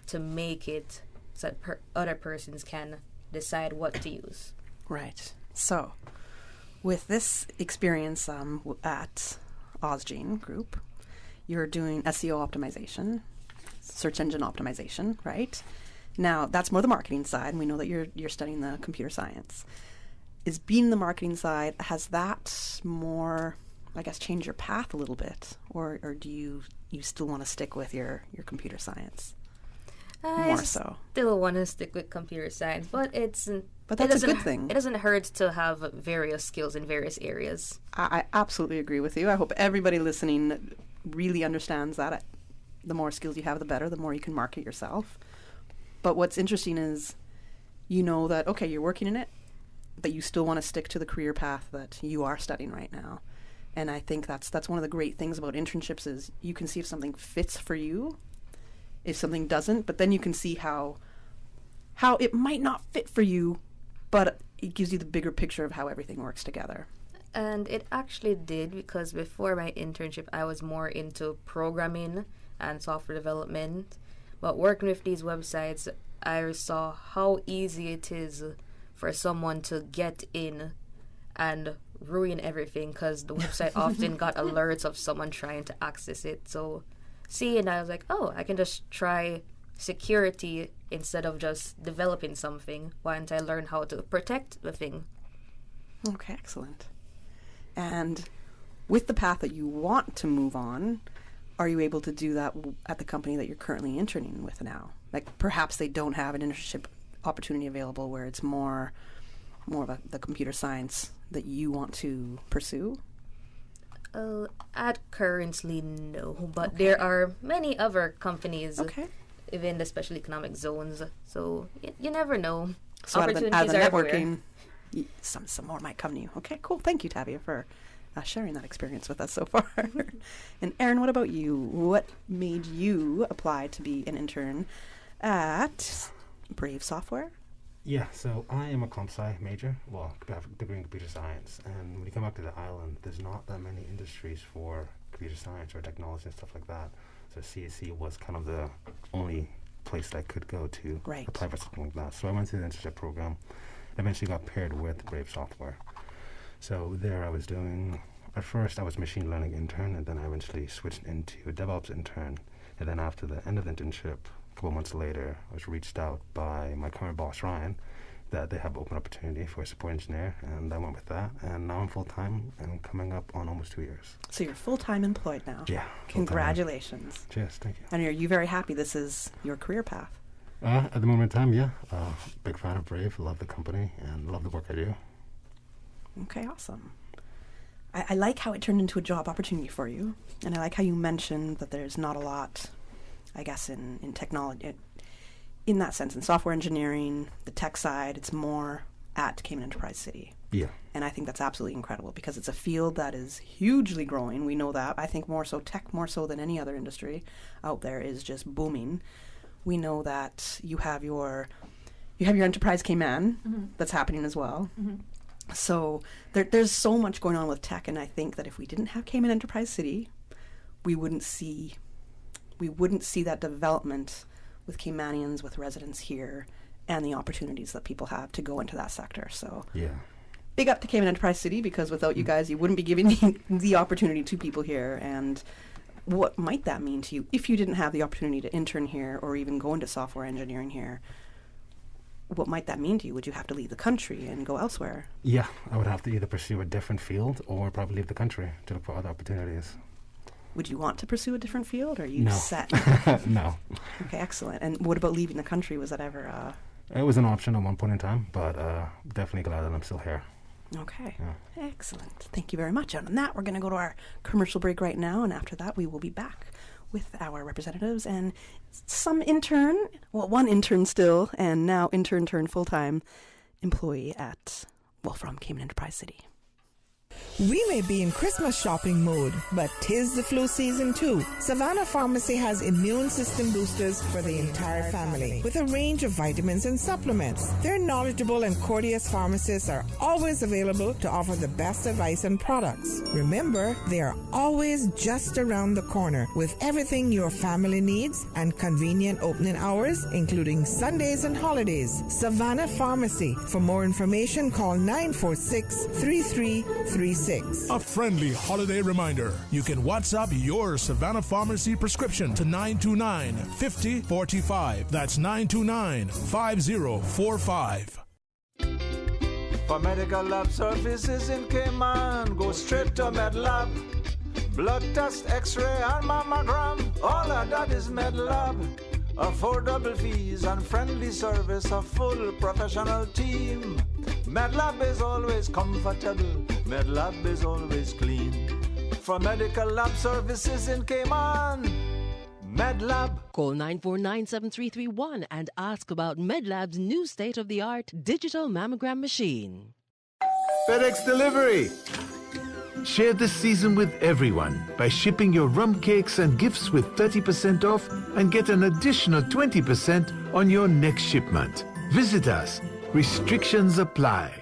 Speaker 5: to make it so that other persons can decide what to use.
Speaker 7: Right. So, with this experience at Ozgene Group, you're doing SEO optimization, search engine optimization, right? Now, that's more the marketing side, and we know that you're studying the computer science. Is being the marketing side, has that more, I guess, changed your path a little bit? Or do you still want to stick with your computer science?
Speaker 5: I still want to stick with computer science, but it's
Speaker 7: But that's a good thing.
Speaker 5: It doesn't hurt to have various skills in various areas.
Speaker 7: I absolutely agree with you. I hope everybody listening really understands that. The more skills you have, the better. The more you can market yourself. But what's interesting is you know that, okay, you're working in it, but you still want to stick to the career path that you are studying right now. And I think that's one of the great things about internships is you can see if something fits for you, if something doesn't, but then you can see how it might not fit for you, but it gives you the bigger picture of how everything works together.
Speaker 5: And it actually did, because before my internship, I was more into programming and software development. But working with these websites, I saw how easy it is for someone to get in and ruin everything, because the website often got alerts of someone trying to access it. So seeing that, I was like, oh, I can just try security instead of just developing something. Why don't I learn how to protect the thing?
Speaker 7: Okay, excellent. And with the path that you want to move on, are you able to do that at the company that you're currently interning with now? Like perhaps they don't have an internship opportunity available where it's more of the computer science that you want to pursue?
Speaker 5: At currently, no. But there are many other companies within the special economic zones. So you never know.
Speaker 7: So
Speaker 5: Opportunities
Speaker 7: out of the
Speaker 5: are
Speaker 7: networking,
Speaker 5: everywhere.
Speaker 7: some more might come to you. Okay, cool. Thank you, Tavia, for sharing that experience with us so far. And Aaron, what about you? What made you apply to be an intern at Brave Software?
Speaker 1: Yeah, so I am a comp sci major, well, I have a degree in computer science, and when you come back to the island, there's not that many industries for computer science or technology and stuff like that. So CSE was kind of the only place that I could go to apply for something like that. So I went through the internship program, eventually got paired with Brave Software. So there I was doing, at first I was machine learning intern, and then I eventually switched into a DevOps intern. And then after the end of the internship, a couple months later, I was reached out by my current boss, Ryan, that they have open opportunity for a support engineer, and I went with that. And now I'm full-time and coming up on almost 2 years.
Speaker 7: So you're full-time employed now?
Speaker 1: Yeah.
Speaker 7: Congratulations.
Speaker 1: Cheers, thank you.
Speaker 7: And are you very happy this is your career path?
Speaker 1: At the moment in time, yeah. Big fan of Brave, love the company, and love the work I do.
Speaker 7: Okay, awesome. I like how it turned into a job opportunity for you, and I like how you mentioned that there's not a lot, I guess, in technology, in that sense, in software engineering, the tech side, it's more at Cayman Enterprise City.
Speaker 1: Yeah.
Speaker 7: And I think that's absolutely incredible because it's a field that is hugely growing. We know that. I think more so tech, more so than any other industry out there, is just booming. We know that you have your Enterprise Cayman that's happening as well. Mm-hmm. So there's so much going on with tech, and I think that if we didn't have Cayman Enterprise City, we wouldn't see that development with Caymanians, with residents here, and the opportunities that people have to go into that sector. So
Speaker 1: yeah,
Speaker 7: big up to Cayman Enterprise City, because without you guys, you wouldn't be giving the opportunity to people here. And what might that mean to you if you didn't have the opportunity to intern here or even go into software engineering here? What might that mean to you? Would you have to leave the country and go elsewhere?
Speaker 1: Yeah, I would have to either pursue a different field or probably leave the country to look for other opportunities.
Speaker 7: Would you want to pursue a different field, or are you set?
Speaker 1: No.
Speaker 7: Okay, excellent. And what about leaving the country? Was that ever...
Speaker 1: It was an option at one point in time, but definitely glad that I'm still here.
Speaker 7: Okay.
Speaker 1: Yeah.
Speaker 7: Excellent. Thank you very much. And on that, we're going to go to our commercial break right now, and after that, we will be back with our representatives and some one intern still, and now intern turned full-time employee from Cayman Enterprise City.
Speaker 8: We may be in Christmas shopping mode, but 'tis the flu season too. Savannah Pharmacy has immune system boosters for the entire family with a range of vitamins and supplements. Their knowledgeable and courteous pharmacists are always available to offer the best advice and products. Remember, they are always just around the corner with everything your family needs and convenient opening hours, including Sundays and holidays. Savannah Pharmacy. For more information, call 946-3336.
Speaker 4: A friendly holiday reminder. You can WhatsApp your Savannah Pharmacy prescription to 929-5045. That's 929-5045.
Speaker 6: For medical lab services in Cayman, go straight to MedLab. Blood test, x-ray, and mammogram. All of that is MedLab. affordable fees and friendly service, a full professional team. MedLab is always comfortable, MedLab is always clean. For medical lab services in Cayman, MedLab.
Speaker 10: Call 949-7331 and ask about MedLab's new state-of-the-art digital mammogram machine.
Speaker 13: FedEx Delivery. Share this season with everyone by shipping your rum cakes and gifts with 30% off and get an additional 20% on your next shipment. Visit us. Restrictions apply.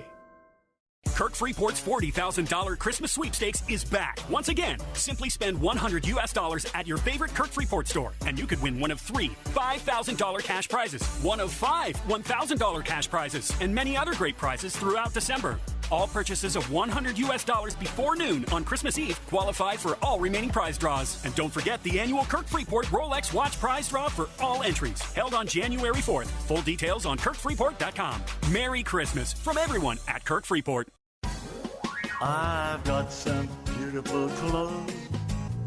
Speaker 14: Kirk Freeport's $40,000 Christmas sweepstakes is back. Once again, simply spend $100 at your favorite Kirk Freeport store, and you could win one of 3 $5,000 cash prizes, one of 5 $1,000 cash prizes, and many other great prizes throughout December. All purchases of $100 before noon on Christmas Eve qualify for all remaining prize draws. And don't forget the annual Kirk Freeport Rolex watch prize draw for all entries, held on January 4th. Full details on KirkFreeport.com. Merry Christmas from everyone at Kirk Freeport.
Speaker 16: I've got some beautiful clothes.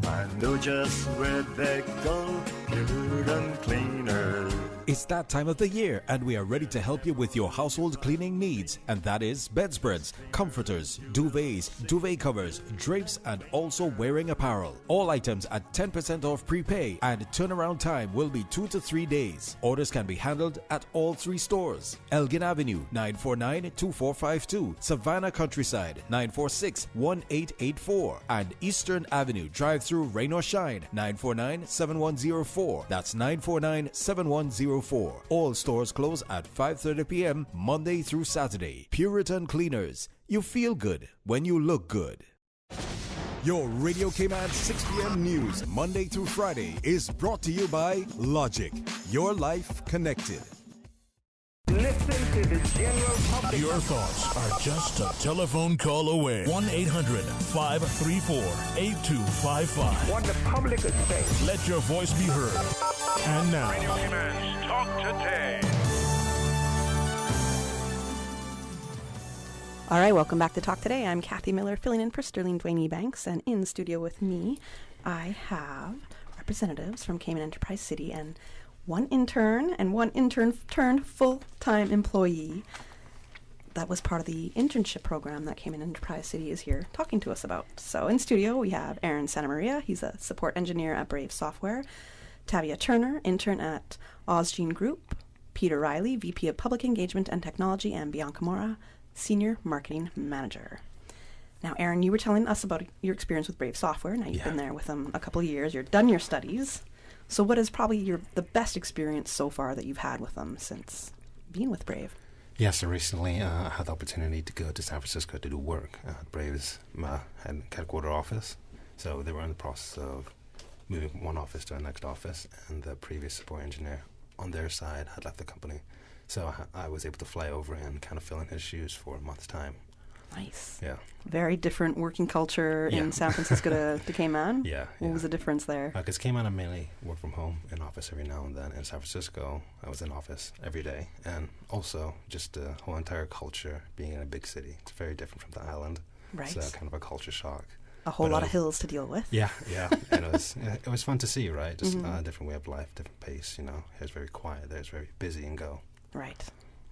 Speaker 16: I know just where they go. Puritan Cleaners.
Speaker 11: It's that time of the year, and we are ready to help you with your household cleaning needs, and that is bedspreads, comforters, duvets, duvet covers, drapes, and also wearing apparel. All items at 10% off prepay, and turnaround time will be 2 to 3 days. Orders can be handled at all 3 stores: Elgin Avenue 949-2452, Savannah Countryside 946-1884, and Eastern Avenue Drive-Through Rain or Shine 949-7104. That's 949-7104. All stores close at 5:30 p.m. Monday through Saturday. Puritan Cleaners. You feel good when you look good.
Speaker 20: Your Radio Cayman 6 p.m. news, Monday through Friday, is brought to you by Logic. Your life connected.
Speaker 17: Listen to the general public.
Speaker 4: Your thoughts are just a telephone call away. 1-800-534-8255.
Speaker 17: What the public is saying.
Speaker 4: Let your voice be heard. And now,
Speaker 17: Radio Cayman's Talk Today.
Speaker 7: All right, welcome back to Talk Today. I'm Kathy Miller, filling in for Sterling Dwayne Ebanks, and in studio with me, I have representatives from Cayman Enterprise City and one intern and one intern turned full-time employee that was part of the internship program that Cayman Enterprise City is here talking to us about. So in studio, we have Aaron Santamaria. He's a support engineer at Brave Software. Tavia Turner, intern at Ozgene Group. Peter Riley, VP of Public Engagement and Technology, and Bianca Mora, Senior Marketing Manager. Now, Aaron, you were telling us about your experience with Brave Software. Now, you've been there with them a couple of years. You've done your studies. So what is probably the best experience so far that you've had with them since being with Brave?
Speaker 1: Yeah, so recently I had the opportunity to go to San Francisco to do work at Brave's headquarter office. So they were in the process of moving from one office to the next office, and the previous support engineer on their side had left the company. So I was able to fly over and kind of fill in his shoes for a month's time.
Speaker 7: Nice.
Speaker 1: Yeah.
Speaker 7: Very different working culture in San Francisco to Cayman.
Speaker 1: Yeah.
Speaker 7: What was the difference there?
Speaker 1: Because Cayman, I mainly work from home, in office every now and then. In San Francisco, I was in office every day. And also just the whole entire culture being in a big city. It's very different from the island.
Speaker 7: Right.
Speaker 1: It's kind of a culture shock.
Speaker 7: A whole lot of hills to deal with.
Speaker 1: Yeah. And it was fun to see, right? Just a different way of life, different pace, Here's very quiet, there's very busy and go.
Speaker 7: Right.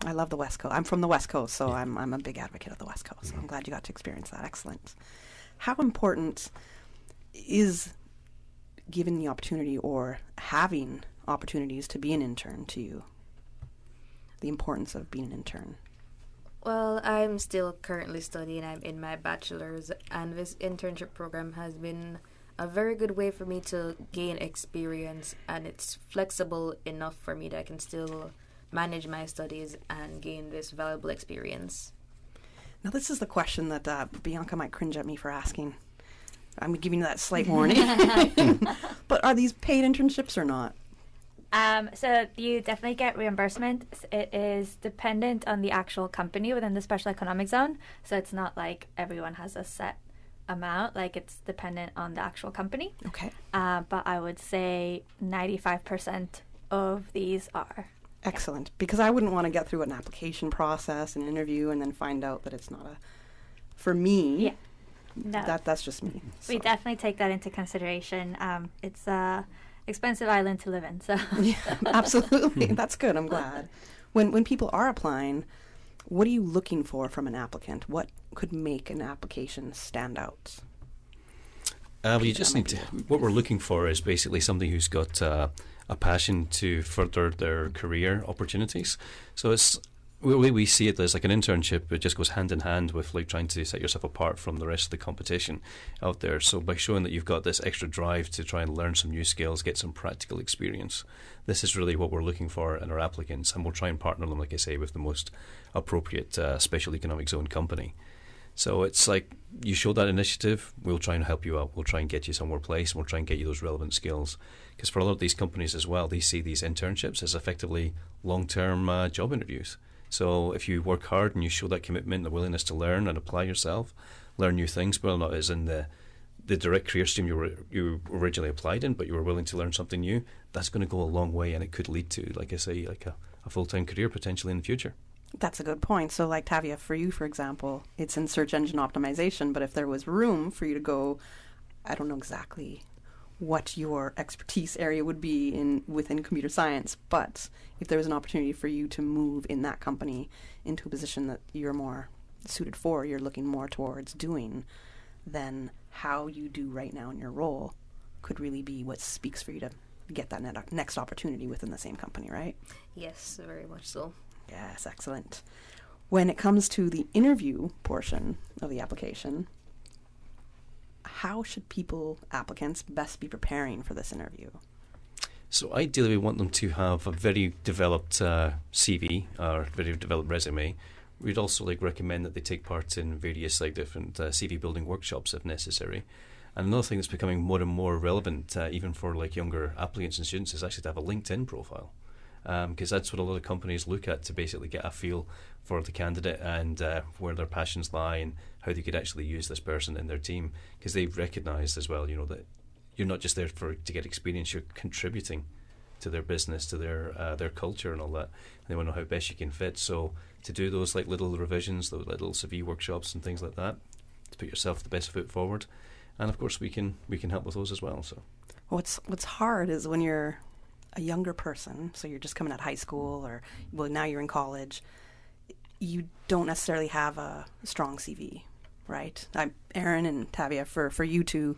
Speaker 7: I love the West Coast. I'm from the West Coast, so I'm a big advocate of the West Coast. I'm glad you got to experience that. Excellent. How important is giving the opportunity or having opportunities to be an intern to you? The importance of being an intern.
Speaker 5: Well, I'm still currently studying. I'm in my bachelor's, and this internship program has been a very good way for me to gain experience, and it's flexible enough for me that I can still manage my studies and gain this valuable experience.
Speaker 7: Now, this is the question that Bianca might cringe at me for asking. I'm giving you that slight warning. But are these paid internships or not?
Speaker 25: So you definitely get reimbursement. It is dependent on the actual company within the special economic zone. So it's not like everyone has a set amount. Like, it's dependent on the actual company.
Speaker 7: Okay.
Speaker 25: But I would say 95% of these are.
Speaker 7: Excellent. Because I wouldn't want to get through an application process, an interview, and then find out that it's not for me.
Speaker 25: Yeah. No.
Speaker 7: That's just me.
Speaker 25: We definitely take that into consideration. It's a expensive island to live in. So
Speaker 7: yeah, absolutely. That's good. I'm glad. When people are applying, what are you looking for from an applicant? What could make an application stand out?
Speaker 24: Well, you just need to. What we're looking for is basically somebody who's got a passion to further their career opportunities. So it's the way we see it as like an internship. It just goes hand in hand with like trying to set yourself apart from the rest of the competition out there. So by showing that you've got this extra drive to try and learn some new skills, get some practical experience, this is really what we're looking for in our applicants, and we'll try and partner them, like I say, with the most appropriate special economic zone company. So it's like you show that initiative, we'll try and help you out. We'll try and get you somewhere placed, and we'll try and get you those relevant skills. Because for a lot of these companies as well, they see these internships as effectively long-term job interviews. So if you work hard and you show that commitment, the willingness to learn and apply yourself, learn new things, whether or not it's in the direct career stream you originally applied in, but you were willing to learn something new, that's going to go a long way, and it could lead to, like I say, like a full-time career potentially in the future.
Speaker 7: That's a good point. So like Tavia, for you, for example, it's in search engine optimization, but if there was room for you to go, I don't know exactly what your expertise area would be within computer science, but if there was an opportunity for you to move in that company into a position that you're more suited for, you're looking more towards doing, then how you do right now in your role could really be what speaks for you to get that next opportunity within the same company, right?
Speaker 5: Yes, very much so.
Speaker 7: Yes, excellent. When it comes to the interview portion of the application, how should applicants best be preparing for this interview?
Speaker 24: So ideally we want them to have a very developed CV or very developed resume. We'd also recommend that they take part in various different CV building workshops if necessary. And another thing that's becoming more and more relevant even for younger applicants and students is actually to have a LinkedIn profile. Because that's what a lot of companies look at to basically get a feel for the candidate and where their passions lie and how they could actually use this person in their team. Because they've recognised as well, that you're not just there to get experience, you're contributing to their business, to their culture and all that. And they want to know how best you can fit. So to do those little revisions, those little CV workshops and things like that, to put yourself the best foot forward. And of course we can help with those as well. So
Speaker 7: what's hard is when you're a younger person, so you're just coming out of high school or now you're in college, you don't necessarily have a strong CV, right? Aaron and Tavia, for you two,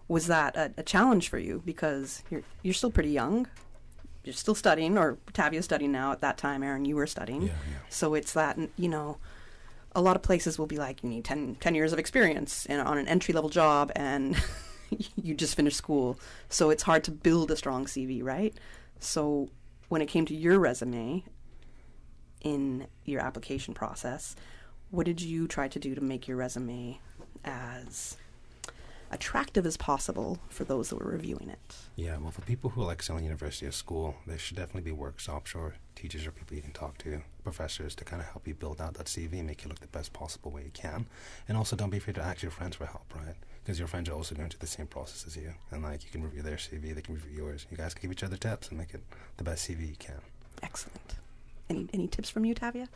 Speaker 7: was that a challenge for you because you're still pretty young, you're still studying, or Tavia's studying now. At that time, Aaron, you were studying.
Speaker 1: Yeah.
Speaker 7: So it's that, a lot of places will be like, you need 10 years of experience on an entry-level job, and you just finished school. So it's hard to build a strong CV, right? So when it came to your resume in your application process, what did you try to do to make your resume as attractive as possible for those that were reviewing it?
Speaker 1: Yeah, well, for people who like selling university or school, there should definitely be workshops or teachers or people you can talk to, professors, to kind of help you build out that CV and make it look the best possible way you can. And also don't be afraid to ask your friends for help, right? Because your friends are also going through the same process as you. And you can review their CV, they can review yours. You guys can give each other tips and make it the best CV you can.
Speaker 7: Excellent. Any tips from you, Tavia?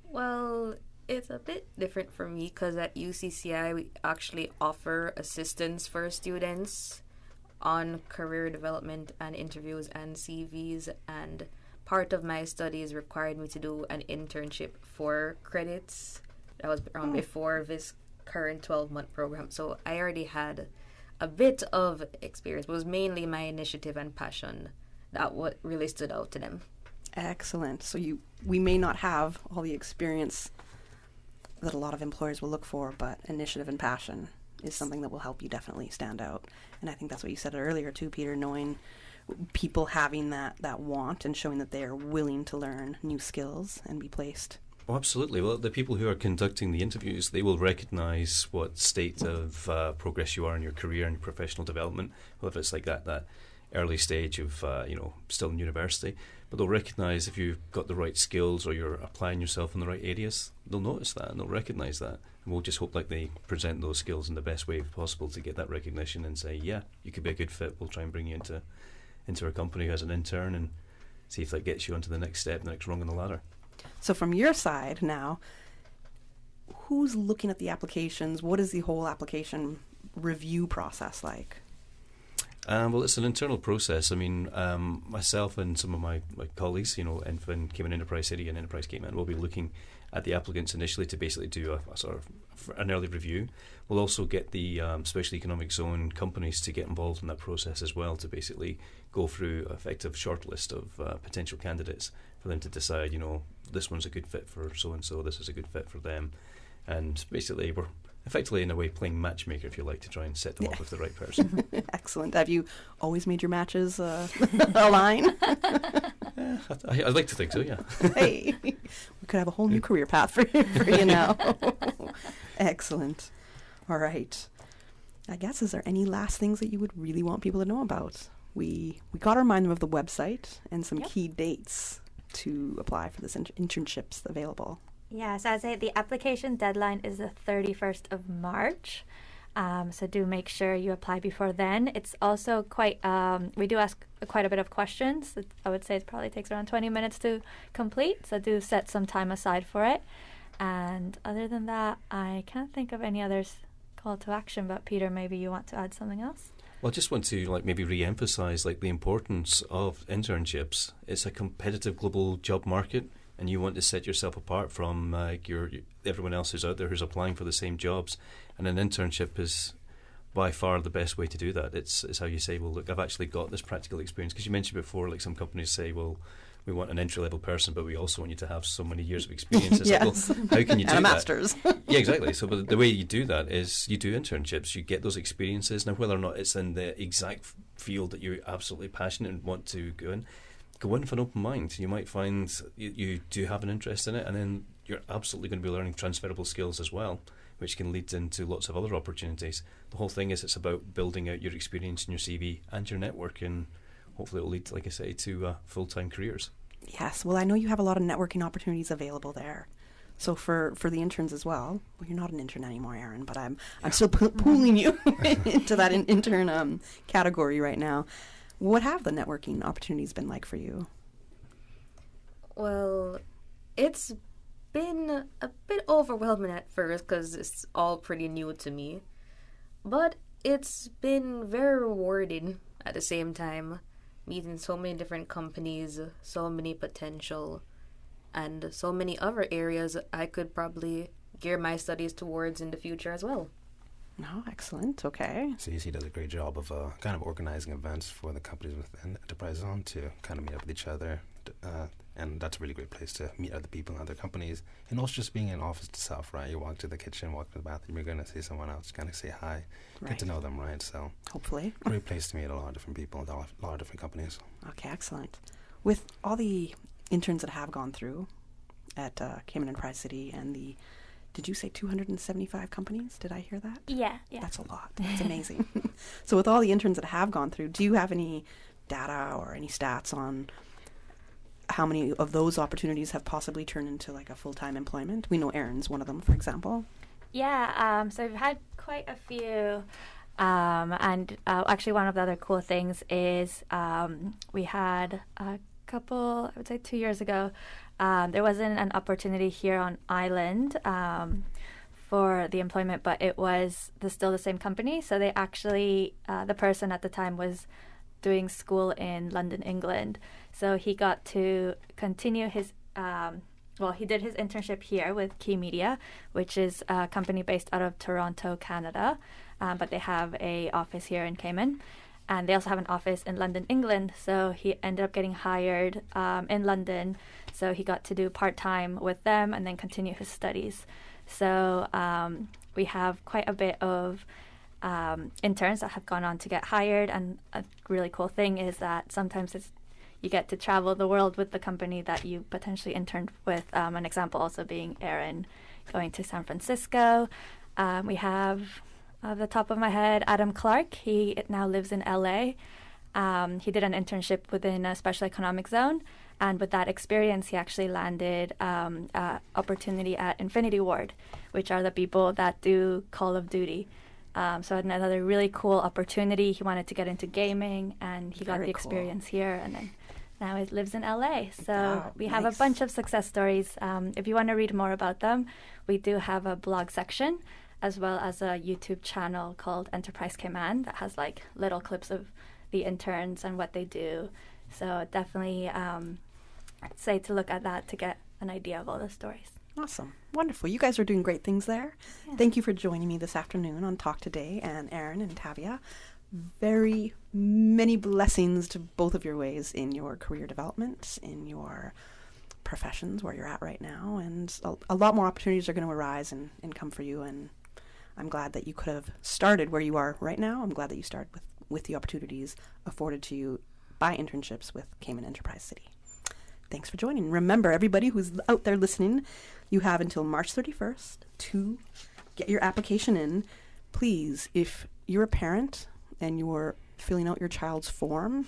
Speaker 5: Well, it's a bit different for me because at UCCI we actually offer assistance for students on career development and interviews and CVs, and part of my studies required me to do an internship for credits. That was around before this current 12-month program, so I already had a bit of experience. It was mainly my initiative and passion that what really stood out to them.
Speaker 7: Excellent. So we may not have all the experience that a lot of employers will look for, but initiative and passion is something that will help you definitely stand out. And I think that's what you said earlier too, Peter, knowing people having that want and showing that they are willing to learn new skills and be placed.
Speaker 24: Oh, absolutely. Well, the people who are conducting the interviews, they will recognise what state of progress you are in your career and your professional development, whether it's that early stage of, still in university. But they'll recognise if you've got the right skills or you're applying yourself in the right areas. They'll notice that and they'll recognise that. And we'll just hope they present those skills in the best way possible to get that recognition and say, yeah, you could be a good fit. We'll try and bring you into our company as an intern and see if that gets you onto the next step, the next rung on the ladder.
Speaker 7: So from your side now, who's looking at the applications? What is the whole application review process like?
Speaker 24: Well, it's an internal process. I mean, myself and some of my colleagues, in Cayman Enterprise City and Enterprise Cayman, will be looking at the applicants initially to basically do a sort of an early review. We'll also get the special economic zone companies to get involved in that process as well, to basically go through an effective shortlist of potential candidates for them to decide, this one's a good fit for so-and-so, this is a good fit for them. And basically we're effectively, in a way, playing matchmaker, if you like, to try and set them up with the right person.
Speaker 7: Excellent. Have you always made your matches align?
Speaker 24: I'd like to think so, yeah.
Speaker 7: Hey, we could have a whole new career path for you now. Excellent. All right. I guess, is there any last things that you would really want people to know about? We got to remind them of the website and some key dates to apply for this internships available.
Speaker 25: Yes, as the application deadline is the 31st of March. So do make sure you apply before then. It's also quite, we do ask quite a bit of questions. I would say it probably takes around 20 minutes to complete. So do set some time aside for it. And other than that, I can't think of any others call to action. But Peter, maybe you want to add something else?
Speaker 24: Well, I just want to maybe re-emphasize the importance of internships. It's a competitive global job market, and you want to set yourself apart from everyone else who's out there who's applying for the same jobs. And an internship is by far the best way to do that. It's how you say, well, look, I've actually got this practical experience. Because you mentioned before, some companies say, well, we want an entry-level person, but we also want you to have so many years of experience. It's
Speaker 7: yes.
Speaker 24: Well, how can you do
Speaker 7: and
Speaker 24: that?
Speaker 7: A master's.
Speaker 24: Yeah, exactly. So but the way you do that is you do internships. You get those experiences. Now, whether or not it's in the exact field that you're absolutely passionate and want to go in with an open mind. You might find you do have an interest in it, and then you're absolutely going to be learning transferable skills as well, which can lead into lots of other opportunities. The whole thing is it's about building out your experience in your CV and your network, and hopefully it will lead, like I say, to full-time careers.
Speaker 7: Yes. Well, I know you have a lot of networking opportunities available there. So for the interns as well, you're not an intern anymore, Aaron, but I'm still pulling you into that intern category right now. What have the networking opportunities been like for you?
Speaker 5: Well, it's been a bit overwhelming at first because it's all pretty new to me. But it's been very rewarding at the same time, meeting so many different companies, so many potential, and so many other areas I could probably gear my studies towards in the future as well.
Speaker 7: Oh, excellent. Okay.
Speaker 1: CEC does a great job of kind of organizing events for the companies within Enterprise Zone to kind of meet up with each other. And that's a really great place to meet other people in other companies. And also just being in office itself, right? You walk to the kitchen, walk to the bathroom, you're going to see someone else, kind of say hi, get to know them, right? So
Speaker 7: hopefully.
Speaker 1: Great place to meet a lot of different people, a lot of different companies.
Speaker 7: Okay, excellent. With all the interns that have gone through at Cayman Enterprise City and the, did you say 275 companies? Did I hear that?
Speaker 25: Yeah.
Speaker 7: That's a lot. That's amazing. So with all the interns that have gone through, do you have any data or any stats on how many of those opportunities have possibly turned into a full-time employment? We know Erin's one of them, for example.
Speaker 25: Yeah, so we've had quite a few. And actually one of the other cool things is we had a couple, I would say 2 years ago, there wasn't an opportunity here on island for the employment, but it was still the same company. So they actually, the person at the time was doing school in London, England. So he got to continue his, he did his internship here with Key Media, which is a company based out of Toronto, Canada. But they have a office here in Cayman. And they also have an office in London, England. So he ended up getting hired in London. So he got to do part-time with them and then continue his studies. So we have quite a bit of interns that have gone on to get hired. And a really cool thing is that sometimes you get to travel the world with the company that you potentially interned with. An example also being Aaron going to San Francisco. We have, off the top of my head, Adam Clark. He now lives in LA. He did an internship within a special economic zone. And with that experience, he actually landed an opportunity at Infinity Ward, which are the people that do Call of Duty. So another really cool opportunity. He wanted to get into gaming, and he got the experience here. And then now he lives in LA. So we have a bunch of success stories. If you want to read more about them, we do have a blog section. as well as a YouTube channel called Enterprise Cayman that has like little clips of the interns and what they do. So definitely I'd say to look at that to get an idea of all the stories.
Speaker 7: Awesome. Wonderful. You guys are doing great things there.
Speaker 25: Yeah.
Speaker 7: Thank you for joining me this afternoon on Talk Today, and Aaron and Tavia. Very many blessings to both of your ways in your career development, in your professions where you're at right now, and a lot more opportunities are going to arise and come for you, and I'm glad that you could have started where you are right now. I'm glad that you started with the opportunities afforded to you by internships with Cayman Enterprise City. Thanks for joining. Remember, everybody who's out there listening, you have until March 31st to get your application in. Please, if you're a parent and you're filling out your child's form,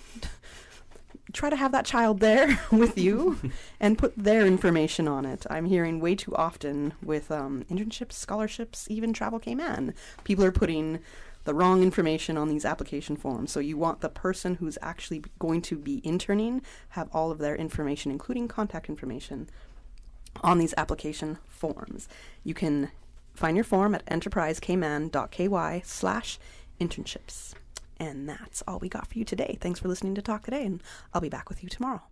Speaker 7: try to have that child there with you and put their information on it. I'm hearing way too often with internships, scholarships, even Travel Cayman, people are putting the wrong information on these application forms. So you want the person who's actually going to be interning have all of their information, including contact information, on these application forms. You can find your form at enterprisecayman.ky/internships. And that's all we got for you today. Thanks for listening to Talk Today, and I'll be back with you tomorrow.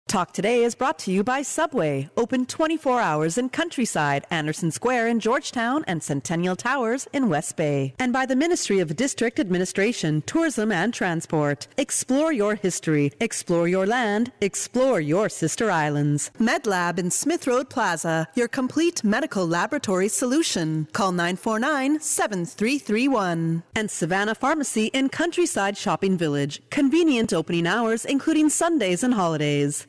Speaker 12: Talk Today is brought to you by Subway, open 24 hours in Countryside, Anderson Square in Georgetown, and Centennial Towers in West Bay. And by the Ministry of District Administration, Tourism and Transport. Explore your history, explore your land, explore your sister islands. MedLab in Smith Road Plaza, your complete medical laboratory solution. Call 949-7331. And Savannah Pharmacy in Countryside Shopping Village, convenient opening hours including Sundays and holidays.